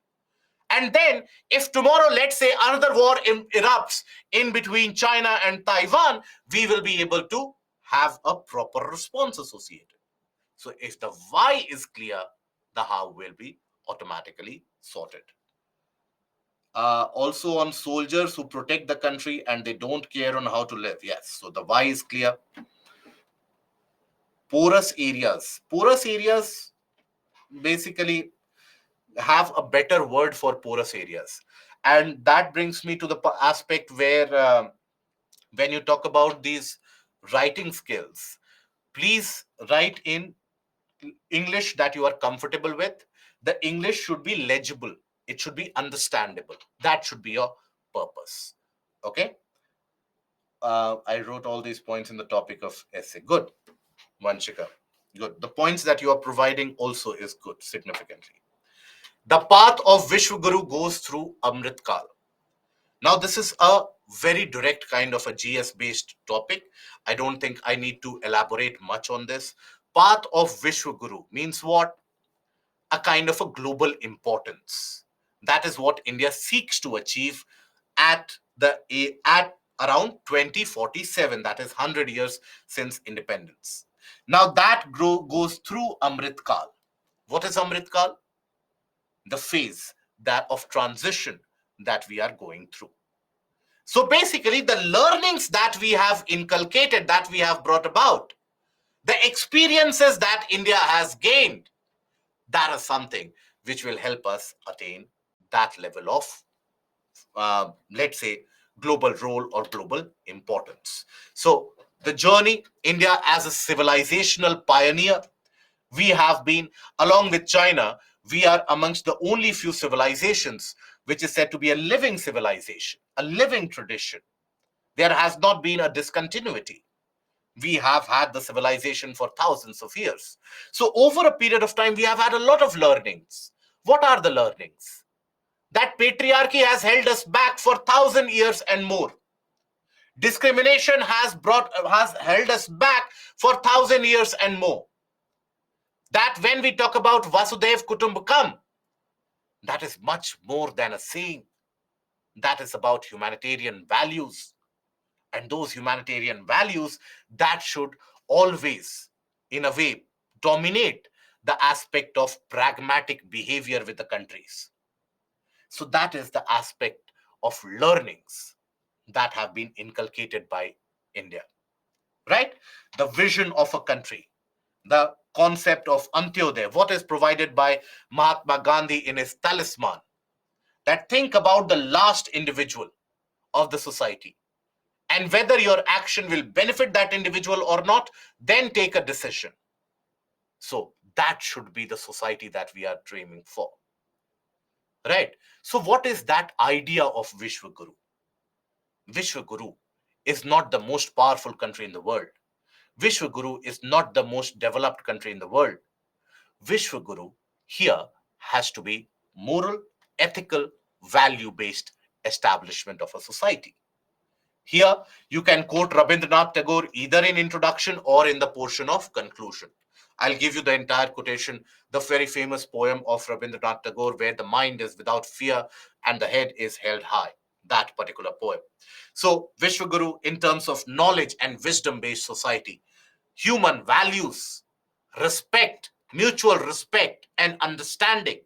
And then, if tomorrow, let's say, another war erupts in between China and Taiwan, we will be able to have a proper response associated. So, if the why is clear, the how will be automatically sorted. Also on soldiers who protect the country and they don't care on how to live. Yes, so the why is clear. Porous areas basically have a better word for porous areas, and that brings me to the aspect where when you talk about these writing skills, please write in English that you are comfortable with. The English should be legible, it should be understandable. That should be your purpose. Okay. I wrote all these points in the topic of essay. Good, Vanshika. Good. The points that you are providing also is good, significantly. The path of Vishwaguru goes through Amrit Kal. Now, this is a very direct kind of a GS-based topic. I don't think I need to elaborate much on this. Path of Vishwaguru means what? A kind of a global importance. That is what India seeks to achieve at around 2047. That is 100 years since independence. Now that goes through Amrit Kal. What is Amrit Kal? The phase that of transition that we are going through. So basically, the learnings that we have inculcated, that we have brought about, the experiences that India has gained, that is something which will help us attain that level of, let's say, global role or global importance. So the journey, India as a civilizational pioneer, we have been, along with China, we are amongst the only few civilizations which is said to be a living civilization, a living tradition. There has not been a discontinuity. We have had the civilization for thousands of years. So over a period of time, we have had a lot of learnings. What are the learnings? That patriarchy has held us back for 1,000 years and more. Discrimination has held us back for 1,000 years and more. That when we talk about Vasudev Kutumbakam, that is much more than a saying. That is about humanitarian values. And those humanitarian values, that should always, in a way, dominate the aspect of pragmatic behavior with the countries. So that is the aspect of learnings that have been inculcated by India. Right? The vision of a country, the concept of Antyodaya, what is provided by Mahatma Gandhi in his talisman, that think about the last individual of the society, and whether your action will benefit that individual or not, then take a decision. So that should be the society that we are dreaming for. Right? So what is that idea of Vishwaguru? Vishwaguru is not the most powerful country in the world. Vishwaguru is not the most developed country in the world. Vishwaguru here has to be moral, ethical, value-based establishment of a society. Here you can quote Rabindranath Tagore either in introduction or in the portion of conclusion. I'll give you the entire quotation, the very famous poem of Rabindranath Tagore, where the mind is without fear and the head is held high. That particular poem. So, Vishwaguru, in terms of knowledge and wisdom based society, human values, respect, mutual respect and understanding,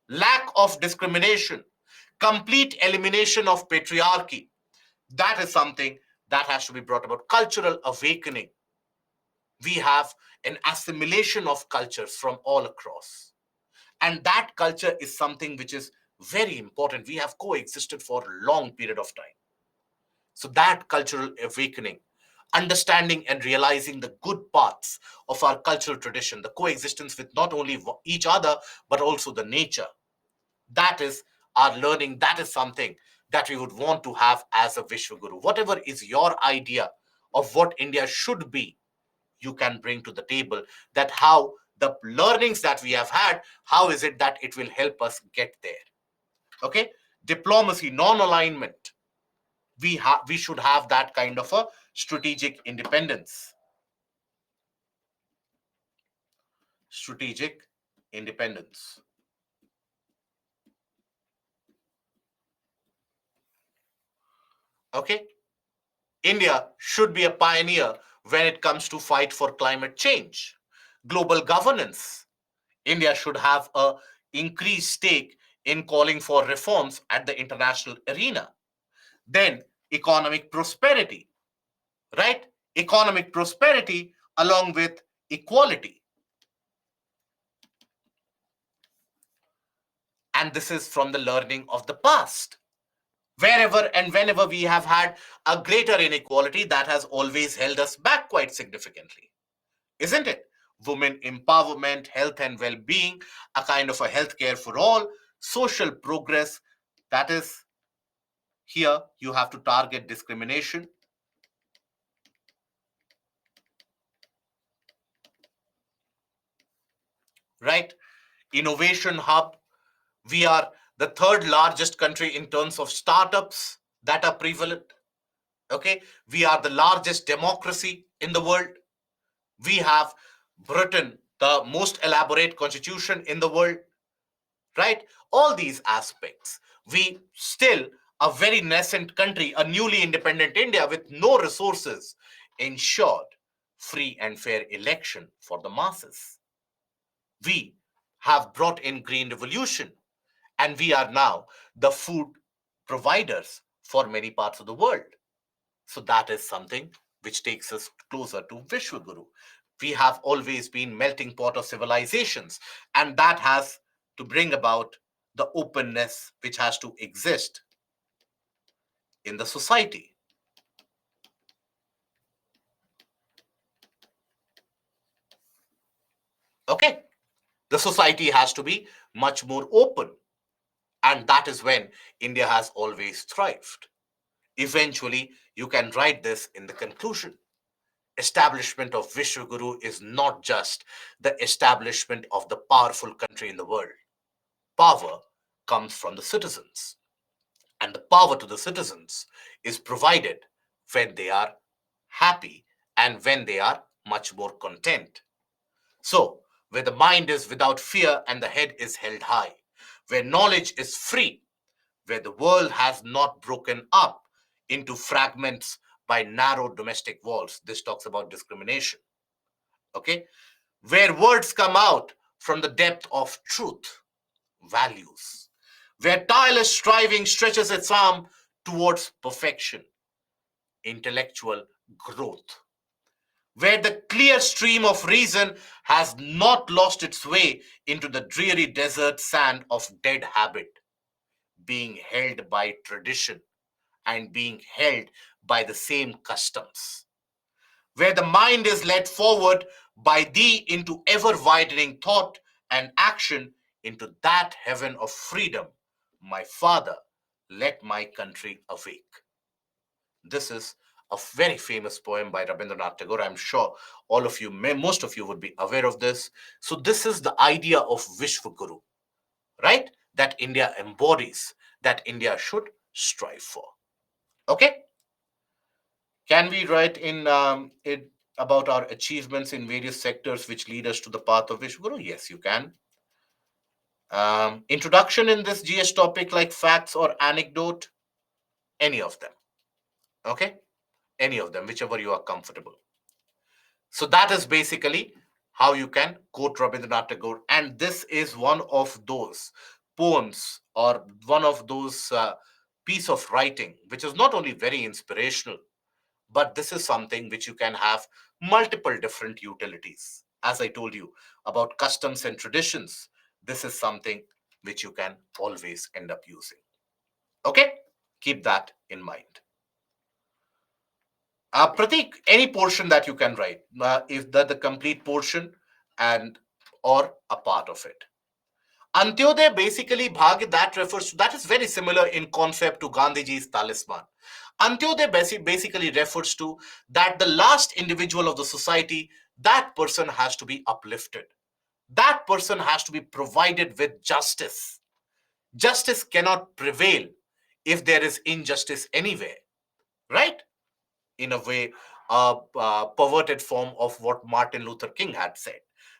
lack of discrimination, complete elimination of patriarchy. That is something that has to be brought about. Cultural awakening. We have an assimilation of cultures from all across. And that culture is something which is very important. We have coexisted for a long period of time. So that cultural awakening, understanding and realizing the good parts of our cultural tradition, the coexistence with not only each other, but also the nature, that is our learning. That is something that we would want to have as a Vishwaguru. Whatever is your idea of what India should be, you can bring to the table, that how the learnings that we have had, how is it that it will help us get there. Okay, diplomacy, non-alignment, we should have that kind of a strategic independence. Strategic independence. Okay, India should be a pioneer when it comes to fight for climate change. Global governance, India should have a increased stake in calling for reforms at the international arena. Then economic prosperity, right? Economic prosperity along with equality. And this is from the learning of the past. Wherever and whenever we have had a greater inequality, that has always held us back quite significantly, isn't it? Women empowerment, health and well being, a kind of a healthcare for all, social progress. That is, here you have to target discrimination, right? Innovation hub. We are the third largest country in terms of startups that are prevalent. Okay, we are the largest democracy in the world. We have Britain, the most elaborate constitution in the world, right? All these aspects. We still a very nascent country, a newly independent India with no resources, ensured free and fair election for the masses. We have brought in green revolution, and we are now the food providers for many parts of the world. So that is something which takes us closer to Vishwaguru. We have always been melting pot of civilizations, and that has to bring about the openness which has to exist in the society. Okay, the society has to be much more open, and that is when India has always thrived. Eventually, you can write this in the conclusion. Establishment of Vishwaguru is not just the establishment of the powerful country in the world. Power comes from the citizens, and the power to the citizens is provided when they are happy and when they are much more content. So, where the mind is without fear and the head is held high, where knowledge is free, where the world has not broken up into fragments by narrow domestic walls. This talks about discrimination. Okay, where words come out from the depth of truth, values, where tireless striving stretches its arm towards perfection, intellectual growth, where the clear stream of reason has not lost its way into the dreary desert sand of dead habit, being held by tradition and being held by the same customs, where the mind is led forward by thee into ever widening thought and action into that heaven of freedom. My Father, let my country awake. This is a very famous poem by Rabindranath Tagore. I'm sure all of you, most of you would be aware of this. So, this is the idea of Vishwaguru, right? That India embodies, that India should strive for. Okay? Can we write in it? about our achievements in various sectors which lead us to the path of Vishwaguru? Yes, you can. Introduction in this GS topic like facts or anecdote? Any of them. Okay? Any of them, whichever you are comfortable. So that is basically how you can quote Rabindranath Tagore. And this is one of those poems or one of those piece of writing which is not only very inspirational, but this is something which you can have multiple different utilities. As I told you about customs and traditions, this is something which you can always end up using. Okay? Keep that in mind. Pratik, any portion that you can write, if the complete portion and or a part of it. Antyodaya basically bhag that refers to that is very similar in concept to Gandhiji's talisman. Antyodaya basically refers to that the last individual of the society, that person has to be uplifted. That person has to be provided with justice. Justice cannot prevail if there is injustice anywhere, right? In a way, a perverted form of what Martin Luther King had said,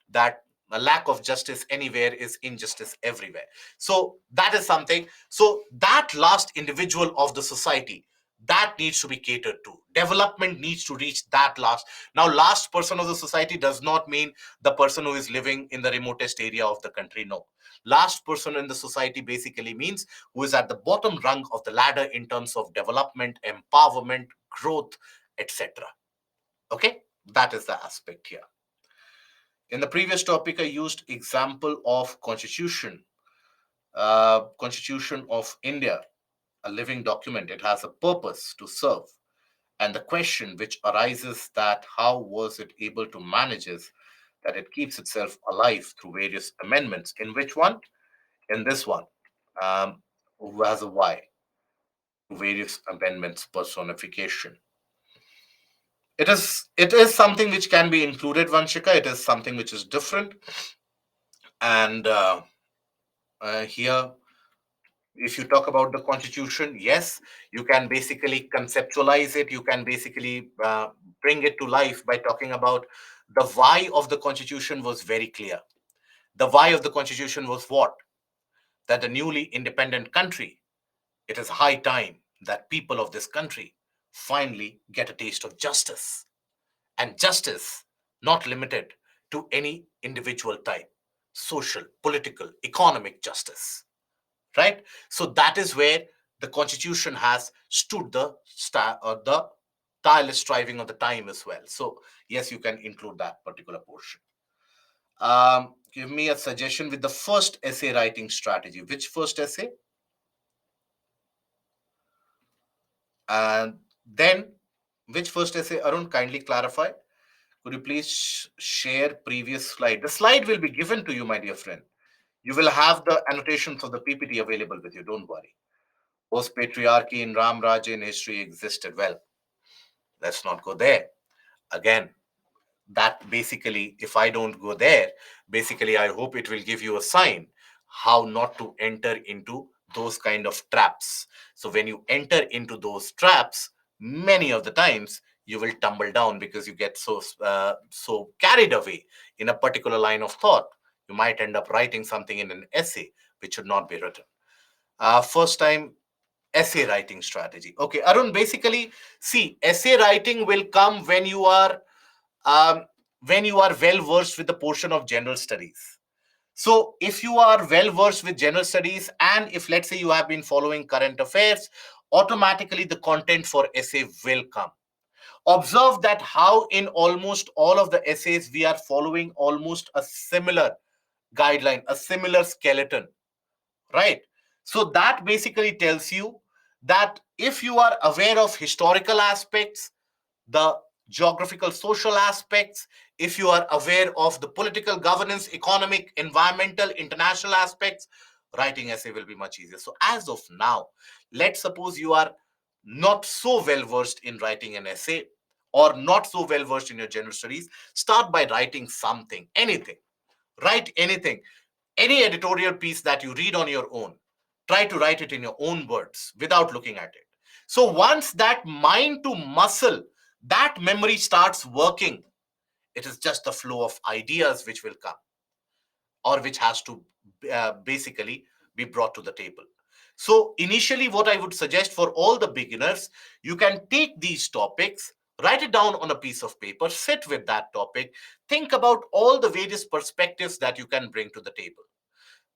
that a lack of justice anywhere is injustice everywhere. So that is something. So that last individual of the society, that needs to be catered to. Development needs to reach that last. Now, last person of the society does not mean the person who is living in the remotest area of the country. No. Last person in the society basically means who is at the bottom rung of the ladder in terms of development, empowerment, growth, etc. Okay, that is the aspect here. In the previous topic, I used example of Constitution of India, a living document. It has a purpose to serve. And the question which arises that how was it able to manage is that it keeps itself alive through various amendments. In which one? In this one, who has a Y, various amendments personification. It is something which can be included, Vanshika. It is something which is different. And here, if you talk about the constitution, yes, you can basically conceptualize it. You can basically bring it to life by talking about the why of the constitution was very clear. The why of the constitution was what? That the newly independent country, it is high time that people of this country finally get a taste of justice. And justice not limited to any individual type, social, political, economic justice, right? So that is where the constitution has stood the tireless striving of the time as well. So yes, you can include that particular portion. Give me a suggestion with the first essay writing strategy. Which first essay? And then which first essay? Arun, kindly clarify. Could you please share previous slide? The slide will be given to you, my dear friend. You will have the annotations of the PPT available with you. Don't worry. Post patriarchy in Ram Rajya in history existed. Well, let's not go there. Again, that basically, if I don't go there, basically, I hope it will give you a sign how not to enter into those kind of traps. So when you enter into those traps, many of the times you will tumble down because you get so carried away in a particular line of thought. You might end up writing something in an essay which should not be written. First time essay writing strategy. Okay, Arun, basically, see, essay writing will come um, when you are well versed with the portion of general studies. So if you are well versed with general studies, and if let's say you have been following current affairs, automatically the content for essay will come. Observe that how in almost all of the essays we are following almost a similar guideline, a similar skeleton, right? So that basically tells you that if you are aware of historical aspects, the geographical social aspects, if you are aware of the political governance, economic, environmental, international aspects, writing essay will be much easier. So as of now, let's suppose you are not so well versed in writing an essay or not so well versed in your general studies, start by writing something, anything. Write anything, any editorial piece that you read on your own. Try to write it in your own words without looking at it. So once that mind to muscle that memory starts working. It is just the flow of ideas which will come, or which has to basically be brought to the table. So, initially, what I would suggest for all the beginners, you can take these topics, write it down on a piece of paper, sit with that topic, think about all the various perspectives that you can bring to the table.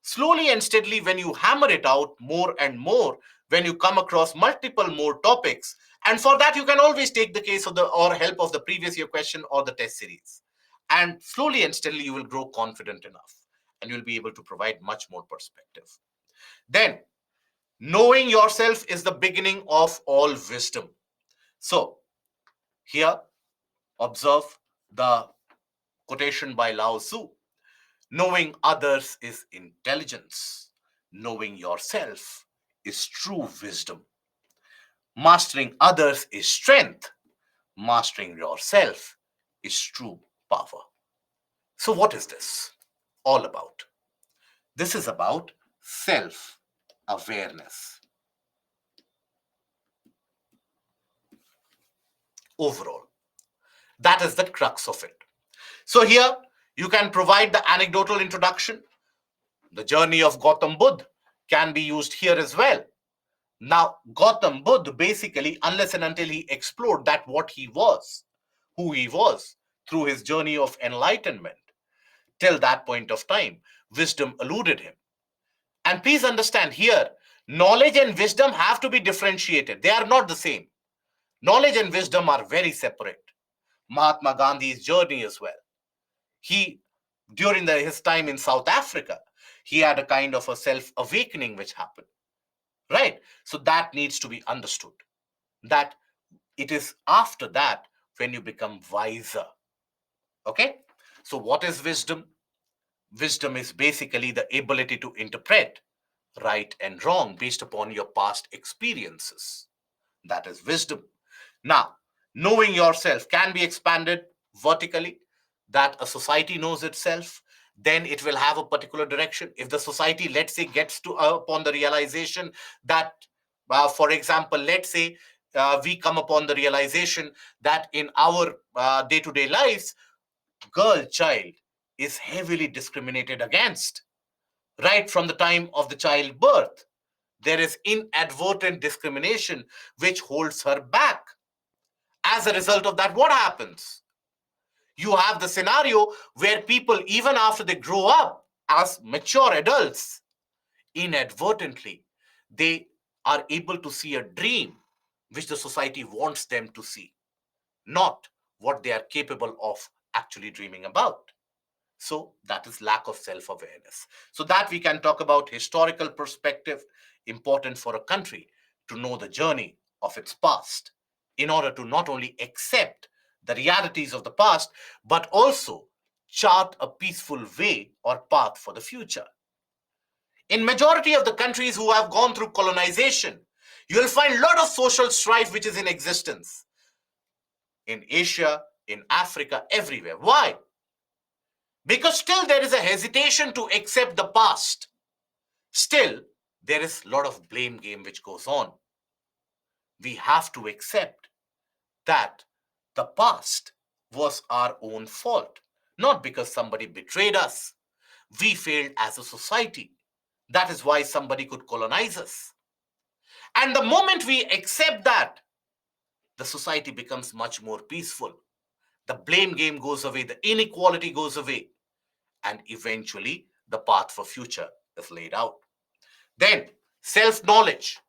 Slowly and steadily, when you hammer it out more and more, when you come across multiple more topics, and for that, you can always take the case of the or help of the previous year question or the test series. And slowly and steadily, you will grow confident enough and you'll be able to provide much more perspective. Then, knowing yourself is the beginning of all wisdom. So, here, observe the quotation by Lao Tzu. Knowing others is intelligence. Knowing yourself is true wisdom. Mastering others is strength. Mastering yourself is true power. So, what is this all about? This is about self awareness overall. That is the crux of it. So, here you can provide the anecdotal introduction. The journey of Gautam Buddha can be used here as well. Now, Gautam Buddha basically, unless and until he explored that what he was, who he was, through his journey of enlightenment, till that point of time, wisdom eluded him. And please understand here, knowledge and wisdom have to be differentiated. They are not the same. Knowledge and wisdom are very separate. Mahatma Gandhi's journey as well. He, during his time in South Africa, he had a kind of a self-awakening which happened. Right? So that needs to be understood. That it is after that when you become wiser. Okay? So what is wisdom? Wisdom is basically the ability to interpret right and wrong based upon your past experiences. That is wisdom. Now, knowing yourself can be expanded vertically, that a society knows itself, then it will have a particular direction. If the society, let's say, gets to upon the realization that, for example, let's say we come upon the realization that in our day-to-day lives, girl child is heavily discriminated against right from the time of the childbirth. There is inadvertent discrimination which holds her back. As a result of that, what happens? You have the scenario where people, even after they grow up as mature adults, inadvertently, they are able to see a dream which the society wants them to see, not what they are capable of actually dreaming about. So that is lack of self-awareness. So that we can talk about historical perspective, important for a country to know the journey of its past in order to not only accept the realities of the past, but also chart a peaceful way or path for the future. In majority of the countries who have gone through colonization, you will find a lot of social strife which is in existence. In Asia, in Africa, everywhere. Why? Because still there is a hesitation to accept the past. Still, there is a lot of blame game which goes on. We have to accept that the past was our own fault, not because somebody betrayed us. We failed as a society. That is why somebody could colonize us. And the moment we accept that, the society becomes much more peaceful. The blame game goes away, the inequality goes away, and eventually the path for future is laid out. Then, self-knowledge.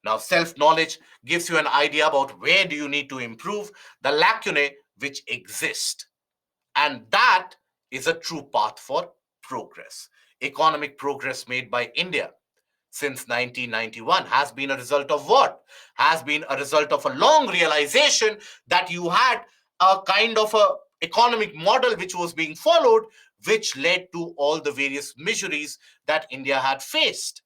Now, self-knowledge gives you an idea about where do you need to improve, the lacunae which exist. And that is a true path for progress. Economic progress made by India since 1991 has been a result of what? Has been a result of a long realization that you had a kind of a economic model which was being followed, which led to all the various miseries that India had faced.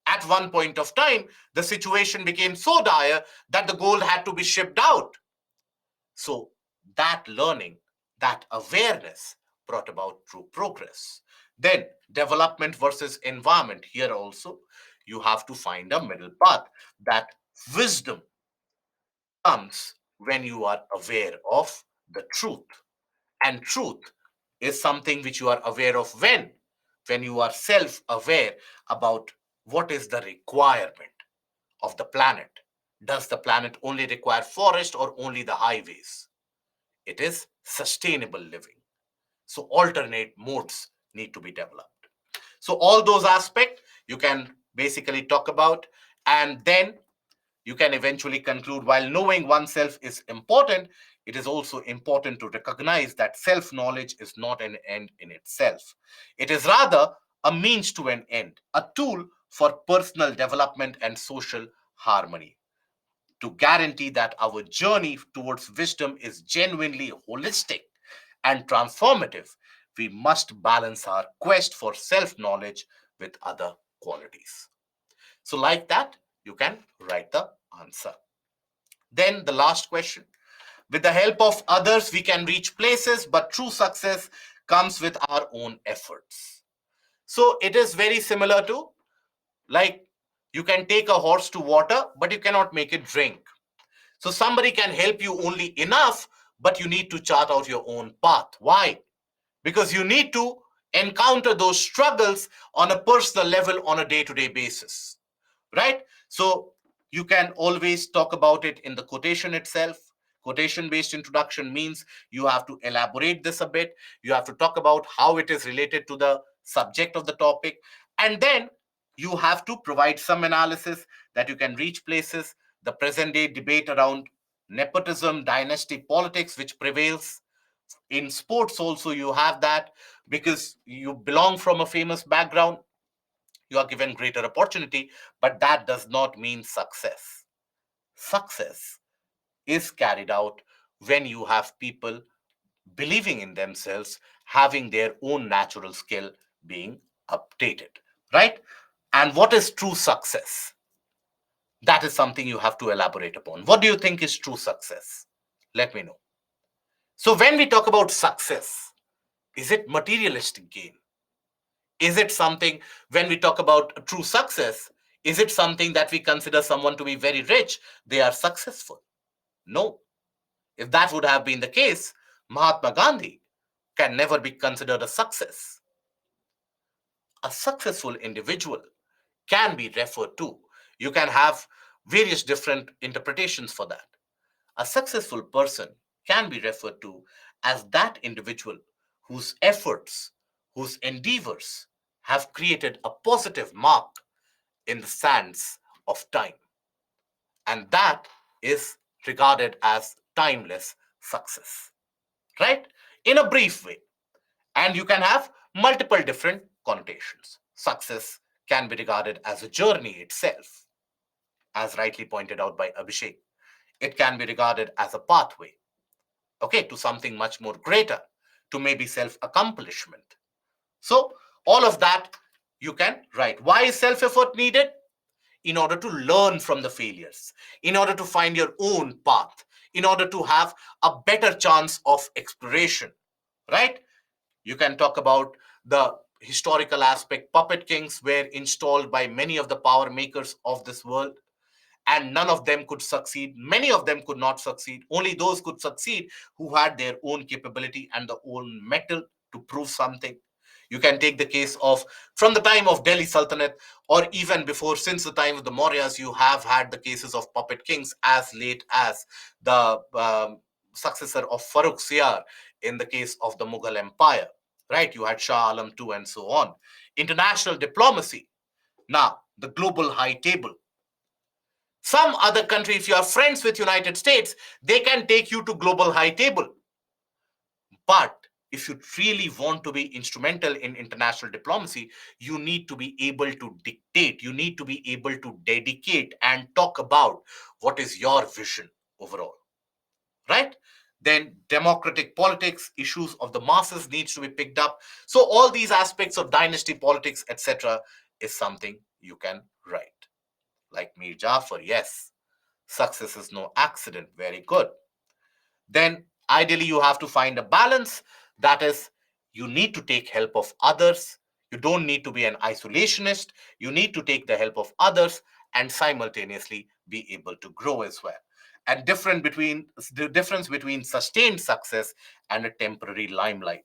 At one point of time, the situation became so dire that the gold had to be shipped out. So that learning, that awareness brought about true progress. Then development versus environment. Here also, you have to find a middle path. That wisdom comes when you are aware of the truth. And truth is something which you are aware of when you are self aware about what is the requirement of the planet. Does the planet only require forest or only the highways? It is sustainable living. So alternate modes need to be developed. So all those aspects you can basically talk about, and then you can eventually conclude while knowing oneself is important, it is also important to recognize that self knowledge is not an end in itself. It is rather a means to an end, a tool for personal development and social harmony. To guarantee that our journey towards wisdom is genuinely holistic and transformative, we must balance our quest for self knowledge with other qualities. So, like that, you can write the answer. Then, the last question: with the help of others, we can reach places, but true success comes with our own efforts. So, it is very similar to like you can take a horse to water, but you cannot make it drink. So somebody can help you only enough, but you need to chart out your own path. Why? Because you need to encounter those struggles on a personal level on a day to day basis, right? So you can always talk about it in the quotation itself. Quotation based introduction means you have to elaborate this a bit. You have to talk about how it is related to the subject of the topic. And then you have to provide some analysis that you can reach places. The present day debate around nepotism, dynasty politics, which prevails in sports, also, you have that because you belong from a famous background, you are given greater opportunity, but that does not mean success. Success is carried out when you have people believing in themselves, having their own natural skill being updated, right? And what is true success? That is something you have to elaborate upon. What do you think is true success? Let me know. So, when we talk about success, is it materialistic gain? Is it something, when we talk about true success, is it something that we consider someone to be very rich, they are successful? No. If that would have been the case, Mahatma Gandhi can never be considered a success. A successful individual can be referred to. You can have various different interpretations for that. A successful person can be referred to as that individual whose efforts, whose endeavors have created a positive mark in the sands of time. And that is regarded as timeless success, right? In a brief way. And you can have multiple different connotations. Success can be regarded as a journey itself, as rightly pointed out by Abhishek. It can be regarded as a pathway, okay, to something much more greater, to maybe self accomplishment. So, all of that you can write. Why is self effort needed? In order to learn from the failures, in order to find your own path, in order to have a better chance of exploration, right? You can talk about the historical aspect. Puppet kings were installed by many of the power makers of this world, and none of them could succeed. Many of them could not succeed. Only those could succeed who had their own capability and the own metal to prove something. You can take the case of from the time of Delhi Sultanate, or even before, since the time of the Mauryas, you have had the cases of puppet kings as late as the successor of Farrukh Siyar in the case of the Mughal Empire, right? You had Shah Alam II and so on. International diplomacy. Now, the global high table. Some other country, if you are friends with United States, they can take you to global high table. But if you really want to be instrumental in international diplomacy, you need to be able to dictate, you need to be able to dedicate and talk about what is your vision overall, right? Then democratic politics, issues of the masses needs to be picked up. So all these aspects of dynasty politics, etc., is something you can write. Like Mir Jafar, yes, success is no accident. Very good. Then ideally you have to find a balance. That is, you need to take help of others. You don't need to be an isolationist. You need to take the help of others and simultaneously be able to grow as well. and the difference between sustained success and a temporary limelight.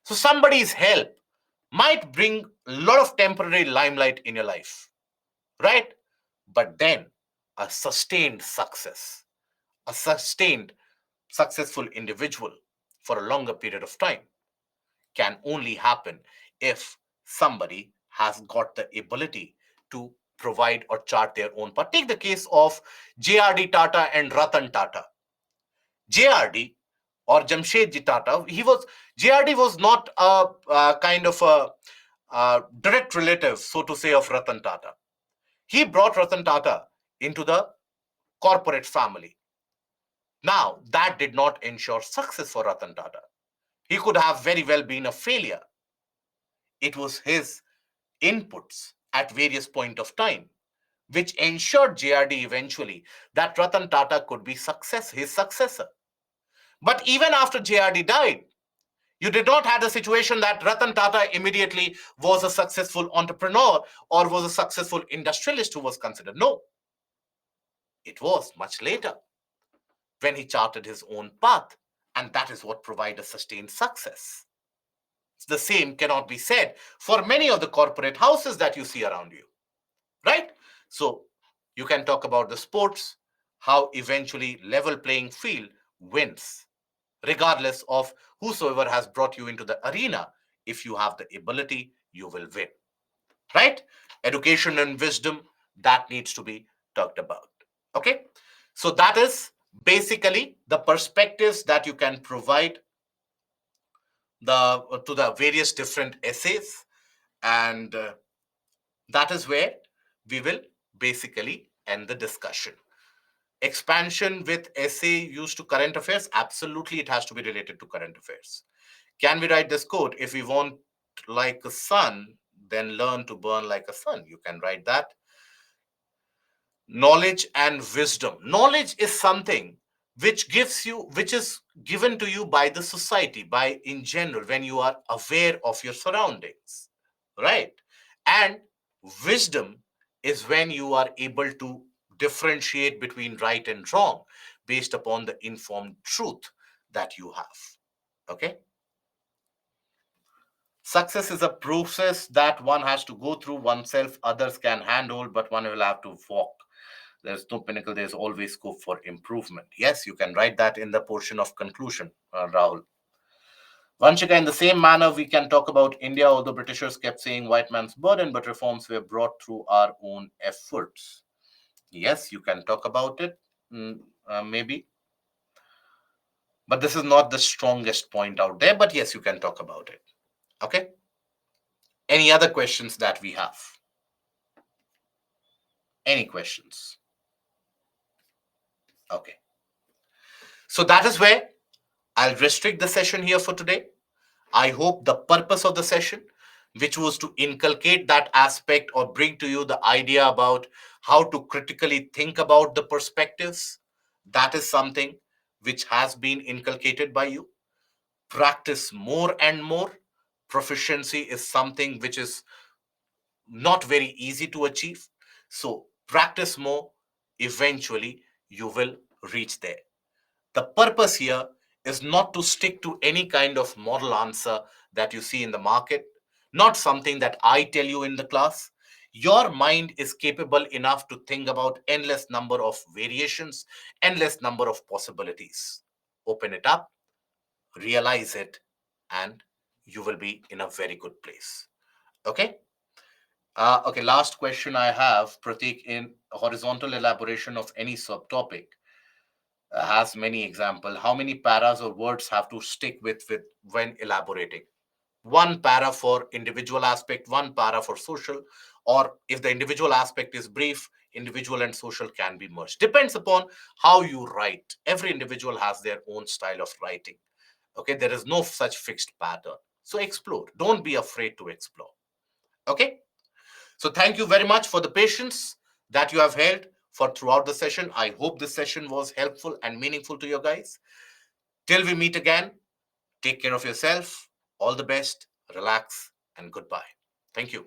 So somebody's help might bring a lot of temporary limelight in your life, right? But then a sustained success, a sustained successful individual for a longer period of time can only happen if somebody has got the ability to provide or chart their own path. Take the case of JRD Tata and Ratan Tata. JRD or Jamshedji Tata, JRD was not a kind of a direct relative, so to say, of Ratan Tata. He brought Ratan Tata into the corporate family. Now, that did not ensure success for Ratan Tata. He could have very well been a failure. It was his inputs at various point of time which ensured JRD eventually that Ratan Tata could be his successor. But even after JRD died, you did not have the situation that Ratan Tata immediately was a successful entrepreneur or was a successful industrialist who was considered. No, it was much later when he charted his own path, and that is what provided sustained success. The same cannot be said for many of the corporate houses that you see around you, right? So you can talk about the sports, how eventually level playing field wins, regardless of whosoever has brought you into the arena. If you have the ability, you will win, right? Education and wisdom, that needs to be talked about. Okay, so that is basically the perspectives that you can provide to the various different essays, and that is where we will basically end the discussion. Expansion with essay used to current affairs, absolutely it has to be related to current affairs. Can we write this quote? If we want like a sun, then learn to burn like a sun. You can write that. Knowledge and wisdom. Knowledge is something which is given to you by the society, by in general, when you are aware of your surroundings, right? And wisdom is when you are able to differentiate between right and wrong based upon the informed truth that you have. Okay. Success is a process that one has to go through oneself, others can handle, but one will have to walk. There's no pinnacle, there's always scope for improvement. Yes, you can write that in the portion of conclusion, Rahul. Vanshika, in the same manner, we can talk about India, although Britishers kept saying white man's burden, but reforms were brought through our own efforts. Yes, you can talk about it, maybe. But this is not the strongest point out there, but yes, you can talk about it. Okay. Any other questions that we have? Any questions? Okay. So that is where I'll restrict the session here for today. I hope the purpose of the session, which was to inculcate that aspect or bring to you the idea about how to critically think about the perspectives, that is something which has been inculcated by you. Practice more and more. Proficiency is something which is not very easy to achieve. So practice more. Eventually, you will reach there. The purpose here is not to stick to any kind of model answer that you see in the market, not something that I tell you in the class. Your mind is capable enough to think about endless number of variations, endless number of possibilities. Open it up, realize it, and you will be in a very good place. Okay. Okay, last question I have, Pratik, in horizontal elaboration of any subtopic has many example. How many paras or words have to stick with when elaborating? One para for individual aspect, one para for social, or if the individual aspect is brief, individual and social can be merged. Depends upon how you write. Every individual has their own style of writing. Okay, there is no such fixed pattern. So explore. Don't be afraid to explore. Okay. So thank you very much for the patience that you have held for throughout the session. I hope this session was helpful and meaningful to you guys. Till we meet again, take care of yourself. All the best, relax, and goodbye. Thank you.